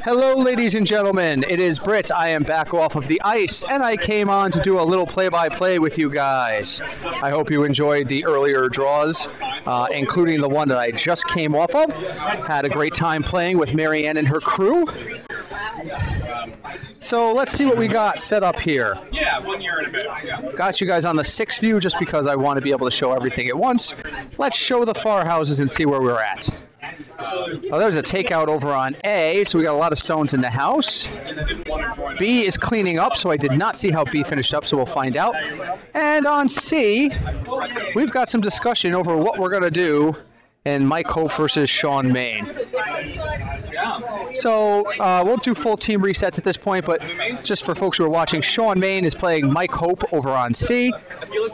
Hello, ladies and gentlemen. It is Britt. I am back off of the ice, and I came on to do a little play-by-play with you guys. I hope you enjoyed the earlier draws, including the one that I just came off of. Had a great time playing with Marianne and her crew. So let's see what we got set up here. Yeah, 1 year and a bit. Yeah. Got you guys on the 6th view just because I want to be able to show everything at once. Let's show the farhouses and see where we're at. Oh, there's a takeout over on A, so we got a lot of stones in the house. B is cleaning up, so I did not see how B finished up, so we'll find out. And on C, we've got some discussion over what we're going to do in Mike Hope versus Sean Main. So we'll do full team resets at this point, but just for folks who are watching, Sean Main is playing Mike Hope over on C.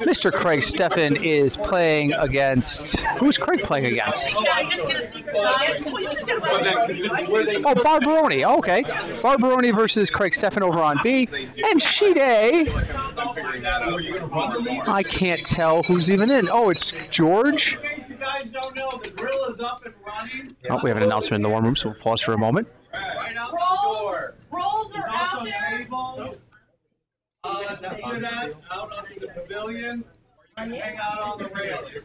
Mr. Craig Steffen is playing against... Who's Craig playing against? Oh, Barbaroni. Oh, okay. Barbaroni versus Craig Steffen over on B. And Sheet A, I can't tell who's even in. Oh, it's George. Oh, we have an announcement in the warm room, so we'll pause for a moment. Rolls are out there. Sit out under the pavilion, or you can hang out on the railing.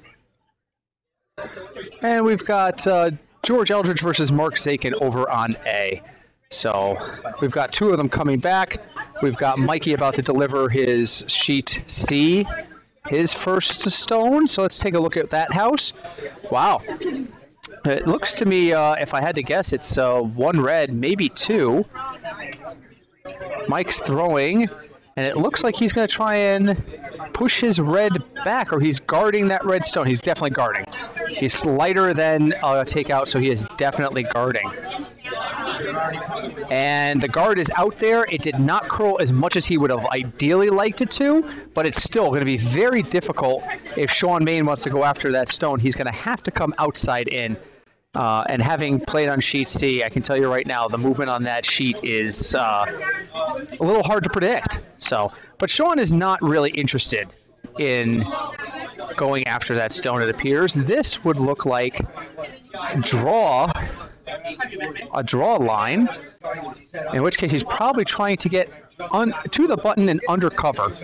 And we've got George Eldridge versus Mark Zakin over on A. So we've got two of them coming back. We've got Mikey about to deliver his sheet C, his first stone. So let's take a look at that house. Wow. It looks to me, if I had to guess, it's 1 red, maybe 2. Mike's throwing, and it looks like he's going to try and push his red back, or he's guarding that red stone. He's definitely guarding. He's lighter than takeout, so he is definitely guarding. And the guard is out there. It did not curl as much as he would have ideally liked it to, but it's still going to be very difficult if Sean Main wants to go after that stone. He's going to have to come outside in. And having played on sheet C, I can tell you right now, the movement on that sheet is a little hard to predict. So, but Sean is not really interested in going after that stone, it appears. This would look like a draw line, in which case he's probably trying to get to the button and under cover.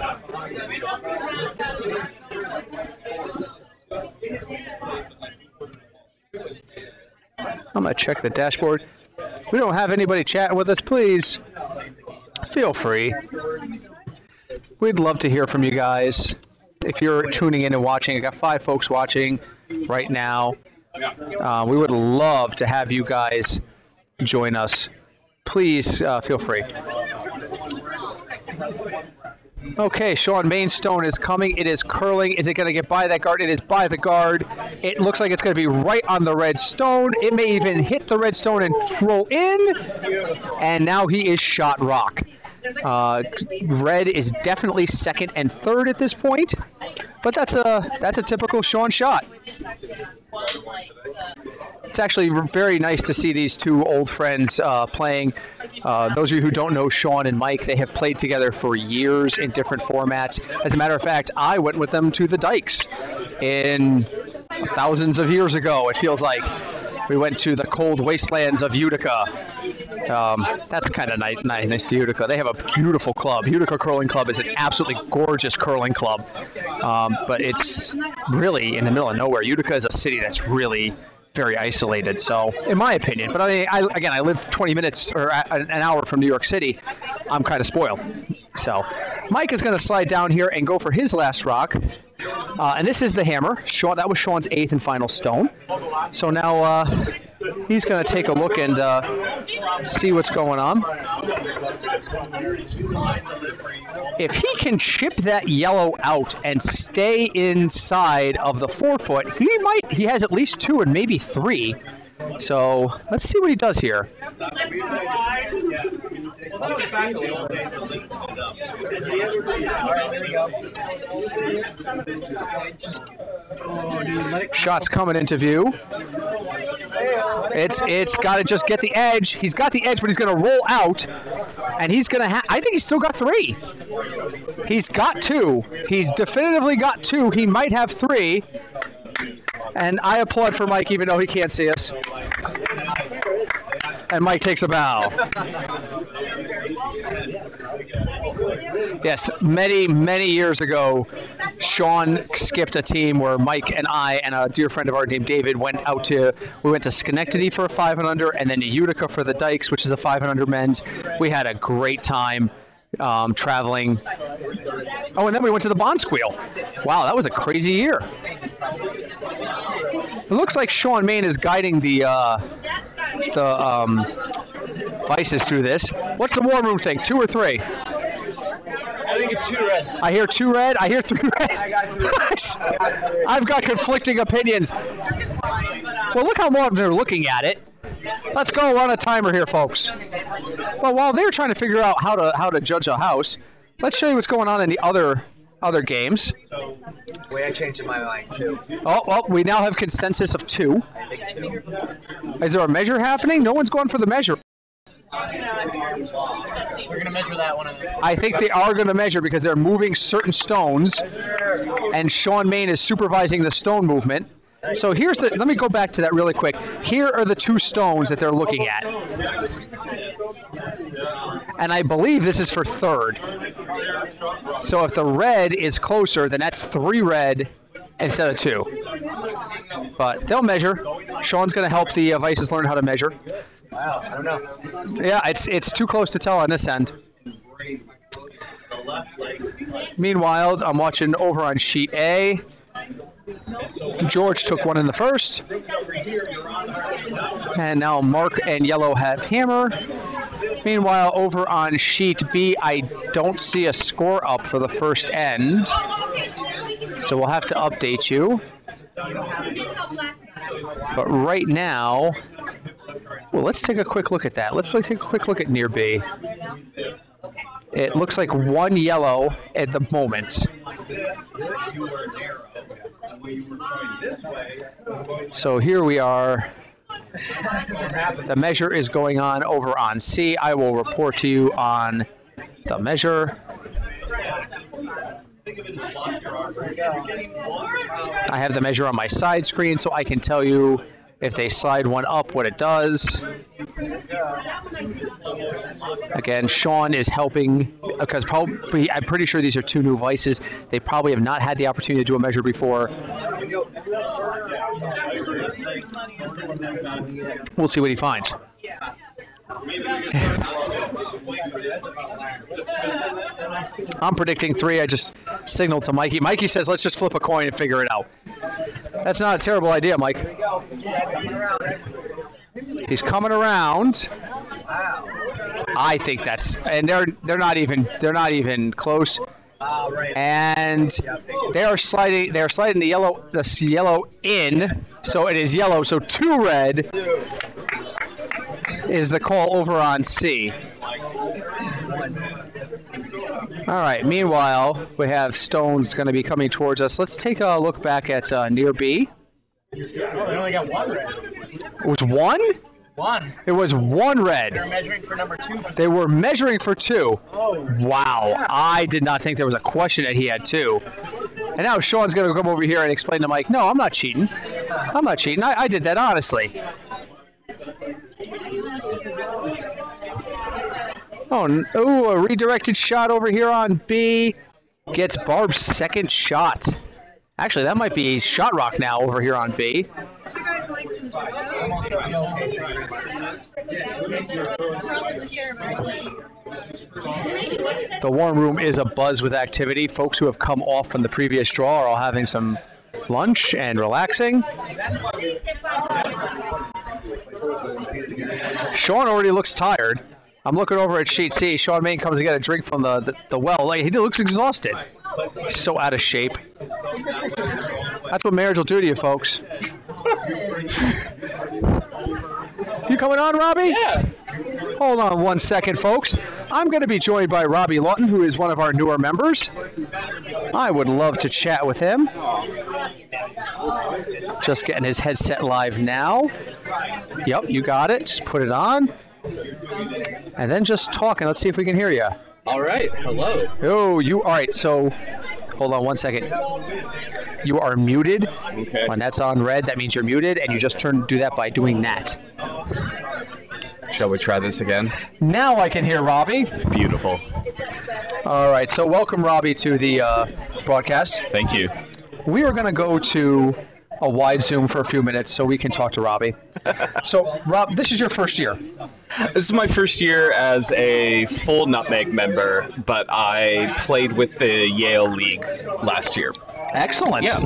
I'm going to check the dashboard. We don't have anybody chatting with us. Please feel free. We'd love to hear from you guys. If you're tuning in and watching, I got 5 folks watching right now. We would love to have you guys join us. Please feel free. Okay, Sean Main stone is coming. It is curling. Is it going to get by that guard? It is by the guard. It looks like it's going to be right on the red stone. It may even hit the red stone and roll in. And now he is shot rock. Red is definitely second and third at this point, but that's a typical Sean shot. It's actually very nice to see these two old friends playing. Those of you who don't know Sean and Mike, they have played together for years in different formats. As a matter of fact, I went with them to the Dykes in thousands of years ago, it feels like. We went to the cold wastelands of Utica. That's kind of nice to Utica. They have a beautiful club. Utica Curling Club is an absolutely gorgeous curling club, but it's really in the middle of nowhere. Utica is a city that's really very isolated, so in my opinion. But I live 20 minutes or an hour from New York City. I'm kind of spoiled. So Mike is going to slide down here and go for his last rock. And this is the hammer. That was Sean's 8th and final stone. So now he's going to take a look and see what's going on. If he can chip that yellow out and stay inside of the 4-foot, he has at least 2 and maybe 3. So let's see what he does here. Shots coming into view. It's got to just get the edge. He's got the edge, but he's going to roll out, and he's going to I think he's still got 3. He's got 2. He's definitively got 2. He might have 3. And I applaud for Mike, even though he can't see us. And Mike takes a bow. Yes, many years ago, Sean skipped a team where Mike and I and a dear friend of ours named David went to Schenectady for a 5 and under, and then to Utica for the Dykes, which is a 5 and under men's. We had a great time traveling. Oh, and then we went to the Bondsqueal. Wow, that was a crazy year. It looks like Sean Main is guiding the Vices through this. What's the war room thing? 2 or 3? I think it's 2 red. I hear 2 red. I hear 3 red. I've got conflicting opinions. Well, look how more they're looking at it. Let's go run a timer here, folks. Well, while they're trying to figure out how to judge a house, let's show you what's going on in the other games. Wait, I changed my mind too. Oh, well, we now have consensus of 2. I think 2. Is there a measure happening? No one's going for the measure. We're gonna measure that one. I think they are going to measure because they're moving certain stones, and Sean Main is supervising the stone movement. So let me go back to that really quick. Here are the 2 stones that they're looking at. And I believe this is for 3rd. So if the red is closer, then that's 3 red instead of 2. But they'll measure. Sean's going to help the Vices learn how to measure. Wow, I don't know. Yeah, it's too close to tell on this end. Meanwhile, I'm watching over on sheet A. George took one in the first. And now Mark and Yellow have hammer. Meanwhile, over on sheet B, I don't see a score up for the first end. So we'll have to update you. But right now, well, let's take a quick look at that. Let's take a quick look at near B. It looks like 1 yellow at the moment. So here we are. The measure is going on over on C. I will report to you on the measure. I have the measure on my side screen so I can tell you if they slide one up what it does. Again, Sean is helping because probably, I'm pretty sure these are 2 new Vices. They probably have not had the opportunity to do a measure before. We'll see what he finds. I'm predicting 3. I just signaled to Mikey. Mikey says, let's just flip a coin and figure it out. That's not a terrible idea, Mike. He's coming around. I think that's, and they're not even close. And they are sliding the yellow in, so it is yellow. So 2 red is the call over on C. All right. Meanwhile, we have stones going to be coming towards us. Let's take a look back at near B. We only got 1 red. It was 1? 1. It was 1 red. They're measuring for number 2. They were measuring for 2. Oh. Wow. Yeah. I did not think there was a question that he had 2. And now Sean's going to come over here and explain to Mike, no, I'm not cheating. I'm not cheating. I did that honestly. Oh, a redirected shot over here on B. Gets Barb's second shot. Actually, that might be shot rock now over here on B. The warm room is abuzz with activity. Folks who have come off from the previous draw are all having some lunch and relaxing. Sean already looks tired. I'm looking over at sheet C. Sean Main comes to get a drink from the well. Like, he looks exhausted. He's so out of shape. That's what marriage will do to you, folks. You coming on, Robbie? Yeah. Hold on 1 second, folks. I'm going to be joined by Robbie Lawton, who is one of our newer members. I would love to chat with him. Just getting his headset live now. Yep, you got it. Just put it on. And then just talk, and let's see if we can hear you. All right. Hello. Oh, all right. So, hold on 1 second. You are muted. Okay. When that's on red, that means you're muted, and you just do that by doing that. Shall we try this again? Now I can hear Robbie. Beautiful. All right, so welcome, Robbie, to the broadcast. Thank you. We are going to go to a wide Zoom for a few minutes so we can talk to Robbie. So, Rob, this is your first year. This is my first year as a full Nutmeg member, but I played with the Yale League last year. Excellent. Yeah.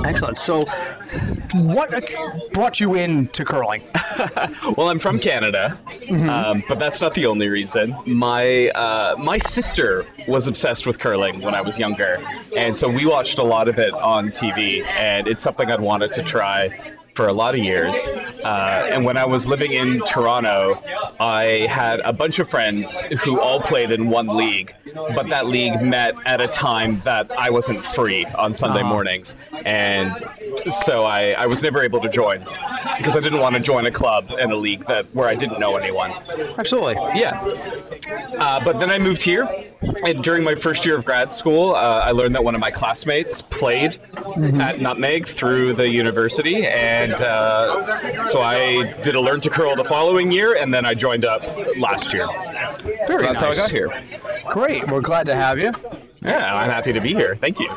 Excellent. So, what brought you into curling? Well, I'm from Canada, but that's not the only reason. My sister was obsessed with curling when I was younger, and so we watched a lot of it on TV, and it's something I'd wanted to try for a lot of years. And when I was living in Toronto, I had a bunch of friends who all played in one league, but that league met at a time that I wasn't free on Sunday mornings. And so I was never able to join because I didn't want to join a club in a league where I didn't know anyone. Absolutely. Yeah. But then I moved here, and during my first year of grad school, I learned that one of my classmates played at Nutmeg through the university, and so I did a Learn to Curl the following year, and then I joined up last year. Very so that's how I nice. got here. Great. We're glad to have you. Yeah, I'm happy to be here. Thank you.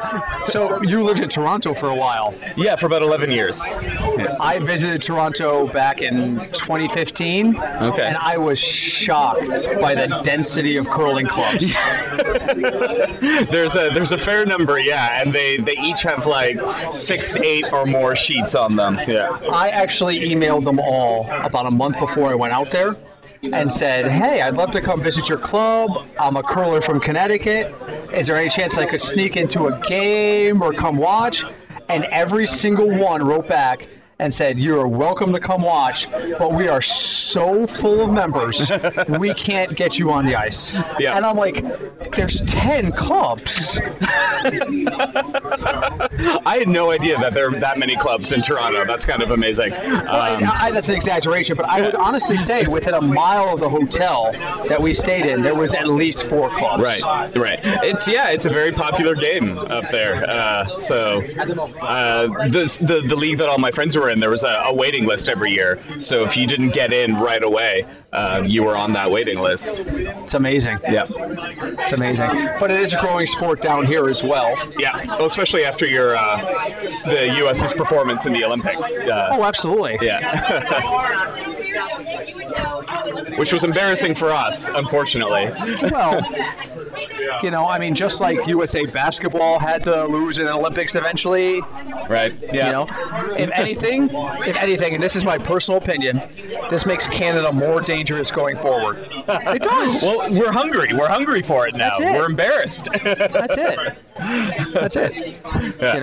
So you lived in Toronto for a while. Yeah, for about 11 years. Yeah. I visited Toronto back in 2015, and I was shocked by the density of curling clubs. There's a fair number, yeah, and they each have like 6, 8 or more sheets on them. Yeah. I actually emailed them all about a month before I went out there and said, hey, I'd love to come visit your club. I'm a curler from Connecticut. Is there any chance I could sneak into a game or come watch? And every single one wrote back and said, you're welcome to come watch, but we are so full of members, we can't get you on the ice. Yeah. And I'm like, there's 10 clubs. I had no idea that there are that many clubs in Toronto. That's kind of amazing. That's an exaggeration, but I would honestly say within a mile of the hotel that we stayed in, there was at least 4 clubs. Right. It's a very popular game up there. The league that all my friends were in, there was a waiting list every year. So if you didn't get in right away, you were on that waiting list. It's amazing. Yeah. It's amazing. But it is a growing sport down here as well. Yeah, well, especially after the U.S.'s performance in the Olympics. Oh, absolutely. Yeah. Which was embarrassing for us, unfortunately. Well, just like USA basketball had to lose in the Olympics eventually. Right. Yeah. If anything, and this is my personal opinion, this makes Canada more dangerous going forward. It does. Well, we're hungry. We're hungry for it now. That's it. We're embarrassed. That's it. That's it. Yeah.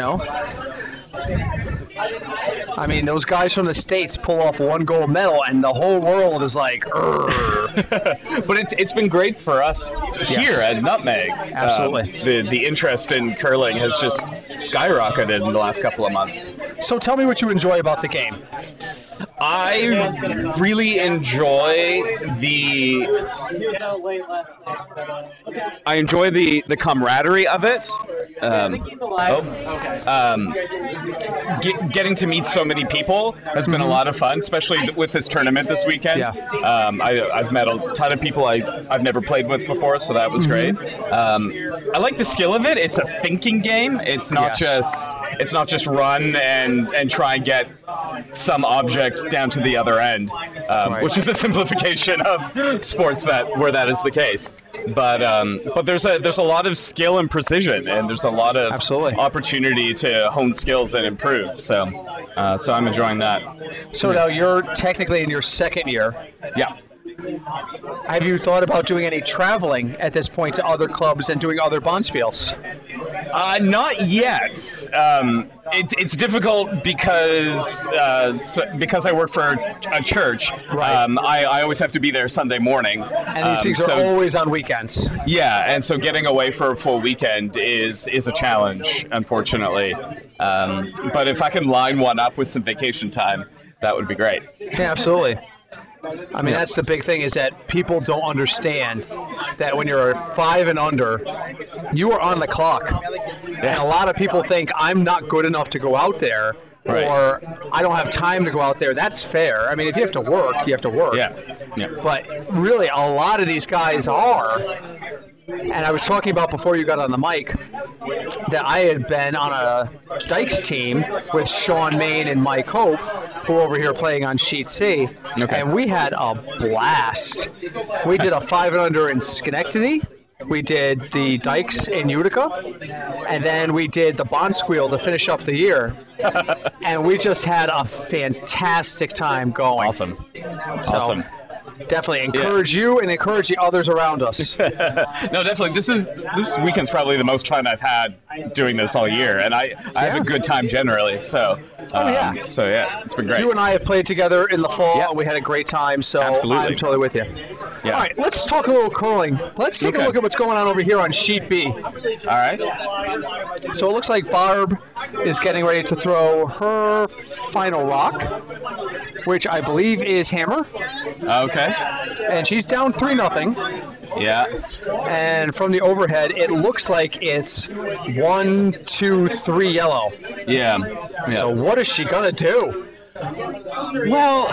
Those guys from the States pull off 1 gold medal, and the whole world is like, But it's been great for us here at Nutmeg. Absolutely. The interest in curling has just skyrocketed in the last couple of months. So tell me what you enjoy about the game. I really enjoy the camaraderie of it. Getting to meet so many people has been a lot of fun, especially with this tournament this weekend. Yeah. I've met a ton of people I've never played with before, so that was great. I like the skill of it. It's a thinking game. It's not just run and try and get some object down to the other end, which is a simplification of sports where that is the case. But there's a lot of skill and precision, and there's a lot of opportunity to hone skills and improve. So I'm enjoying that. So now you're technically in your second year. Yeah. Have you thought about doing any traveling at this point to other clubs and doing other bonspiels? Not yet. It's difficult because I work for a church. Right. I always have to be there Sunday mornings. And these things are always on weekends. Yeah, and so getting away for a full weekend is a challenge, unfortunately. But if I can line one up with some vacation time, that would be great. Yeah, absolutely. That's the big thing, is that people don't understand that when you're 5 and under, you are on the clock. And a lot of people think, I'm not good enough to go out there, or I don't have time to go out there. That's fair. I mean, if you have to work, you have to work. Yeah. But really, a lot of these guys are. And I was talking about before you got on the mic that I had been on a Dykes team with Sean Main and Mike Hope, who are over here playing on Sheet C, and we had a blast. We did a 5 and under in Schenectady. We did the Dykes in Utica, and then we did the Bondsqueal to finish up the year. And we just had a fantastic time going. Awesome. So, definitely encourage you and encourage the others around us. No, definitely. This weekend's probably the most fun I've had doing this all year, and I have a good time generally. So, so it's been great. You and I have played together in the fall, and we had a great time. So Absolutely. I'm totally with you. Yeah. All right, let's talk a little curling. Let's take a look at what's going on over here on Sheet B. All right. So it looks like Barb is getting ready to throw her final rock, which I believe is hammer. Okay. And she's down 3-0. Yeah. And from the overhead, it looks like it's 1, 2, 3 yellow. Yeah. So what is she gonna do? Well,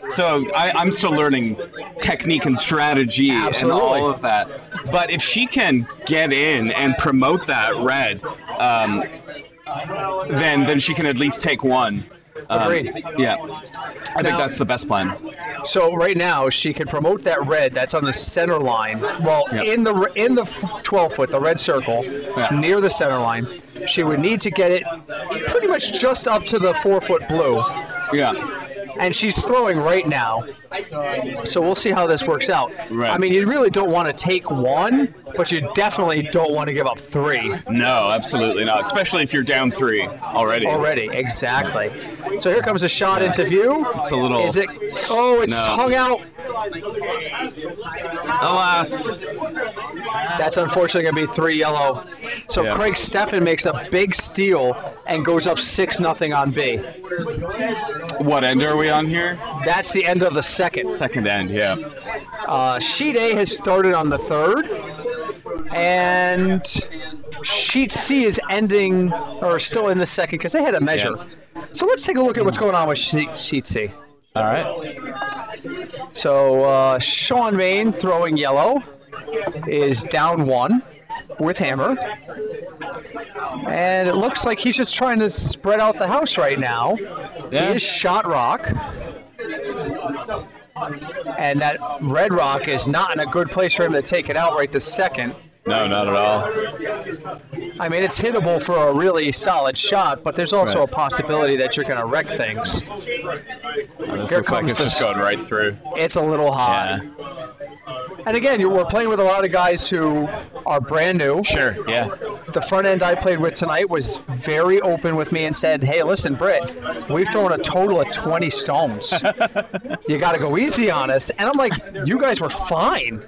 so I'm still learning technique and strategy and all of that. But if she can get in and promote that red, then she can at least take one. Agreed. Yeah. I think that's the best plan. So right now she can promote that red that's on the center line. Well, in the 12 foot, the red circle, near the center line, she would need to get it pretty much just up to the 4 foot blue. Yeah. And she's throwing right now. So we'll see how this works out. Right. I mean, you really don't want to take one, but you definitely don't want to give up 3. No, absolutely not. Especially if you're down 3 already. Exactly. So here comes a shot into view. It's a little. Is it? Oh, it's hung out. Alas. That's unfortunately going to be 3 yellow. So Craig Steffen makes a big steal and goes up 6-0 on B. What end are we on here? That's the end of the second. Second end, yeah. Sheet A has started on the 3rd, and Sheet C is ending, or still in the 2nd, because they had a measure. Yeah. So let's take a look at what's going on with Sheet C. All right. So Sean Main throwing yellow is down 1 with hammer. And it looks like he's just trying to spread out the house right now. Yeah. He is shot rock. And that red rock is not in a good place for him to take it out right this second. No, not at all. I mean, it's hittable for a really solid shot, but there's also a possibility that you're going to wreck things. This looks like it's just going right through. It's a little hot. Yeah. And again, we're playing with a lot of guys who are brand new. Sure, yeah. The front end I played with tonight was very open with me and said, hey, listen, Britt, we've thrown a total of 20 stones. You got to go easy on us. And I'm like, you guys were fine.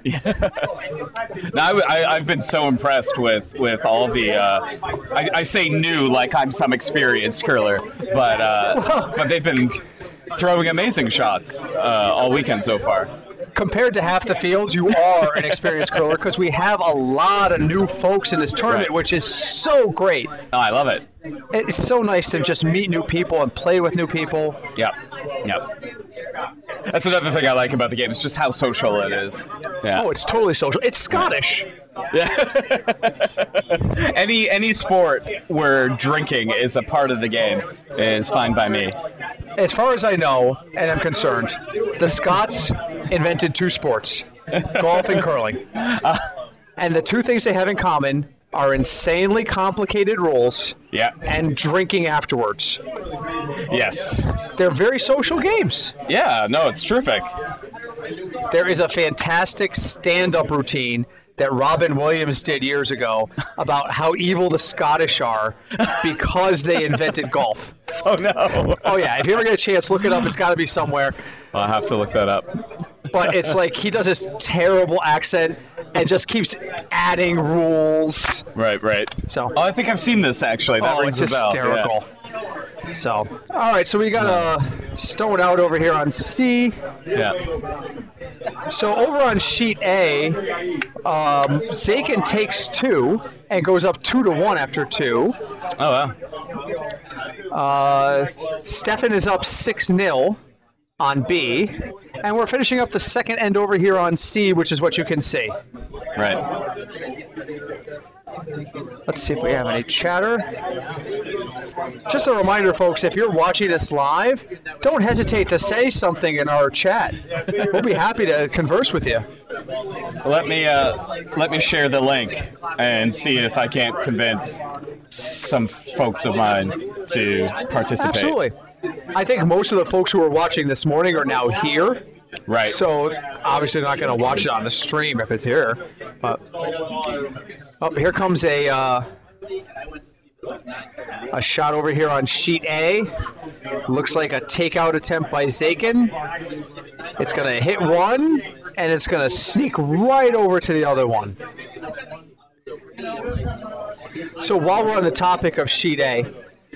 No, I've been so impressed with all the, I say new like I'm some experienced curler, but they've been throwing amazing shots all weekend so far. Compared to half the field, you are an experienced curler because we have a lot of new folks in this tournament, which is so great. Oh, I love it. It's so nice to just meet new people and play with new people. Yep. That's another thing I like about the game. It's just how social it is. Yeah. Oh, it's totally social. It's Scottish. Yeah. Any sport where drinking is a part of the game is fine by me. As far as I know, and I'm concerned, the Scots invented 2 sports, golf and curling. And the 2 things they have in common are insanely complicated rules and drinking afterwards. Yes. They're very social games. Yeah, no, it's terrific. There is a fantastic stand-up routine that Robin Williams did years ago about how evil the Scottish are because they invented golf. Oh, no. Oh, yeah. If you ever get a chance, look it up. It's got to be somewhere. I'll have to look that up. But it's like he does this terrible accent and just keeps adding rules. Right. So. Oh, I think I've seen this, actually. That rings a bell. It's hysterical. Yeah. So, all right. So we got a stone out over here on C. Yeah. So over on sheet A, Zakin takes 2 and goes up 2-1 after 2. Oh, wow. Stefan is up 6-0 on B, and we're finishing up the second end over here on C, which is what you can see. Right. Let's see if we have any chatter. Just a reminder, folks, if you're watching this live, don't hesitate to say something in our chat. We'll be happy to converse with you. Let me share the link and see if I can't convince some folks of mine to participate. Absolutely. I think most of the folks who are watching this morning are now here. Right. So obviously not going to watch it on the stream if it's here. But here comes a shot over here on sheet A. Looks like a takeout attempt by Zakin. It's going to hit one, and it's going to sneak right over to the other one. So while we're on the topic of sheet A,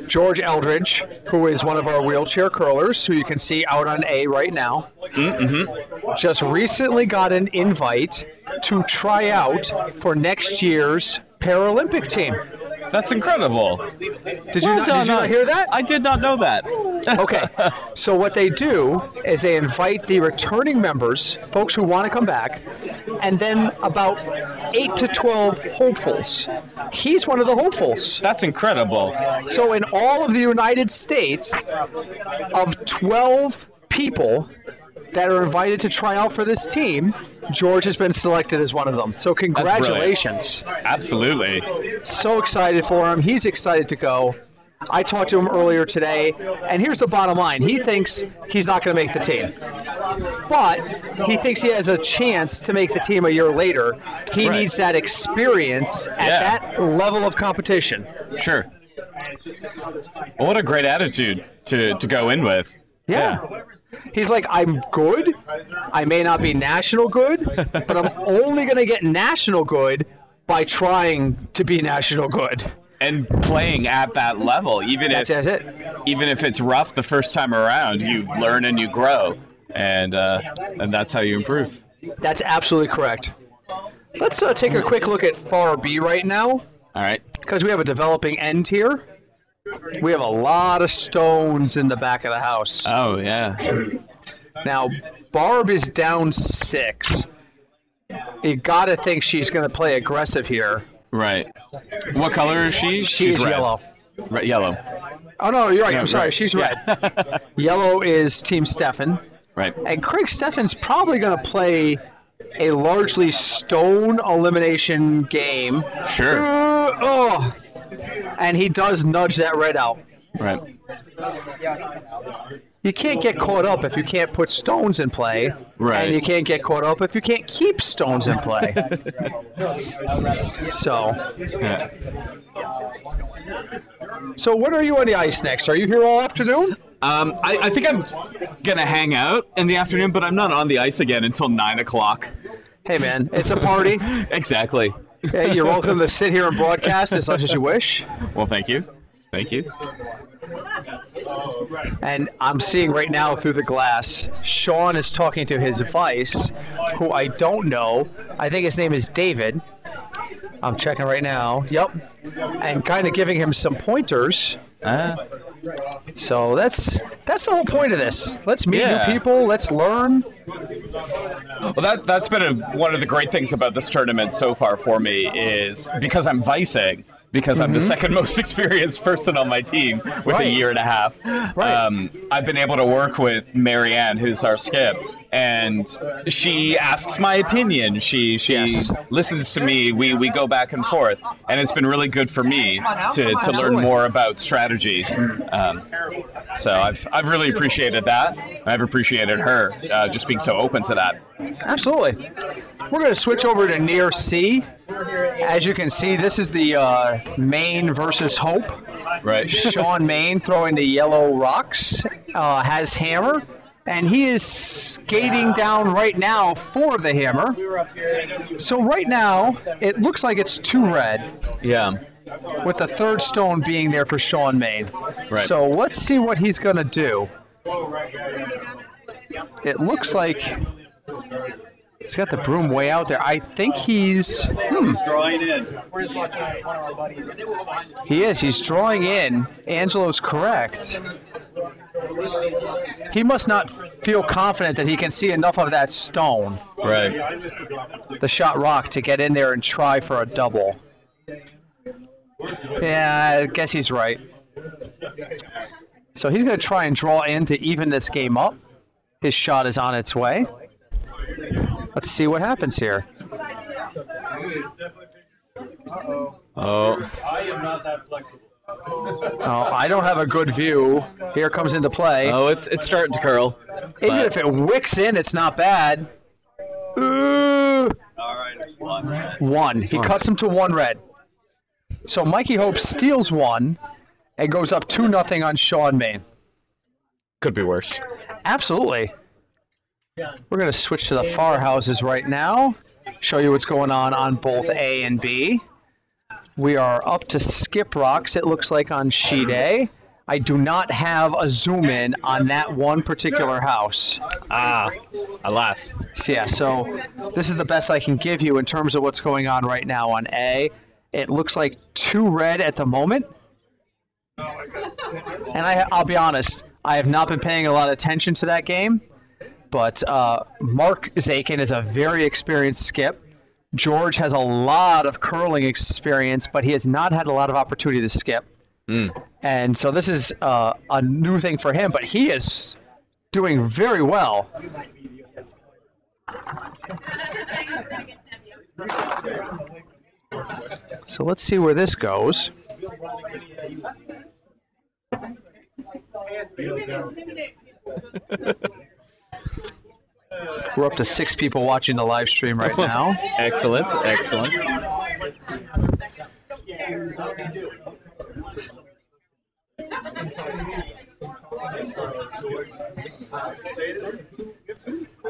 George Eldridge, who is one of our wheelchair curlers, who you can see out on A right now, just recently got an invite to try out for next year's Paralympic team. That's incredible. Did you not hear that? I did not know that. Okay. So what they do is they invite the returning members, folks who want to come back, and then about 8 to 12 hopefuls. He's one of the hopefuls. That's incredible. So in all of the United States, of 12 people that are invited to try out for this team, George has been selected as one of them. So congratulations. Absolutely. So excited for him. He's excited to go. I talked to him earlier today, and here's the bottom line. He thinks he's not going to make the team. But he thinks he has a chance to make the team a year later. He needs that experience at that level of competition. Sure. Well, what a great attitude to go in with. Yeah. He's like, I'm good. I may not be national good, but I'm only going to get national good by trying to be national good. And playing at that level, even if it's rough the first time around, you learn and you grow, and that's how you improve. That's absolutely correct. Let's take a quick look at FAR B right now. All right. Because we have a developing end here. We have a lot of stones in the back of the house. Oh, yeah. Now, Barb is down 6. You got to think she's going to play aggressive here. Right. What color is she? She's red. yellow. Yellow. Oh, no, you're right. No, I'm sorry. red. She's red. Yellow is Team Stefan. Right. And Craig Stefan's probably going to play a largely stone elimination game. Sure. And he does nudge that red out. Right. You can't get caught up if you can't put stones in play. Right. And you can't get caught up if you can't keep stones in play. So when are you on the ice next? Are you here all afternoon? I think I'm going to hang out in the afternoon, but I'm not on the ice again until 9 o'clock. Hey, man, it's a party. Exactly. Hey, you're welcome to sit here and broadcast as much as you wish. Well, thank you. Thank you. And I'm seeing right now through the glass, Sean is talking to his vice, who I don't know. I think his name is David. I'm checking right now. Yep. And kind of giving him some pointers. So that's the whole point of this. Let's meet new people. Let's learn. Well, that's been one of the great things about this tournament so far for me is because I'm vicing, because I'm the second most experienced person on my team with a year and a half. Right. I've been able to work with Marianne, who's our skip, and she asks my opinion. She listens to me. We go back and forth, and it's been really good for me to learn more about strategy. So I've really appreciated that. I've appreciated her just being so open to that. Absolutely. We're going to switch over to near C. As you can see, this is the Maine versus Hope. Right. Sean Maine throwing the yellow rocks, has hammer, and he is skating down right now for the hammer. So right now, it looks like it's 2 red. Yeah. With the third stone being there for Sean Maine. Right. So let's see what he's going to do. It looks like He's got the broom way out there. I think he's drawing in. We're just watching one of our buddies. He is. He's drawing in. Angelo's correct. He must not feel confident that he can see enough of that stone, Right. the shot rock, to get in there and try for a double. Yeah, I guess he's right. So he's going to try and draw in to even this game up. His shot is on its way. Let's see what happens here. Oh. I am not that flexible. Oh, I don't have a good view. Here comes into play. Oh, it's starting to curl. Even if it wicks in, it's not bad. All right, it's one. One. He cuts him to 1 red. So Mikey Hope steals 1 and goes up 2-0 on Sean Main. Could be worse. Absolutely. We're going to switch to the far houses right now. Show you what's going on both A and B. We are up to skip rocks, it looks like, on sheet A. I do not have a zoom in on that one particular house. Ah, alas. Yeah, so this is the best I can give you in terms of what's going on right now on A. It looks like 2 red at the moment. And I'll be honest, I have not been paying a lot of attention to that game. But Mark Zakin is a very experienced skip. George has a lot of curling experience, but he has not had a lot of opportunity to skip. And so this is a new thing for him, but he is doing very well. So let's see where this goes. We're up to 6 people watching the live stream right now. Excellent, excellent.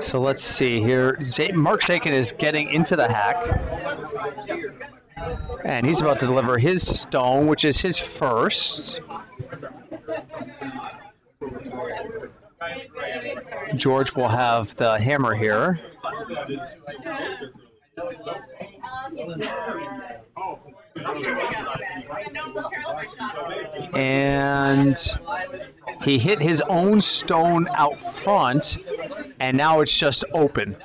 So let's see here. Mark Dakin is getting into the hack. And he's about to deliver his stone, which is his first. George will have the hammer here. And he hit his own stone out front, and now it's just open.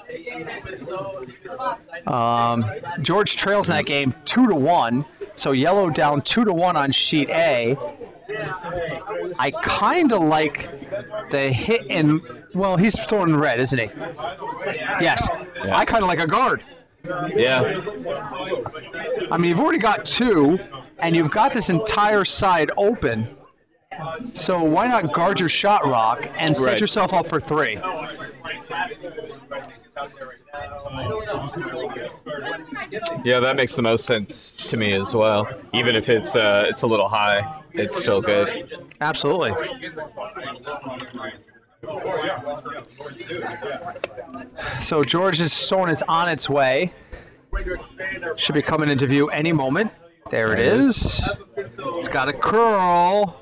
George trails in that game 2-1, so yellow down 2-1 on sheet A. I kind of like the hit in, well, he's throwing red, isn't he? Yes. Yeah. I kind of like a guard. Yeah. I mean, you've already got 2, and you've got this entire side open. So why not guard your shot rock and set yourself up for 3? Yeah, that makes the most sense to me as well. Even if it's a little high, it's still good. Absolutely. So George's stone is on its way. Should be coming into view any moment. There it is. It's got a curl.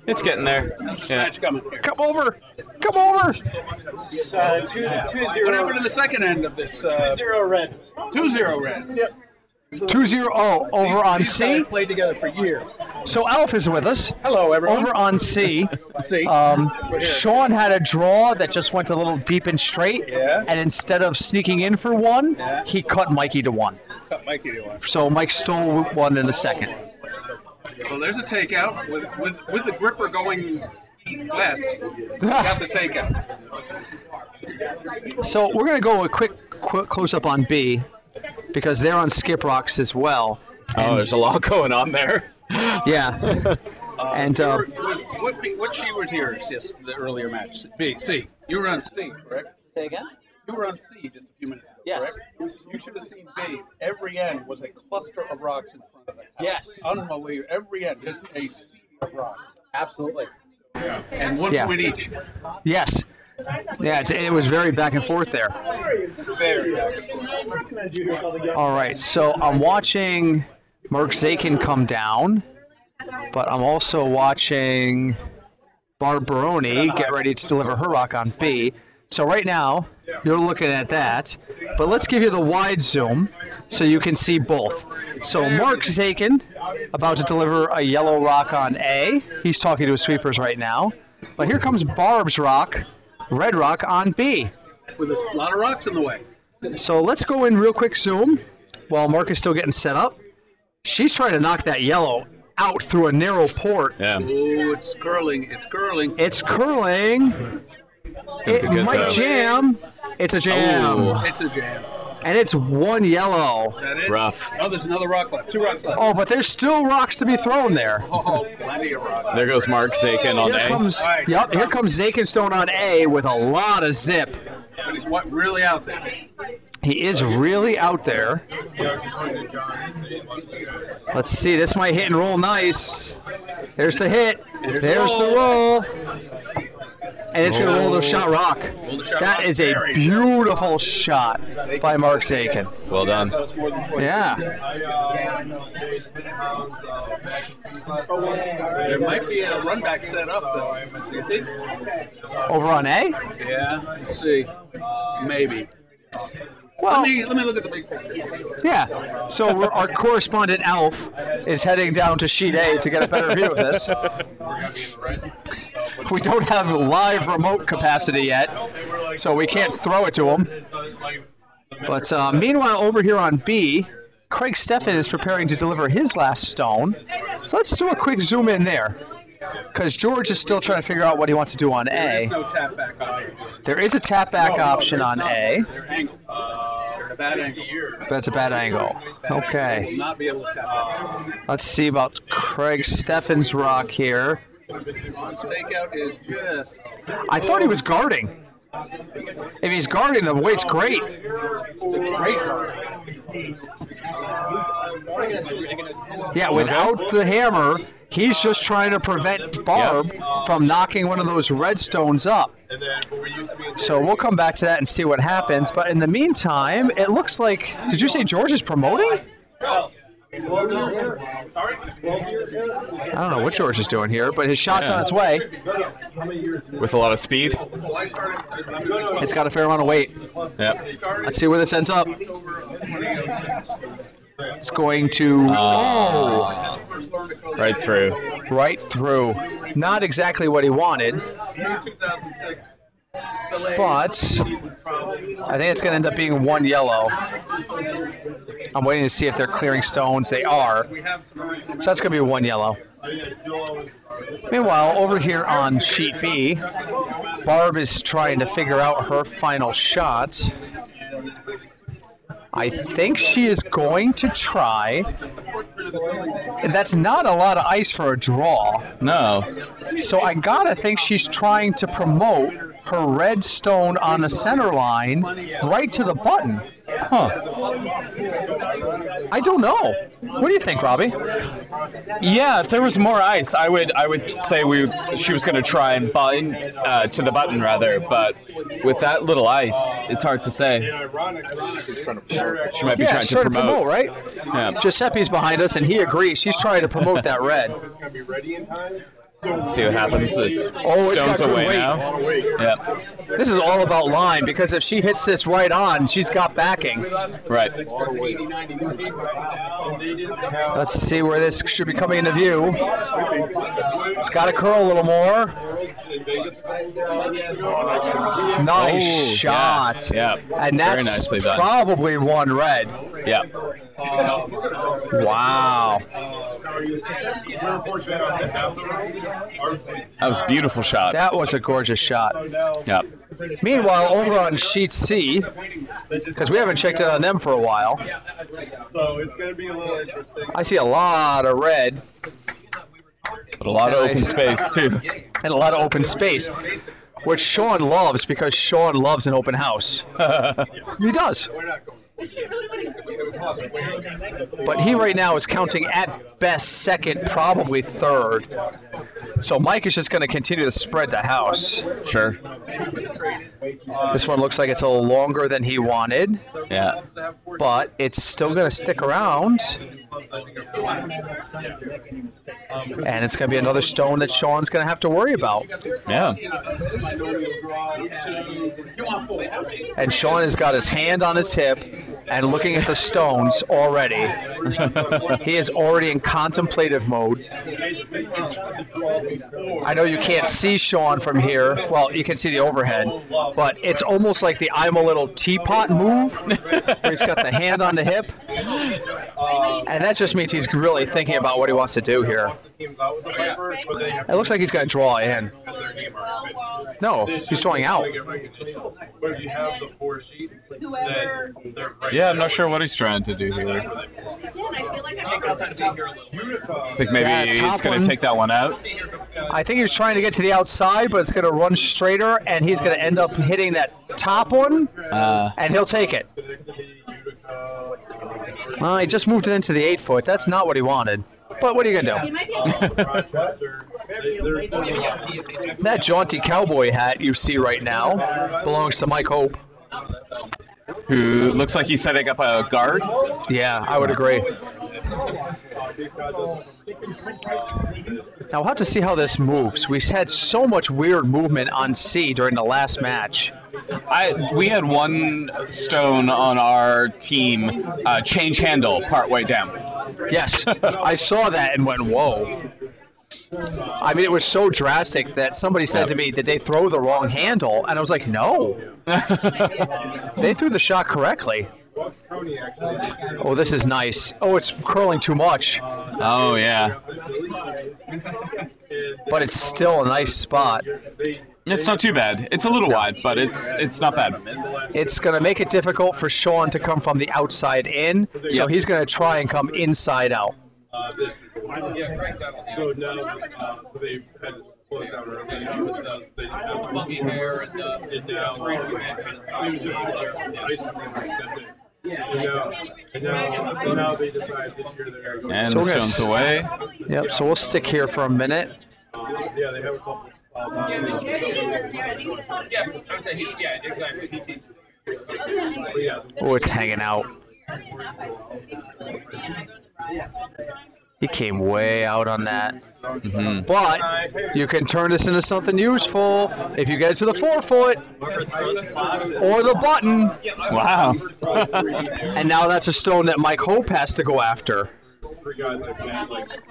It's getting there. Yeah. Come over. Come over. 2-0. What happened to the second end of this? 2-0 red. 2-0 red. Yep. 2-0 over on These C. played together for years. So Alf is with us. Hello, everyone. Over on C. Sean had a draw that just went a little deep and straight. Yeah. And instead of sneaking in for 1, he cut Mikey to 1. Cut Mikey to 1. So Mike stole 1 in a second. Well, there's a takeout with the gripper going west. We got the takeout. So we're going to go a quick close up on B because they're on skip rocks as well. Oh, there's a lot going on there. Yeah. And what sheet was yours? Yes, the earlier match. B, C. You were on C, correct? Say again? You were on C just a few minutes ago, yes. Correct? You should have seen B. Every end was a cluster of rocks in front of it. Yes. Unbelievable. Every end is a sea of rocks. Absolutely. Yeah. And 1 point each. Yes. Yeah, it was very back and forth there. Very back and forth. All right, so I'm watching Mark Zakin come down, but I'm also watching Barbaroni get ready to deliver her rock on B. So right now, you're looking at that, but let's give you the wide zoom so you can see both. So Mark Zakin, about to deliver a yellow rock on A. He's talking to his sweepers right now. But here comes Barb's rock, red rock on B. With a lot of rocks in the way. So let's go in real quick zoom while Mark is still getting set up. She's trying to knock that yellow out through a narrow port. Yeah. Oh, it's curling. It's curling. It's curling. It might jam. It's a jam. Oh. It's a jam. And it's one yellow. Is that it? Rough. Oh, there's another rock left. 2 rocks left. Oh, but there's still rocks to be thrown there. Oh, plenty of rocks. There goes Mark Zakin on Here A. comes, yep, here comes Zakin Stone on A with a lot of zip. But he's really out there. He is really out there. Let's see, this might hit and roll nice. There's the hit. There's the roll. And it's going to roll the shot rock. That is a beautiful shot by Mark Zakin. Well done. Yeah. There might be a run back set up, though. Do you think? Over on A? Yeah, let's see. Maybe. Well, let me look at the big picture. Yeah. So our correspondent Alf is heading down to sheet A to get a better view of this. We don't have live remote capacity yet, so we can't throw it to him. But meanwhile, over here on B, Craig Steffen is preparing to deliver his last stone. So let's do a quick zoom in there, because George is still trying to figure out what he wants to do on A. There is no tap back on A. There is a tap back option on A. They're angled. They're at a bad angle. That's a bad angle. Okay. Will not be able to tap back. Let's see about Craig Steffen's rock here. Stakeout is just... I thought he was guarding. If he's guarding, the weight's great. It's a great guard. Yeah, without the hammer, he's just trying to prevent Barb from knocking one of those red stones up. So we'll come back to that and see what happens. But in the meantime, it looks like... Did you say George is promoting? I don't know what George is doing here, but his shot's on its way. With a lot of speed. It's got a fair amount of weight. Yep. Let's see where this ends up. It's going to... Right through. Right through. Not exactly what he wanted. But I think it's going to end up being one yellow. I'm waiting to see if they're clearing stones. They are. So that's going to be one yellow. Meanwhile, over here on sheet B, Barb is trying to figure out her final shot. I think she is going to try. That's not a lot of ice for a draw. No. So I gotta think she's trying to promote her red stone on the center line right to the button. Huh. I don't know. What do you think, Robbie? Yeah, if there was more ice, I would say she was going to try and bind to the button rather, but with that little ice, it's hard to say. She might be trying to promote. Right? Yeah. Giuseppe's behind us, and he agrees. She's trying to promote that red. Let's see what happens. It's Stone's got away good weight. now. Yep. This is all about line, because if she hits this right on, she's got backing. Right. Let's see where this should be coming into view. It's got to curl a little more. Nice shot. Yeah. And that's very nicely done. Probably one red. Yeah. Wow. That was a beautiful shot. That was a gorgeous shot. Yeah. Meanwhile, over on sheet C, because we haven't checked in on them for a while, So it's going to be a little interesting. I see a lot of red. But a lot of open space, too. And a lot of open space, which Sean loves, because Sean loves an open house. He does. But he right now is counting at best second, probably third. So Mike is just going to continue to spread the house. Sure. This one looks like it's a little longer than he wanted. Yeah. But it's still going to stick around. And it's going to be another stone that Sean's going to have to worry about. Yeah. And Sean has got his hand on his hip and looking at the stones already. He is already in contemplative mode. I know you can't see Sean from here. Well, you can see the overhead, but it's almost like the I'm a little teapot move, where he's got the hand on the hip. And that just means he's really thinking about what he wants to do here. It looks like he's going to draw in. No, he's drawing out. Yeah, I'm not sure what he's trying to do here. I think maybe he's going to take that one out. I think he's trying to get to the outside, but it's going to run straighter, and he's going to end up hitting that top one, and he'll take it. He just moved it into the 8-foot. That's not what he wanted. But what are you going to do? That jaunty cowboy hat you see right now belongs to Mike Hope. Who looks like he's setting up a guard? Yeah, I would agree. Now we'll have to see how this moves. We had so much weird movement on C during the last match. We had one stone on our team change handle partway down. Yes, I saw that and went, whoa. I mean, it was so drastic that somebody said to me, did they throw the wrong handle? And I was like, no. They threw the shot correctly. Oh, this is nice. Oh, it's curling too much. Oh, yeah. But it's still a nice spot. It's not too bad. It's a little wide, but it's not bad. It's going to make it difficult for Sean to come from the outside in, so he's going to try and come inside out. So now, so they've had to close down early. They have funky hair and now it was just that's it. And now they decide this year they're and so the stone's away. Yep. So we'll stick here for a minute. Yeah, they have a couple. Oh, it's hanging out. He came way out on that. Mm-hmm. But you can turn this into something useful if you get it to the 4-foot or the button. Wow. And now that's a stone that Mike Hope has to go after.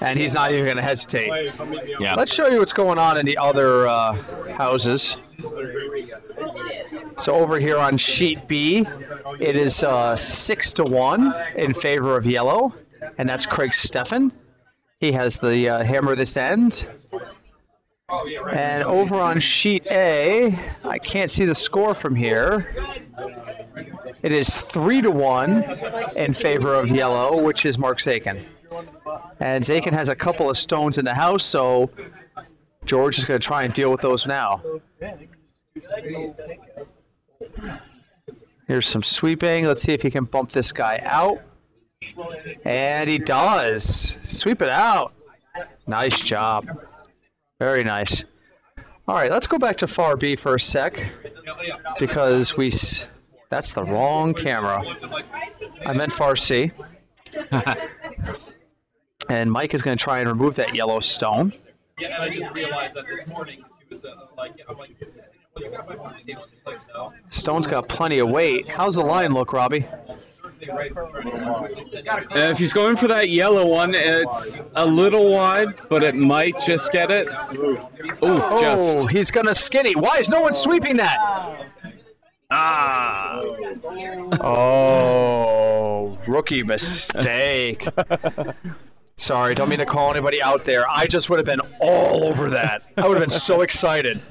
And he's not even going to hesitate. Yeah. Let's show you what's going on in the other houses. So over here on sheet B, it is 6-1 in favor of yellow, and that's Craig Steffen. He has the hammer this end. And over on sheet A, I can't see the score from here. It is 3-1 in favor of yellow, which is Mark Zakin. And Zakin has a couple of stones in the house, so George is going to try and deal with those now. Here's some sweeping. Let's see if he can bump this guy out. And he does. Sweep it out. Nice job. Very nice. All right, let's go back to far B for a sec, because that's the wrong camera. I meant far C. And Mike is going to try and remove that yellow stone. Yeah, and I just realized that this morning she was like, I'm like, no. Stone's got plenty of weight. How's the line look, Robbie? If he's going for that yellow one, it's a little wide, but it might just get it. Oh, just. He's going to skinny. Why is no one sweeping that? Ah. Oh, rookie mistake. Sorry, don't mean to call anybody out there. I just would have been all over that. I would have been so excited.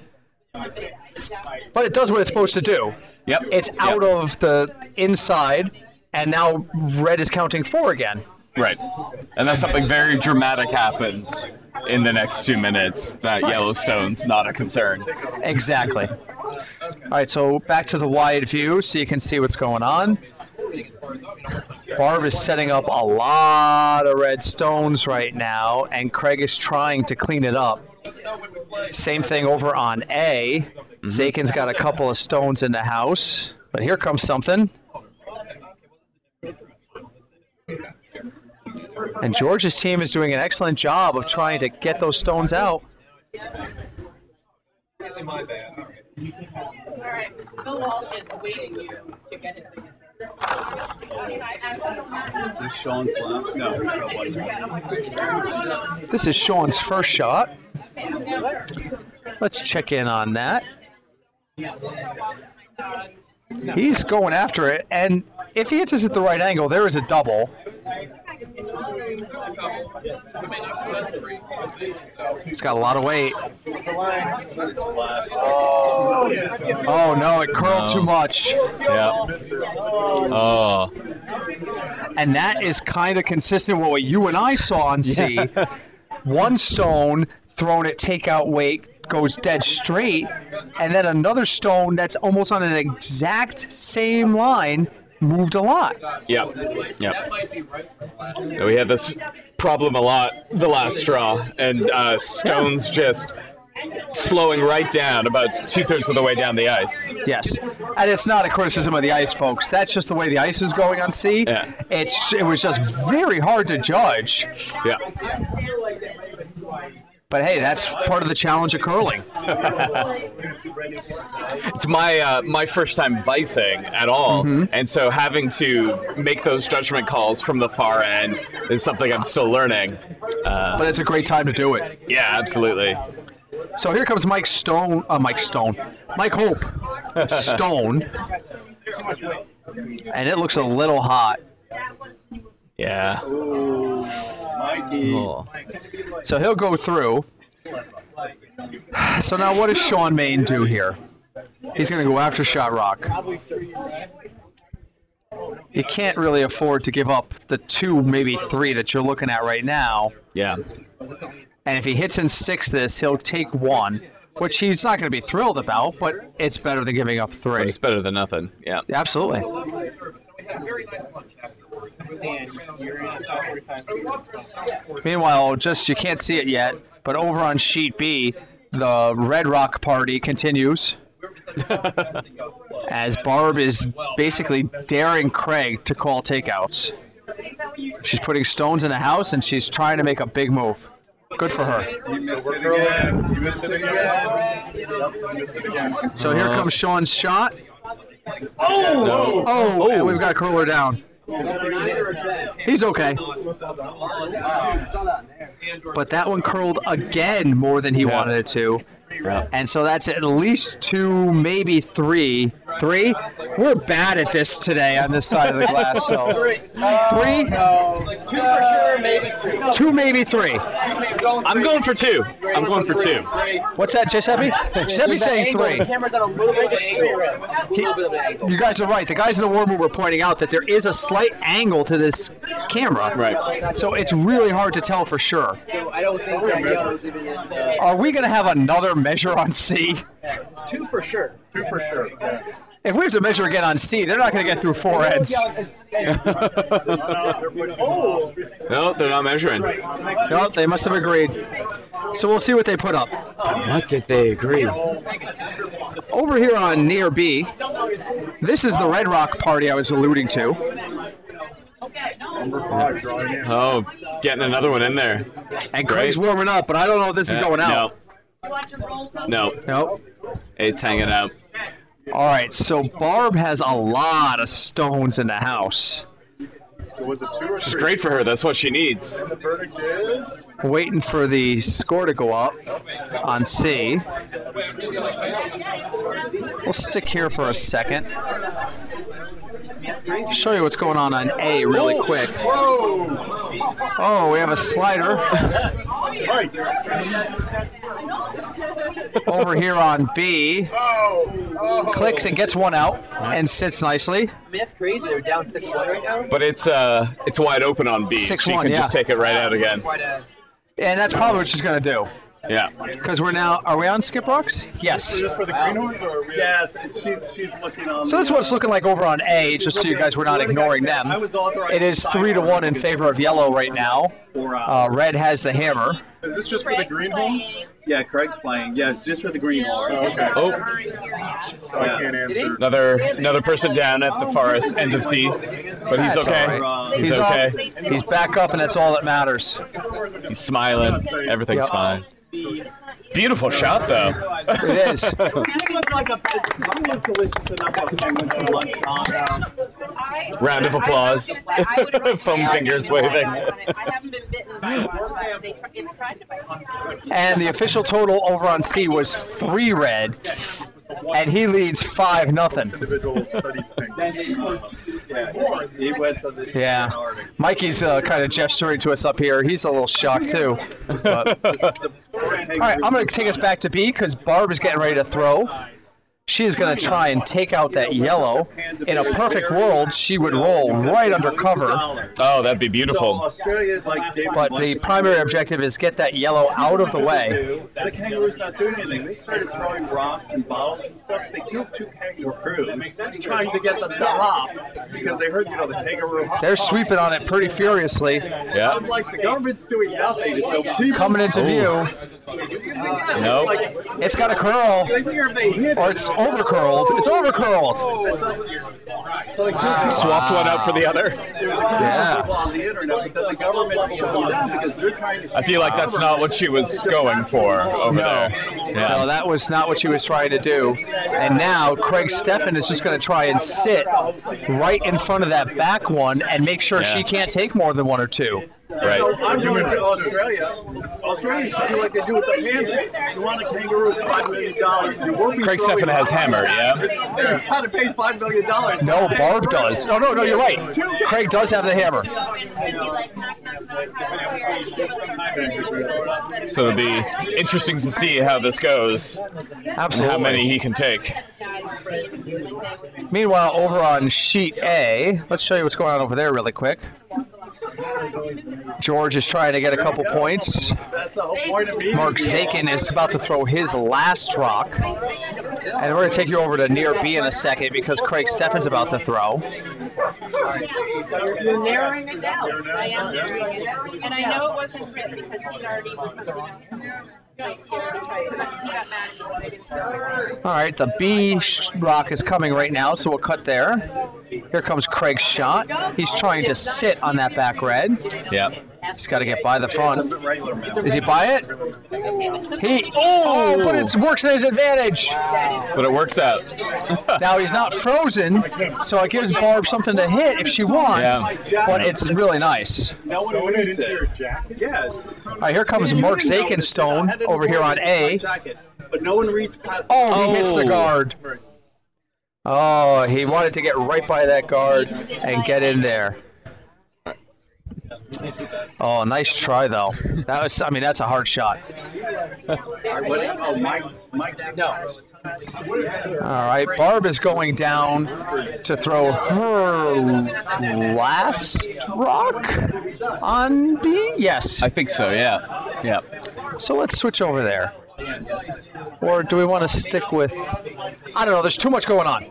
But it does what it's supposed to do. Yep. It's out of the inside, and now red is counting 4 again. Right. And then something very dramatic happens in the next 2 minutes. That Yellowstone's not a concern. Exactly. All right, so back to the wide view so you can see what's going on. Barb is setting up a lot of red stones right now, and Craig is trying to clean it up. Same thing over on A. Zakin's got a couple of stones in the house, but here comes something. And George's team is doing an excellent job of trying to get those stones out. My bad. All right. Bill Walsh is waiting you to get his signature. Is this Sean's lap? No, he's got one more. This is Sean's first shot. Let's check in on that. He's going after it, and if he hits this at the right angle, there is a double. It's got a lot of weight. Oh no, it curled too much. Yeah. Oh. And that is kind of consistent with what you and I saw on C. One stone thrown at takeout weight goes dead straight, and then another stone that's almost on an exact same line moved a lot. Yep. We had this problem a lot the last straw, and stones just slowing right down about 2/3 of the way down the ice. Yes, and it's not a criticism of the ice, folks. That's just the way the ice is going on C. Yeah. It was just very hard to judge. Yeah. But hey, that's part of the challenge of curling. It's my first time vicing at all, and so having to make those judgment calls from the far end is something I'm still learning. But it's a great time to do it. Yeah, absolutely. So here comes Mike Hope Stone, and it looks a little hot. Yeah. Mikey. Oh. So he'll go through. So now what does Sean Main do here? He's going to go after Shot Rock. You can't really afford to give up the 2, maybe 3 that you're looking at right now. Yeah. And if he hits and sticks this, he'll take 1, which he's not going to be thrilled about, but it's better than giving up 3. But it's better than nothing. Yeah. Absolutely. Meanwhile, you can't see it yet, but over on sheet B, the Red Rock party continues as Barb is basically daring Craig to call takeouts. She's putting stones in the house, and she's trying to make a big move. Good for her. You missed it again. You missed it again. So here comes Sean's shot. Oh! Oh, and we've got to curl her down. He's okay. But that one curled again more than he wanted it to. And so that's at least 2, maybe 3. 3? We're bad at this today on this side of the glass. So 3? It's 2 for sure, maybe 3. 2, maybe 3. I'm going for 2. I'm going for 2. What's that, Giuseppe? Giuseppe's saying 3. The camera's on a little bit of an angle. You guys are right. The guys in the war room were pointing out that there is a slight angle to this camera. Right. So it's really hard to tell for sure. So I don't think that was even in. Are we going to have another measure on C? It's 2 for sure. 2 for sure. If we have to measure again on C, they're not going to get through 4 ends. No, they're not measuring. No, they must have agreed. So we'll see what they put up. What did they agree? Over here on near B, this is the Red Rock party I was alluding to. Oh, getting another one in there. And Craig's warming up, but I don't know if this is going out. No. Nope. It's hanging out. All right, so Barb has a lot of stones in the house. Was it 2 or 3? It's great for her. That's what she needs. And the verdict is? Waiting for the score to go up on C. We'll stick here for a second. Show you what's going on A really quick. Oh, we have a slider. Over here on B, clicks and gets one out and sits nicely. I mean, that's crazy. They're down 6-1 right now. But it's wide open on B. 6-1, she can just take it right out again. And that's probably what she's going to do. Yeah. Because are we on Skip Rocks? Yes. Just for the greenhorns, or yes, she's looking on. So that's what it's looking like over on A, just so you guys were not ignoring them. It is 3-1 in favor of yellow right now. Red has the hammer. Is this just for the greenhorns? Yeah, Craig's playing. Yeah, just for the greenhorns. Okay. Oh. So I can't answer. Another person down at the far end of C. But he's That's okay. all right. He's up. okay. He's back up, and that's all that matters. He's smiling. Everything's Yep. fine. Beautiful shot, though. It is. Round of applause. Foam fingers waving. And the official total over on C was 3 red, and he leads 5-0. Individual studies He went on the Yeah, Mikey's kind of gesturing to us up here. He's a little shocked too. But, all right, I'm going to take us back to B because Barb is getting ready to throw. She is going to try and take out that yellow. In a perfect world, she would roll right under cover. Oh, that'd be beautiful. But the primary objective is get that yellow out of the way. The kangaroos not doing anything. They started throwing rocks and bottles and stuff. They killed 2 kangaroos trying to get them to hop because they heard, the kangaroo hop. They're sweeping on it pretty furiously. Yeah. I'm like, the government's doing nothing. So people Coming into view. No. It's got a curl. Or it's over curled. It's over curled. Swapped one out for the other. Yeah. I feel like that's not what she was going for over there. Yeah. No, that was not what she was trying to do. And now Craig Steffen is just going to try and sit right in front of that back one and make sure she can't take more than 1 or 2. Right. I'm going to Australia. Australia should do like they do with the pandas. You want a kangaroo, it's $5 million. You won't be Craig Steffen has hammer, yeah? You got to pay $5 million. No, Barb does. Oh, no, you're right. Craig does have the hammer. So it'll be interesting to see how this goes. Absolutely. And how many he can take. Meanwhile, over on sheet A, let's show you what's going on over there really quick. George is trying to get a couple points. Mark Zakin is about to throw his last rock. And we're going to take you over to near B in a second because Craig Steffen's about to throw. You're narrowing it down. I am narrowing it down. And I know it wasn't written because he'd already was something else. All right, the B rock is coming right now, so we'll cut there. Here comes Craig's shot. He's trying to sit on that back red. Yeah. He's got to get by the front. Is he by it? Oh, but it works to his advantage. But it works out. Now he's not frozen, so it gives Barb something to hit if she wants. But it's really nice. No one needs it. Yes. All right, here comes Mark Stone over here on A. But no one reads past. Oh, he hits the guard. Oh, he wanted to get right by that guard and get in there. Oh, nice try though. That was, I mean, that's a hard shot. All right, Barb is going down to throw her last rock on B. Yes, I think so. Yeah. Yeah. So let's switch over there. Or do we want to stick with? I don't know. There's too much going on.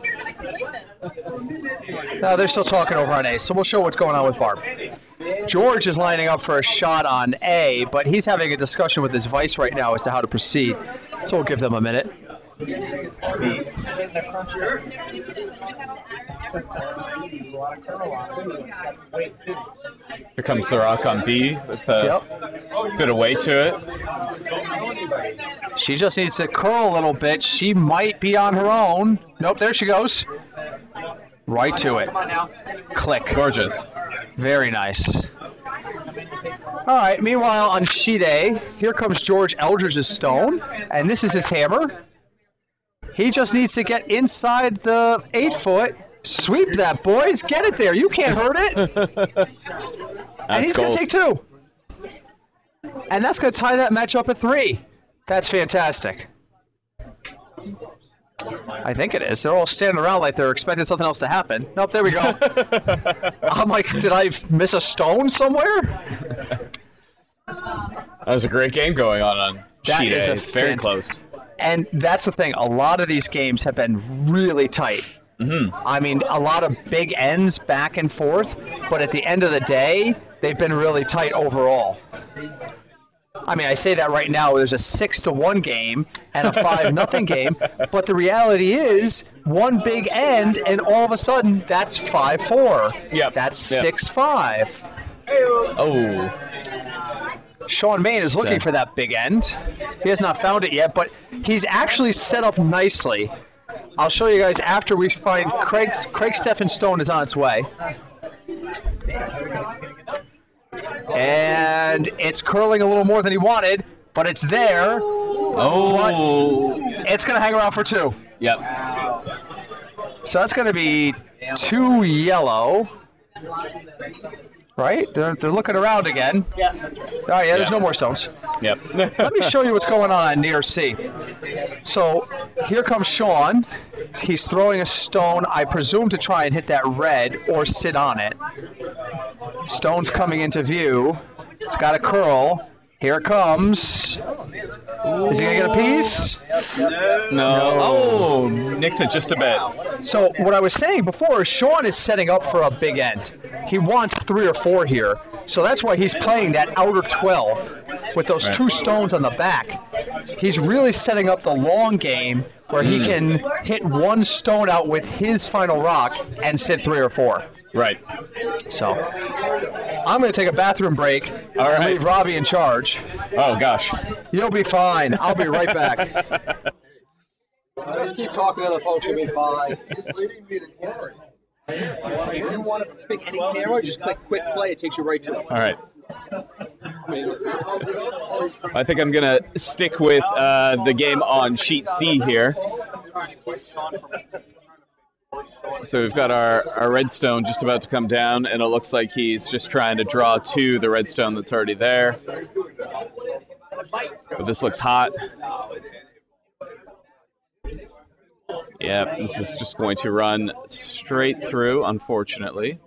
No, they're still talking over on A, so we'll show what's going on with Barb. George is lining up for a shot on A, but he's having a discussion with his vice right now as to how to proceed. So we'll give them a minute. Here comes the rock on B with a bit of weight to it. She just needs to curl a little bit. She might be on her own. Nope, there she goes. Right to it. Click. Gorgeous. Very nice. All right, meanwhile, on sheet A, here comes George Eldridge's stone, and this is his hammer. He just needs to get inside the 8-foot. Sweep that, boys. Get it there. You can't hurt it. And he's going to take 2. And that's going to tie that match up at 3. That's fantastic. I think it is. They're all standing around like they're expecting something else to happen. Nope, there we go. I'm like, did I miss a stone somewhere? That was a great game going on sheet A. It's very close. And that's the thing. A lot of these games have been really tight. Mm-hmm. I mean, a lot of big ends back and forth, but at the end of the day, they've been really tight overall. I mean, I say that right now. There's a 6-1 game and a 5-0 game, but the reality is one big end, and all of a sudden that's 5-4. Yep. That's 6-5. Oh. Sean Main is looking for that big end. He has not found it yet, but he's actually set up nicely. I'll show you guys after we find Craig Stephen Stone is on its way. And it's curling a little more than he wanted, but it's there. Oh. But it's going to hang around for 2. Yep. So that's going to be 2 yellow. Right? They're looking around again. Yeah, that's right. Oh, yeah, there's no more stones. Yep. Let me show you what's going on near C. So here comes Sean. He's throwing a stone, I presume, to try and hit that red or sit on it. Stone's coming into view. It's got a curl. Here it comes. Is he going to get a piece? No. Oh, nicks it just a bit. So what I was saying before is Sean is setting up for a big end. He wants 3 or 4 here. So that's why he's playing that outer 12 with those 2 stones on the back. He's really setting up the long game where he can hit 1 stone out with his final rock and sit 3 or 4. Right. So I'm going to take a bathroom break and leave Robbie in charge. Oh, gosh. You'll be fine. I'll be right back. Just keep talking to the folks. You'll be fine. If you want to pick any camera, just click quick play. It takes you right to it. All right. I think I'm going to stick with the game on sheet C here. So we've got our redstone just about to come down, and it looks like he's just trying to draw to the redstone that's already there. But this looks hot. Yeah, this is just going to run straight through, unfortunately.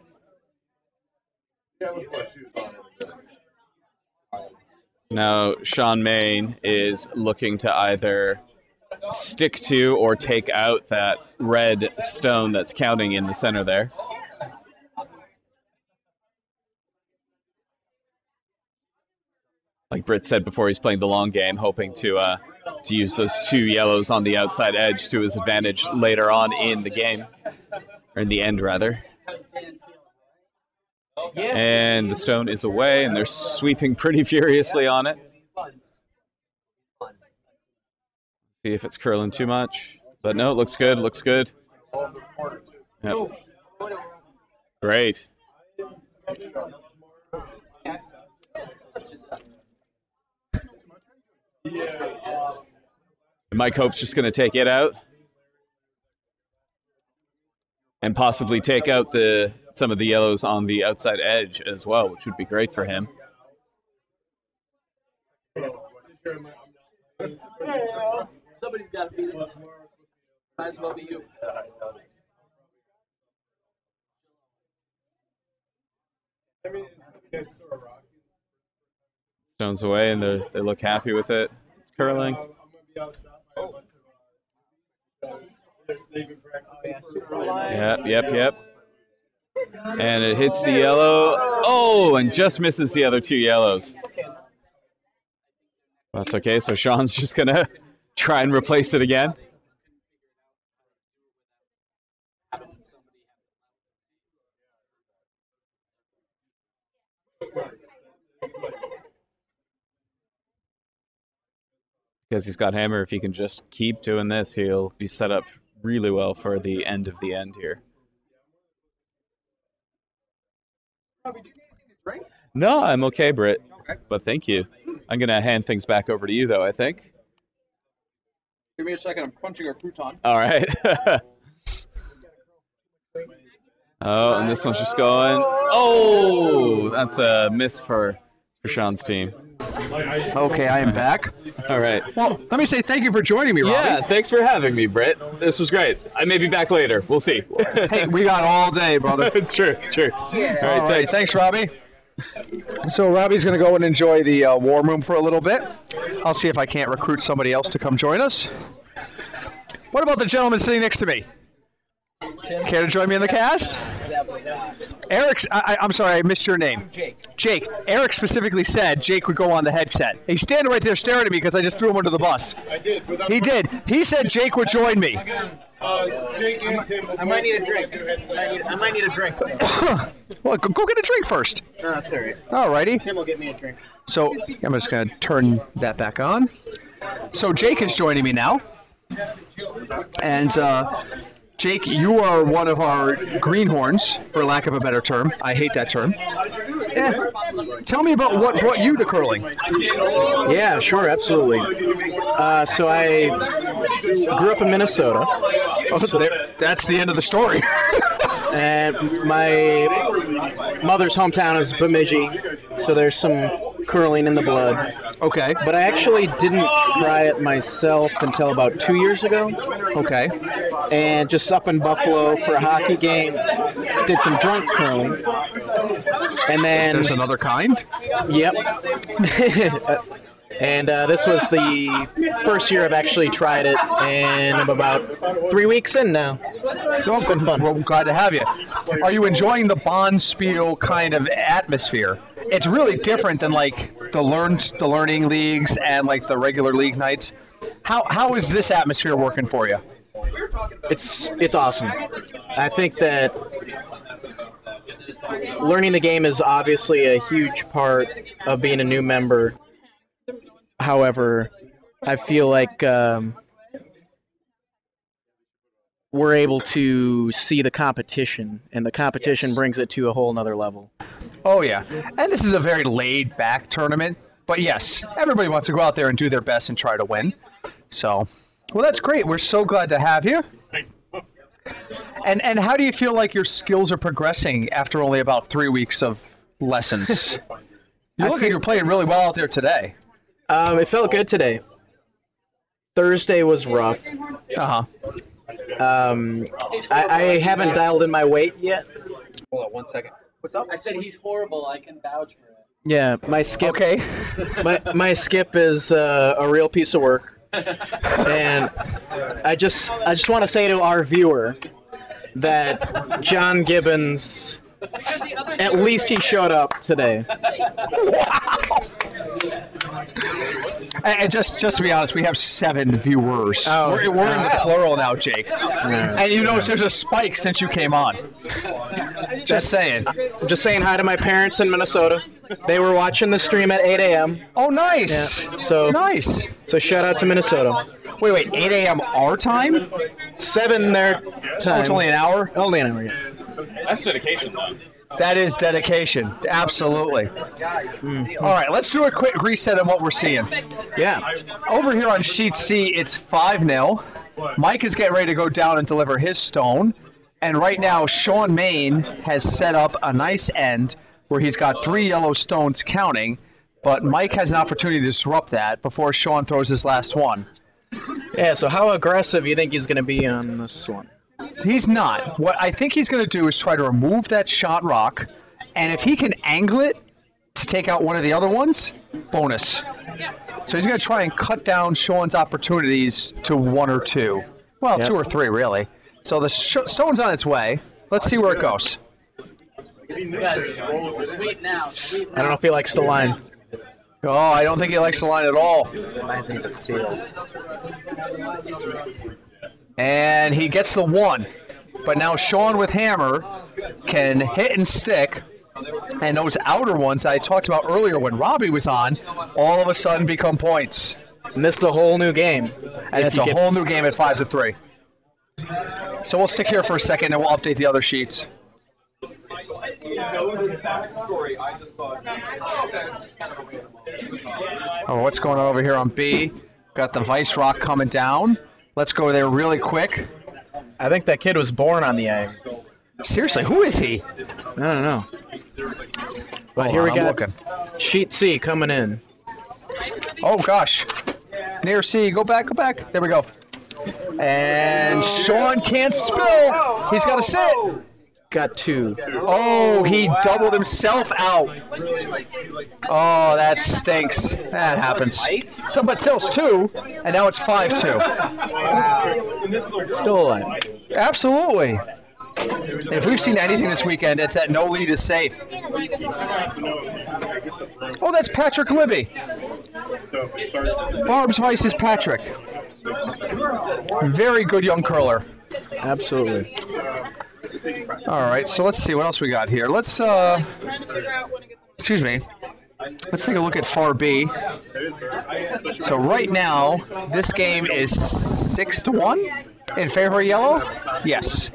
Now, Sean Main is looking to either stick to or take out that red stone that's counting in the center there. Like Britt said before, he's playing the long game, hoping to use those 2 yellows on the outside edge to his advantage later on in the game, or in the end, rather. And the stone is away, and they're sweeping pretty furiously on it. See if it's curling too much. But no, it looks good, looks good. Yep. Great. Mike Hope's just going to take it out. And possibly take out some of the yellows on the outside edge as well, which would be great for him. Somebody's got to be there. Might as well be you. Stones away, and they look happy with it. It's curling. Yep. And it hits the yellow. Oh, and just misses the other 2 yellows. That's okay, so Sean's just going to try and replace it again. Because he's got hammer, if he can just keep doing this, he'll be set up really well for the end of the end here. No, I'm okay, Britt. Okay. But thank you. I'm going to hand things back over to you, though, I think. Give me a second. I'm crunching a crouton. All right. Oh, and this one's just going. Oh, that's a miss for Sean's team. Okay, I am back. All right. Well, let me say thank you for joining me, Robbie. Yeah, thanks for having me, Britt. This was great. I may be back later. We'll see. Hey, we got all day, brother. It's true. All right, thanks, Robbie. So Robbie's going to go and enjoy the war room for a little bit. I'll see if I can't recruit somebody else to come join us. What about the gentleman sitting next to me? Care to join me in the cast? Eric, I'm sorry, I missed your name. Jake. Eric specifically said Jake would go on the headset. He's standing right there staring at me because I just threw him under the bus. I did. He did. He said Jake would join me. Jake and Tim. I might need a drink. I might need a drink. Well, go get a drink first. No, that's all right. Alrighty. Tim will get me a drink. So I'm just going to turn that back on. So Jake is joining me now. And Jake, you are one of our greenhorns, for lack of a better term. I hate that term. Tell me about what brought you to curling. Yeah, sure, absolutely. So I grew up in Minnesota. That's the end of the story. And my mother's hometown is Bemidji, so there's some curling in the blood. Okay. But I actually didn't try it myself until about 2 years ago. Okay. And just up in Buffalo for a hockey game, did some drunk curling. And then... There's another kind? Yep. And this was the first year I've actually tried it, and I'm about 3 weeks in now. It's been fun. Well, glad to have you. Are you enjoying the Bonspiel kind of atmosphere? It's really different than like the learning leagues and like the regular league nights. How is this atmosphere working for you? It's awesome. I think that learning the game is obviously a huge part of being a new member. However, I feel like we're able to see the competition, and the competition brings it to a whole nother level. Oh, yeah. And this is a very laid-back tournament. But, yes, everybody wants to go out there and do their best and try to win. So, well, that's great. We're so glad to have you. And how do you feel like your skills are progressing after only about 3 weeks of lessons? You look like you're playing really well out there today. It felt good today. Thursday was rough. Uh-huh. I haven't dialed in my weight yet. Hold on 1 second. What's up? I said he's horrible. I can vouch for it. Yeah, my skip. Okay. my skip is a real piece of work, and I just want to say to our viewer that John Gibbons, at least he showed up today. Wow. And just to be honest, we have 7 viewers. Oh, we're in the plural now, Jake. And you notice there's a spike since you came on. Just saying. Just saying hi to my parents in Minnesota. They were watching the stream at 8 a.m. Oh, nice. Yeah, so nice. So shout out to Minnesota. Wait, 8 a.m. our time? 7 their time. Oh, it's only an hour? Only an hour, yeah. That's dedication, though. That is dedication. Absolutely. All right, let's do a quick reset on what we're seeing. Yeah. Over here on Sheet C, it's 5-0. Mike is getting ready to go down and deliver his stone. And right now, Sean Main has set up a nice end where he's got 3 yellow stones counting, but Mike has an opportunity to disrupt that before Sean throws his last one. Yeah, so how aggressive you think he's going to be on this one? He's not. What I think he's going to do is try to remove that shot rock, and if he can angle it to take out one of the other ones, bonus. So he's going to try and cut down Sean's opportunities to 1 or 2. Well, Yep. 2 or 3, really. So the stone's on its way. Let's see where it goes. You guys, sweet now. I don't know if he likes the line. Oh, I don't think he likes the line at all. Reminds me of a seal. And he gets the 1. But now Sean with hammer can hit and stick. And those outer ones that I talked about earlier when Robbie was on, all of a sudden become points. And this is a whole new game. And it's a whole new game at 5-3. So we'll stick here for a second and we'll update the other sheets. Oh, what's going on over here on B? Got the Vice Rock coming down. Let's go there really quick. I think that kid was born on the egg. Seriously, who is he? I don't know. But here we got Sheet C coming in. Oh, gosh. Near C. Go back, go back. There we go. And Sean can't spill. He's got to sit. Got 2. Oh, he doubled himself out. Oh, that stinks. That happens. So, but still, it's 2, and now it's 5-2. Still alive. Absolutely. If we've seen anything this weekend, it's that no lead is safe. Oh, that's Patrick Libby. Barb's Vice is Patrick. Very good young curler. Absolutely. All right, so let's see what else we got here. Let's excuse me. Let's take a look at Far B. So right now, this game is 6-1 in favor of yellow. Yes.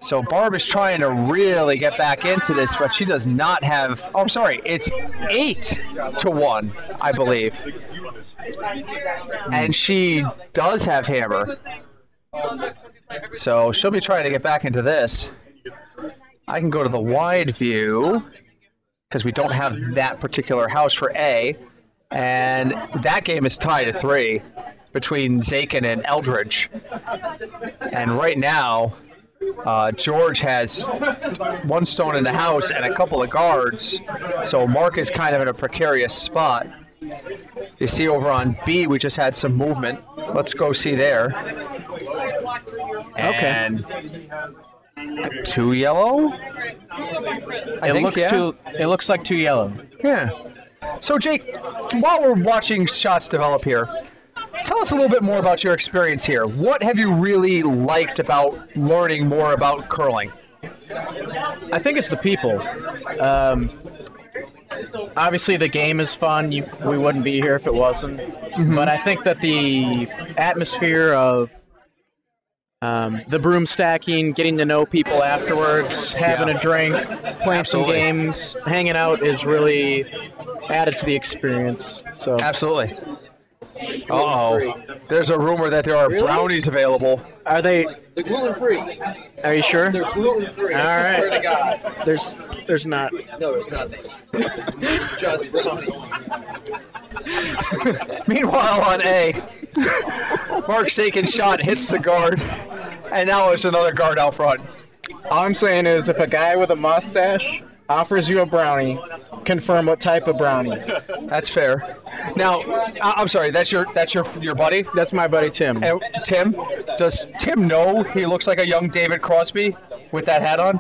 So Barb is trying to really get back into this, but she does not have. Oh, I'm sorry. It's 8-1, I believe. And she does have hammer. So she'll be trying to get back into this. I can go to the wide view because we don't have that particular house for A. And that game is tied at 3 between Zakin and Eldridge. And right now, George has 1 stone in the house and a couple of guards. So Mark is kind of in a precarious spot. You see over on B, we just had some movement. Let's go see there. And 2 yellow. It looks like 2 yellow. Yeah. So Jake, while we're watching shots develop here, tell us a little bit more about your experience here. What have you really liked about learning more about curling? I think it's the people. Obviously, the game is fun. We wouldn't be here if it wasn't. Mm-hmm. But I think that the atmosphere of the broom stacking, getting to know people afterwards, having a drink, playing some games, hanging out is really added to the experience. So absolutely. Uh-oh. There's a rumor that there are brownies available. Are they? They're gluten-free. Are you sure? They're gluten-free. All right. Swear to God. There's not. No, there's nothing. Just brownies. Meanwhile, on A, Mark Sakin's shot hits the guard, and now there's another guard out front. All I'm saying is, if a guy with a mustache offers you a brownie, confirm what type of brownie. That's fair. Now, I'm sorry. That's your buddy. That's my buddy Tim. Tim, does Tim know he looks like a young David Crosby with that hat on?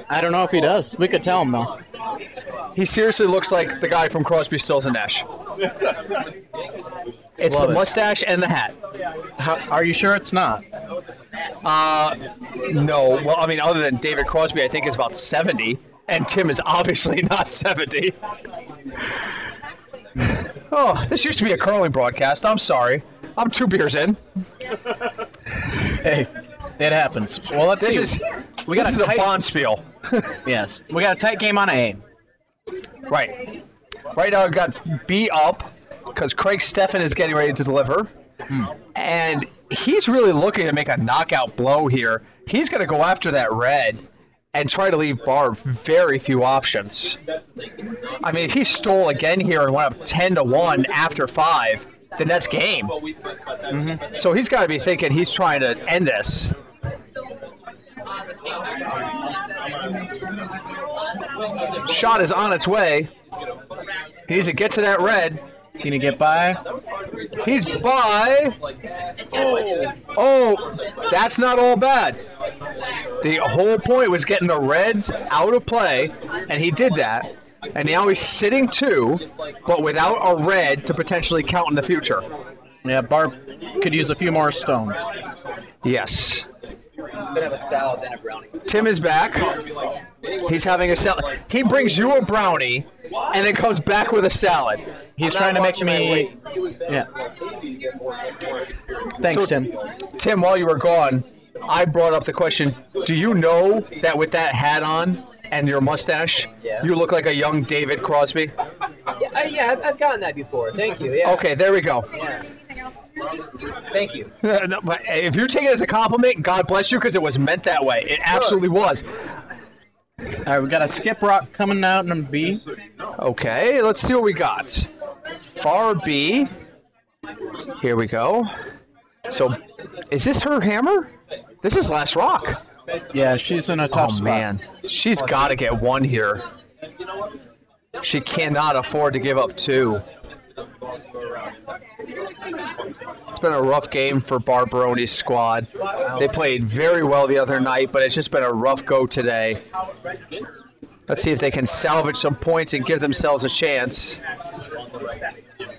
I don't know if he does. We could tell him though. He seriously looks like the guy from Crosby, Stills and Nash. It's Love the it. mustache and the hat. Are you sure it's not? No. Well, I mean, other than David Crosby, I think is about 70, and Tim is obviously not 70. Oh, this used to be a curling broadcast. I'm sorry. I'm 2 beers in. Hey, it happens. Well, let's see. This is a bond spiel. Yes. We got a tight game on A. Right. Right now, I've got B up because Craig Steffen is getting ready to deliver. And he's really looking to make a knockout blow here. He's going to go after that red and try to leave Barb very few options. I mean, if he stole again here and went up 10-1 after 5, then that's game. Mm-hmm. So he's got to be thinking he's trying to end this. Shot is on its way. He needs to get to that red. He's going to get by. He's by. Oh, that's not all bad. The whole point was getting the reds out of play, and he did that. And now he's sitting 2, but without a red to potentially count in the future. Yeah, Barb could use a few more stones. Yes. Gonna have a salad and a brownie. Tim is back. He's having a salad. He brings you a brownie, and then comes back with a salad. He's trying to make me. Yeah. Thanks, So, Tim. Tim, while you were gone, I brought up the question, do you know that with that hat on and your mustache, you look like a young David Crosby? Yeah, I've gotten that before. Thank you. Yeah. Okay, there we go. Yeah. Thank you. No, but if you're taking it as a compliment, God bless you, because it was meant that way. It absolutely was. All right, we got a skip rock coming out in B. Okay, let's see what we got. Far B. Here we go. So, is this her hammer? This is Last Rock. Yeah, she's in a tough spot. Man. She's got to get 1 here. She cannot afford to give up 2. It's been a rough game for Barbaroni's squad. They played very well the other night, but it's just been a rough go today. Let's see if they can salvage some points and give themselves a chance.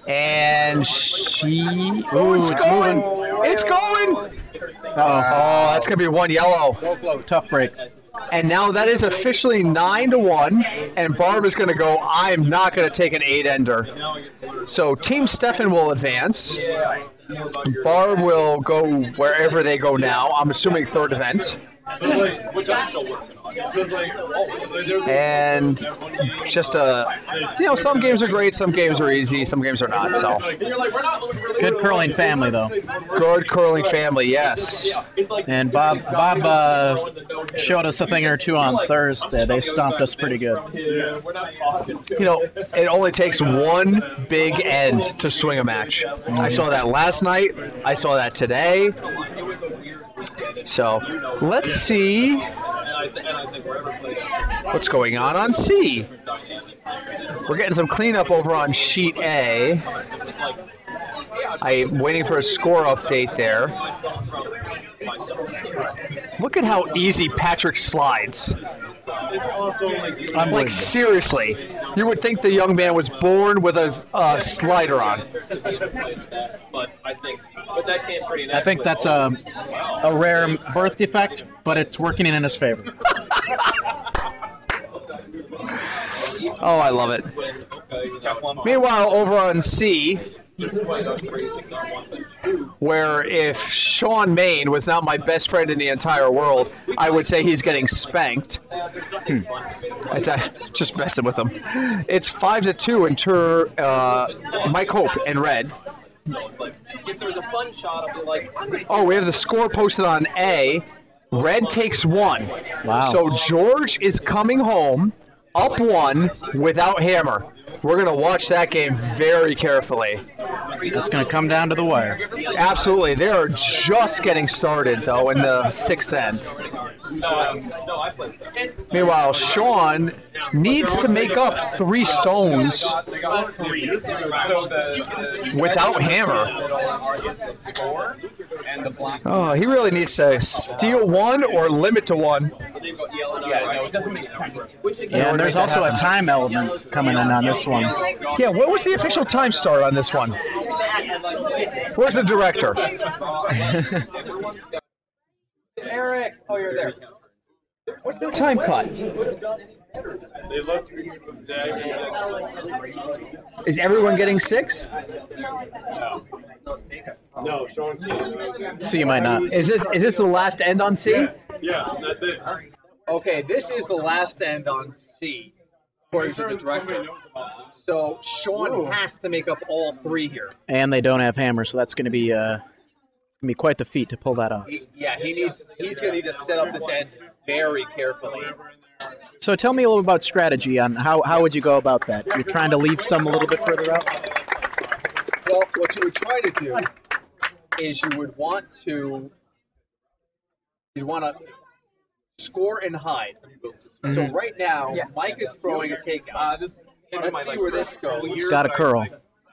And she... Oh, it's going! It's going! Oh, that's going to be one yellow. Tough break. And now that is officially 9-1, and Barb is going to go, I'm not going to take an 8-ender. So Team Stefan will advance. Barb will go wherever they go now. I'm assuming third event. Which I'm still working on. And just some games are great, some games are easy, some games are not. So good curling family, though. Good curling family, yes. And Bob showed us a thing or two on Thursday. They stomped us pretty good. It only takes one big end to swing a match. I saw that last night. I saw that today. So let's see what's going on C. We're getting some cleanup over on sheet A. I'm waiting for a score update there. Look at how easy Patrick slides. Like, seriously, you would think the young man was born with a slider on. I think that's a rare birth defect, but it's working in his favor. Oh, I love it. Meanwhile, over on C, where if Sean Main was not my best friend in the entire world, I would say he's getting spanked. It's just messing with him. It's 5-2 in Mike Hope in red. If there's a fun shot, I'll be like, Oh, we have the score posted on A. Red takes 1. Wow. So George is coming home up 1 without hammer. We're going to watch that game very carefully. That's going to come down to the wire. Absolutely. They are just getting started, though, in the 6th end. Meanwhile, Sean needs to make up 3 stones without hammer. Oh, he really needs to steal 1 or limit to 1. Yeah, and there's also a time element coming in on this one. Yeah, what was the official time start on this one? Where's the director? Eric! Oh, you're there. What's the time cut? Is everyone getting 6? No, Sean. C might not. Is this the last end on C? Yeah, that's it. Okay, this is the last end on C, according to the director. So Sean has to make up all 3 here. And they don't have hammers, so that's going to be quite the feat to pull that off. He's going to need to set up this end very carefully. So tell me a little about strategy on how would you go about that? You're trying to leave some a little bit further out? Well, what you would try to do is you would want to score and hide. So right now, Mike is throwing a takeout. Let's see where this goes. It's got a curl.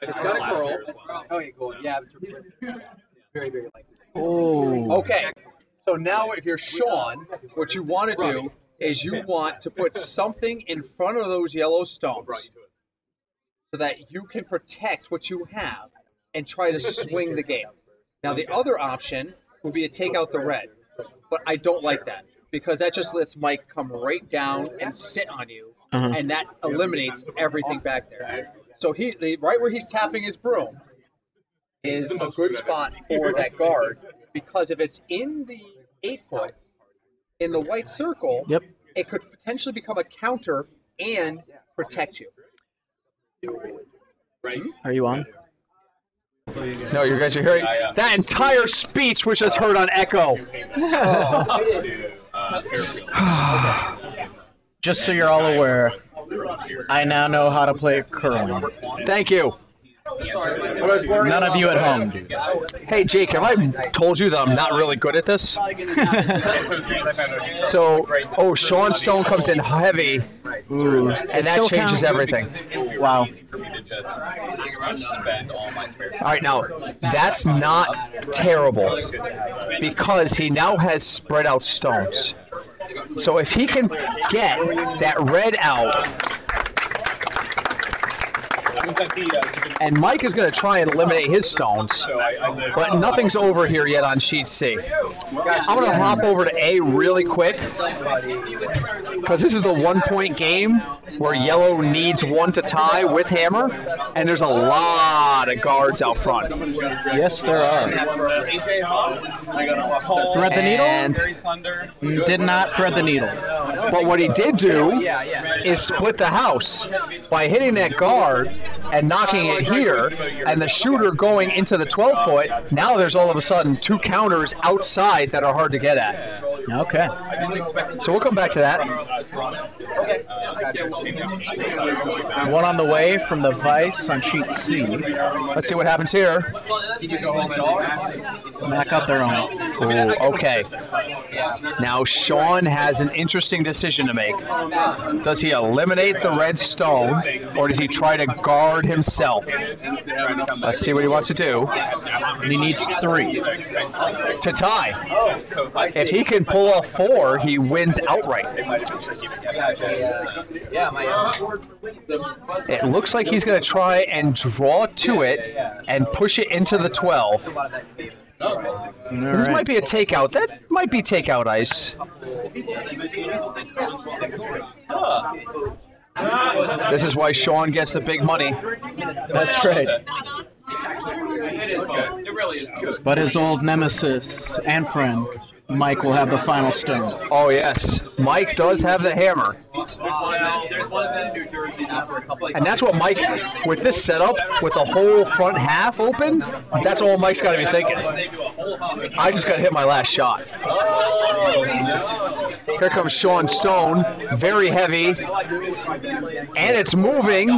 It's got a curl. Oh, yeah, it's very, very likely. Oh. Okay. So now if you're Sean, what you want to do is you want to put something in front of those yellow stones so that you can protect what you have and try to swing the game. Now the other option would be to take out the red, but I don't like that because that just lets Mike come right down and sit on you, and that eliminates everything back there. So right where he's tapping his broom is a good spot for that guard, because if it's in the 8-foot, in the white circle, it could potentially become a counter and protect you. Are you on? No, you guys are hearing that entire speech was just heard on echo. Just so you're all aware, I now know how to play curling. Thank you. None of you at home do. Hey, Jake, have I told you that I'm not really good at this? So, Sean Stone comes in heavy, and that changes everything. Wow. just spend all my spare time. All right, now that's not terrible because he now has spread out stones. So if he can get that red out, and Mike is going to try and eliminate his stones, but nothing's over here yet on sheet C. I'm going to hop over to A really quick because this is the 1-point game where yellow needs one to tie with hammer, and there's a lot of guards out front. Yes, there are. Thread the needle? And did not thread the needle. But what he did do is split the house by hitting that guard and knocking it here, and the shooter going into the 12-foot. Now there's all of a sudden 2 counters outside that are hard to get at. Okay. So we'll come back to that. One on the way from the Vice on sheet C. Let's see what happens here. Back up their own. Ooh, okay. Now Sean has an interesting decision to make. Does he eliminate the red stone, or does he try to guard himself? Let's see what he wants to do. He needs 3 to tie. If he can pull off 4, he wins outright. It looks like he's going to try and draw to it and push it into the 12. This might be a takeout. That might be takeout ice. This is why Sean gets the big money. That's right. But his old nemesis and friend, Mike, will have the final stone. Oh, yes. Mike does have the hammer. And that's what Mike, with this setup, with the whole front half open, that's all Mike's got to be thinking. I just got to hit my last shot. Here comes Sean Stone, very heavy, and it's moving.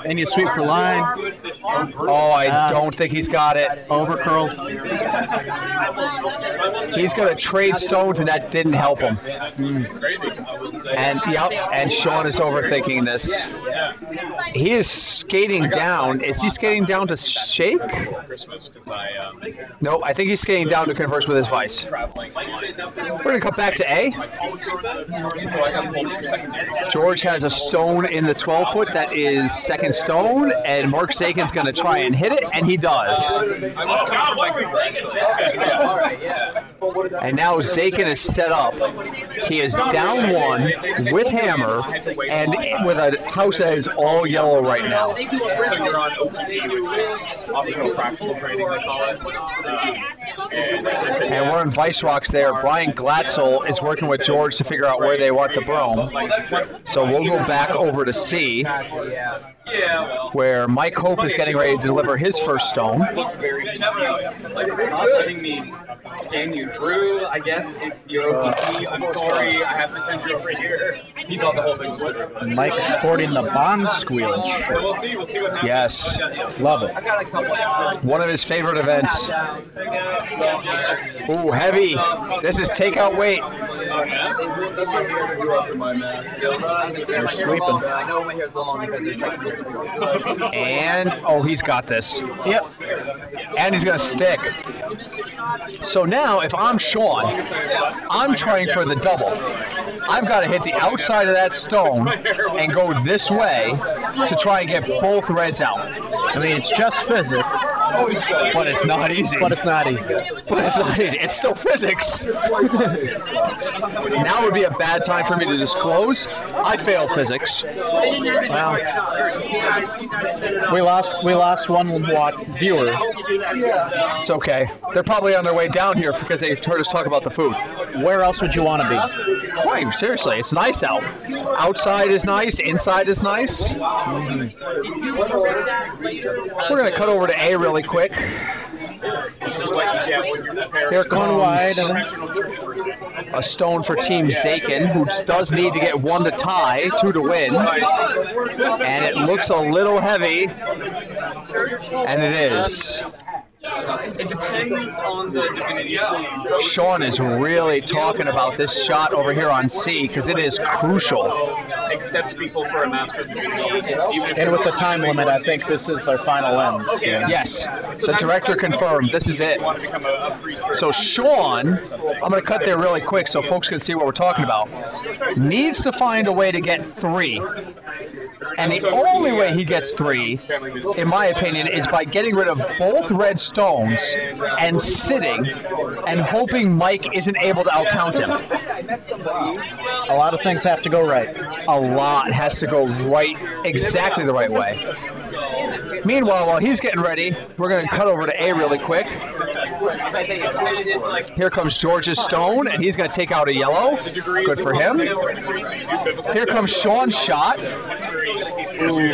And you sweep for line. Oh, I don't think he's got it. Overcurled. He's going to trade stones, and that didn't help him. And yep, and Sean is overthinking this. He is skating down. Is he skating down to shake? No, I think he's skating down to converse with his vice. We're going to come back to A. George has a stone in the 12-foot that is second stone, and Mark Zakin's going to try and hit it, and he does. And now Zakin is set up. He is down 1 with hammer, and with a house that is all yellow right now. And we're in Vice Rocks there. Brian Glatzel is working with George to figure out where they want the broom. So we'll go back over to C, where Mike Hope is getting ready to deliver his first stone. Scan you through, I guess it's your OPP. I'm sorry, I have to send you over here. He thought the whole thing was literally. Mike sporting the Bond squeal. So we'll see what happens. Yes, love it. One of his favorite events. Ooh, heavy. This is takeout weight. They're sweeping. And, oh, he's got this. Yep. And he's going to stick. So now, if I'm Sean, I'm trying for the double. I've got to hit the outside of that stone and go this way to try and get both reds out. I mean, it's just physics. But it's not easy. But it's not easy. But it's not easy. It's still physics. Now would be a bad time for me to disclose. I failed physics. Well, we lost one viewer. It's okay. They're probably on their way down here because they heard us talk about the food. Where else would you want to be? Why, seriously, it's nice out. Outside is nice. Inside is nice. We're going to cut over to A really quick. Here Going wide. A stone for Team Zakin, who does need to get 1 to tie, 2 to win. And it looks a little heavy. And it is. It depends on the divinity. Sean is really talking about this shot over here on C because it is crucial. accept people for a master of the game, even if And with the time limit, I think this is their final end. Yes, the director confirmed. This is it. So Sean, I'm going to cut there really quick so folks can see what we're talking about, needs to find a way to get 3. And the only way he gets 3, in my opinion, is by getting rid of both red stones and sitting and hoping Mike isn't able to outcount him. A lot of things have to go right. A lot has to go right, exactly the right way. Meanwhile, while he's getting ready, we're going to cut over to A really quick. Here comes George's stone, and he's going to take out a yellow. Good for him. Here comes Sean's shot.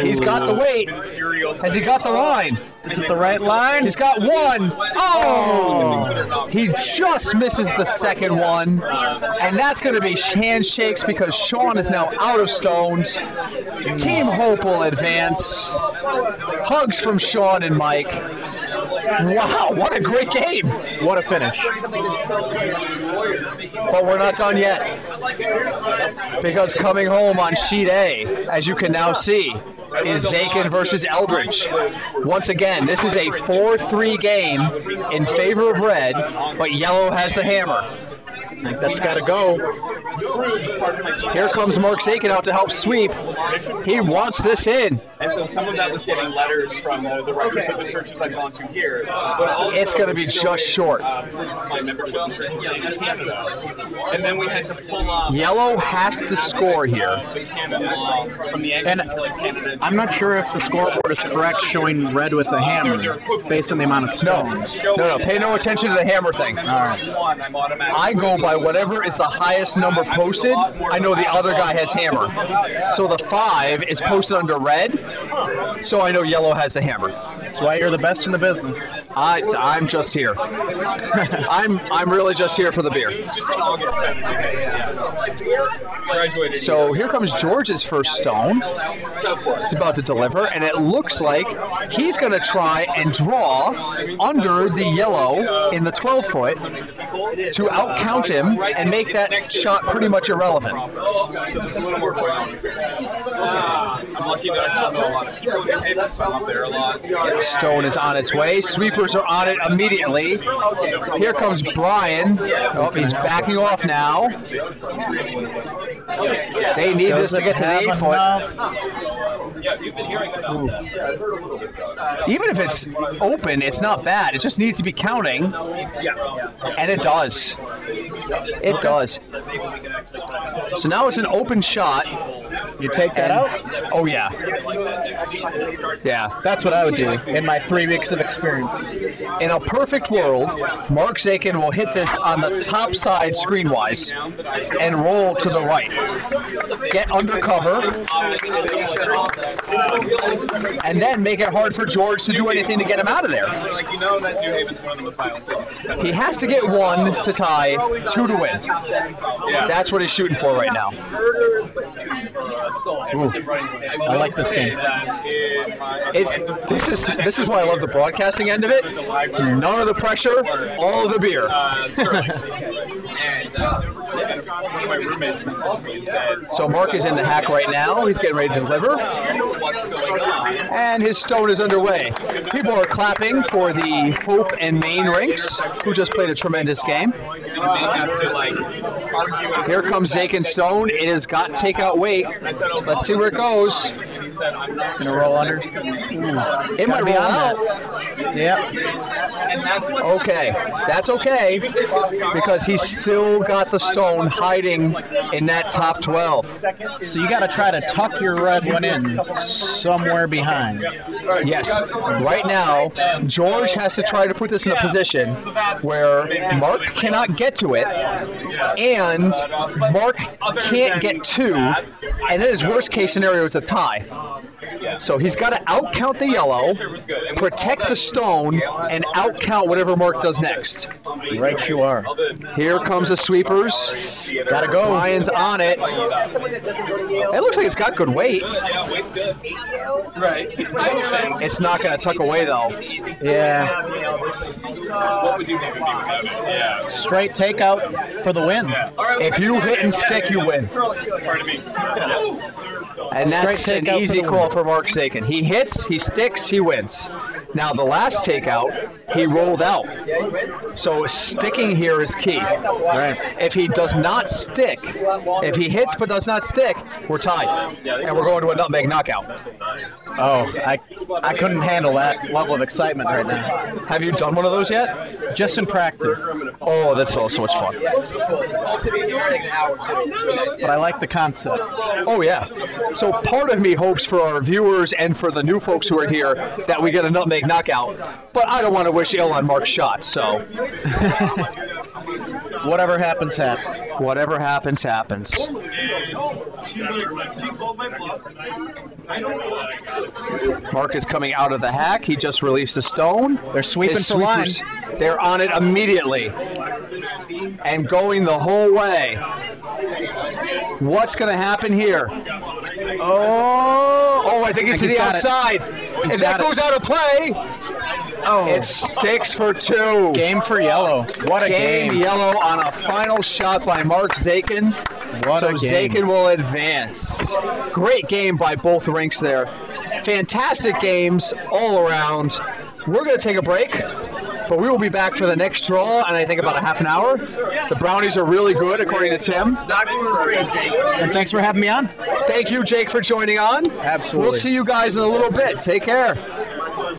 He's got the weight. Has he got the line? Is it the right line? He's got 1. Oh! He just misses the second one. And that's going to be handshakes because Sean is now out of stones. Team Hope will advance. Hugs from Sean and Mike. Wow, what a great game. What a finish. But we're not done yet. Because coming home on sheet A, as you can now see, is Zakin versus Eldridge. Once again, this is a 4-3 game in favor of red, but yellow has the hammer. I think that's got to go. Here comes Mark Zakin out to help sweep. He wants this in. And so some of that was getting letters from the rectors of the churches I've gone to here. But also it's going to be just short. My membership in churches in Canada. And then we had to pull off. Yellow has to score here. The canon law from the Anglican Church of Canada. I'm not sure if the scoreboard is correct showing red with the hammer based on the amount of stones. No, pay no attention to the hammer thing. All right. I go by whatever is the highest number posted. I know the other guy has hammer. So the 5 is posted under red, so I know yellow has the hammer. That's why you're the best in the business. I'm just here. I'm really just here for the beer. Just in August. Graduated. So here comes George's first stone. It's about to deliver, and it looks like he's going to try and draw under the yellow in the 12-foot to outcount him and make that shot pretty much irrelevant. I'm lucky that I still know a lot of people. I'm up there a lot. Stone is on its way. Sweepers are on it immediately. Here comes Brian. Oh, he's backing off now. They need this to get to the 8-foot. Even if it's open, it's not bad. It just needs to be counting. And it does. It does. So now it's an open shot. You take that out? Oh, yeah. Yeah. That's what I would do in my 3 weeks of experience. In a perfect world, Mark Zakin will hit this on the top side screen-wise and roll to the right. Get under cover, and then make it hard for George to do anything to get him out of there. Like, you know that New Haven's one of the most violent cities. He has to get 1 to tie, 2 to win. Yeah. That's what he's shooting for right now. Ooh. I like this game. This is why I love the broadcasting end of it. None of the pressure, all of the beer. One of my roommates messaged me and said, So Mark is in the hack right now. He's getting ready to deliver. And his stone is underway. People are clapping for the Hope and Maine rinks, who just played a tremendous game. Here comes Zakin Stone. It has got takeout weight. Let's see where it goes. It's going to roll under. It might roll out. Yeah. Okay. That's okay. Because he's still got the stone hiding in that top 12. So you got to try to tuck your red one in somewhere behind. Yes. Right now, George has to try to put this in a position where Mark cannot get to it, and Mark can't get 2, and then his worst case scenario is a tie. So he's got to outcount the yellow, protect the stone, and outcount whatever Mark does next. Right you are. Here comes the sweepers. Gotta go. Brian's on it. It looks like it's got good weight. Yeah, weight's good. Right. It's not going to tuck away, though. Yeah. What would you maybe do without it? Yeah. Straight takeout for the win. If you hit and stick, you win. Pardon me. And that's Straight an takeout easy for the call win. for Mark Zakin. He hits, he sticks, he wins. Now, the last takeout, he rolled out. So sticking here is key. Right. If he does not stick, if he hits but does not stick, we're tied. And we're going to a nutmeg knockout. Oh, I couldn't handle that level of excitement right now. Have you done one of those yet? Just in practice. Oh, that's so much fun. But I like the concept. Oh, yeah. So part of me hopes for our viewers and for the new folks who are here that we get a nutmeg knockout. But I don't want to wish ill on Mark's shots, so. Whatever happens, happens. Whatever happens, happens. Mark is coming out of the hack. He just released a stone. They're sweeping His for line. sweepers, they're on it immediately. And going the whole way. What's going to happen here? Oh, I think it's to the outside. If that goes out of play, it sticks for two. Game for yellow. What a game. Yellow on a final shot by Mark Zakin. What so a game. Zakin will advance. Great game by both rinks there. Fantastic games all around. We're going to take a break, but we will be back for the next draw in I think about a half an hour. The brownies are really good, according to Tim. And thanks for having me on. Thank you, Jake, for joining on. Absolutely. We'll see you guys in a little bit. Take care.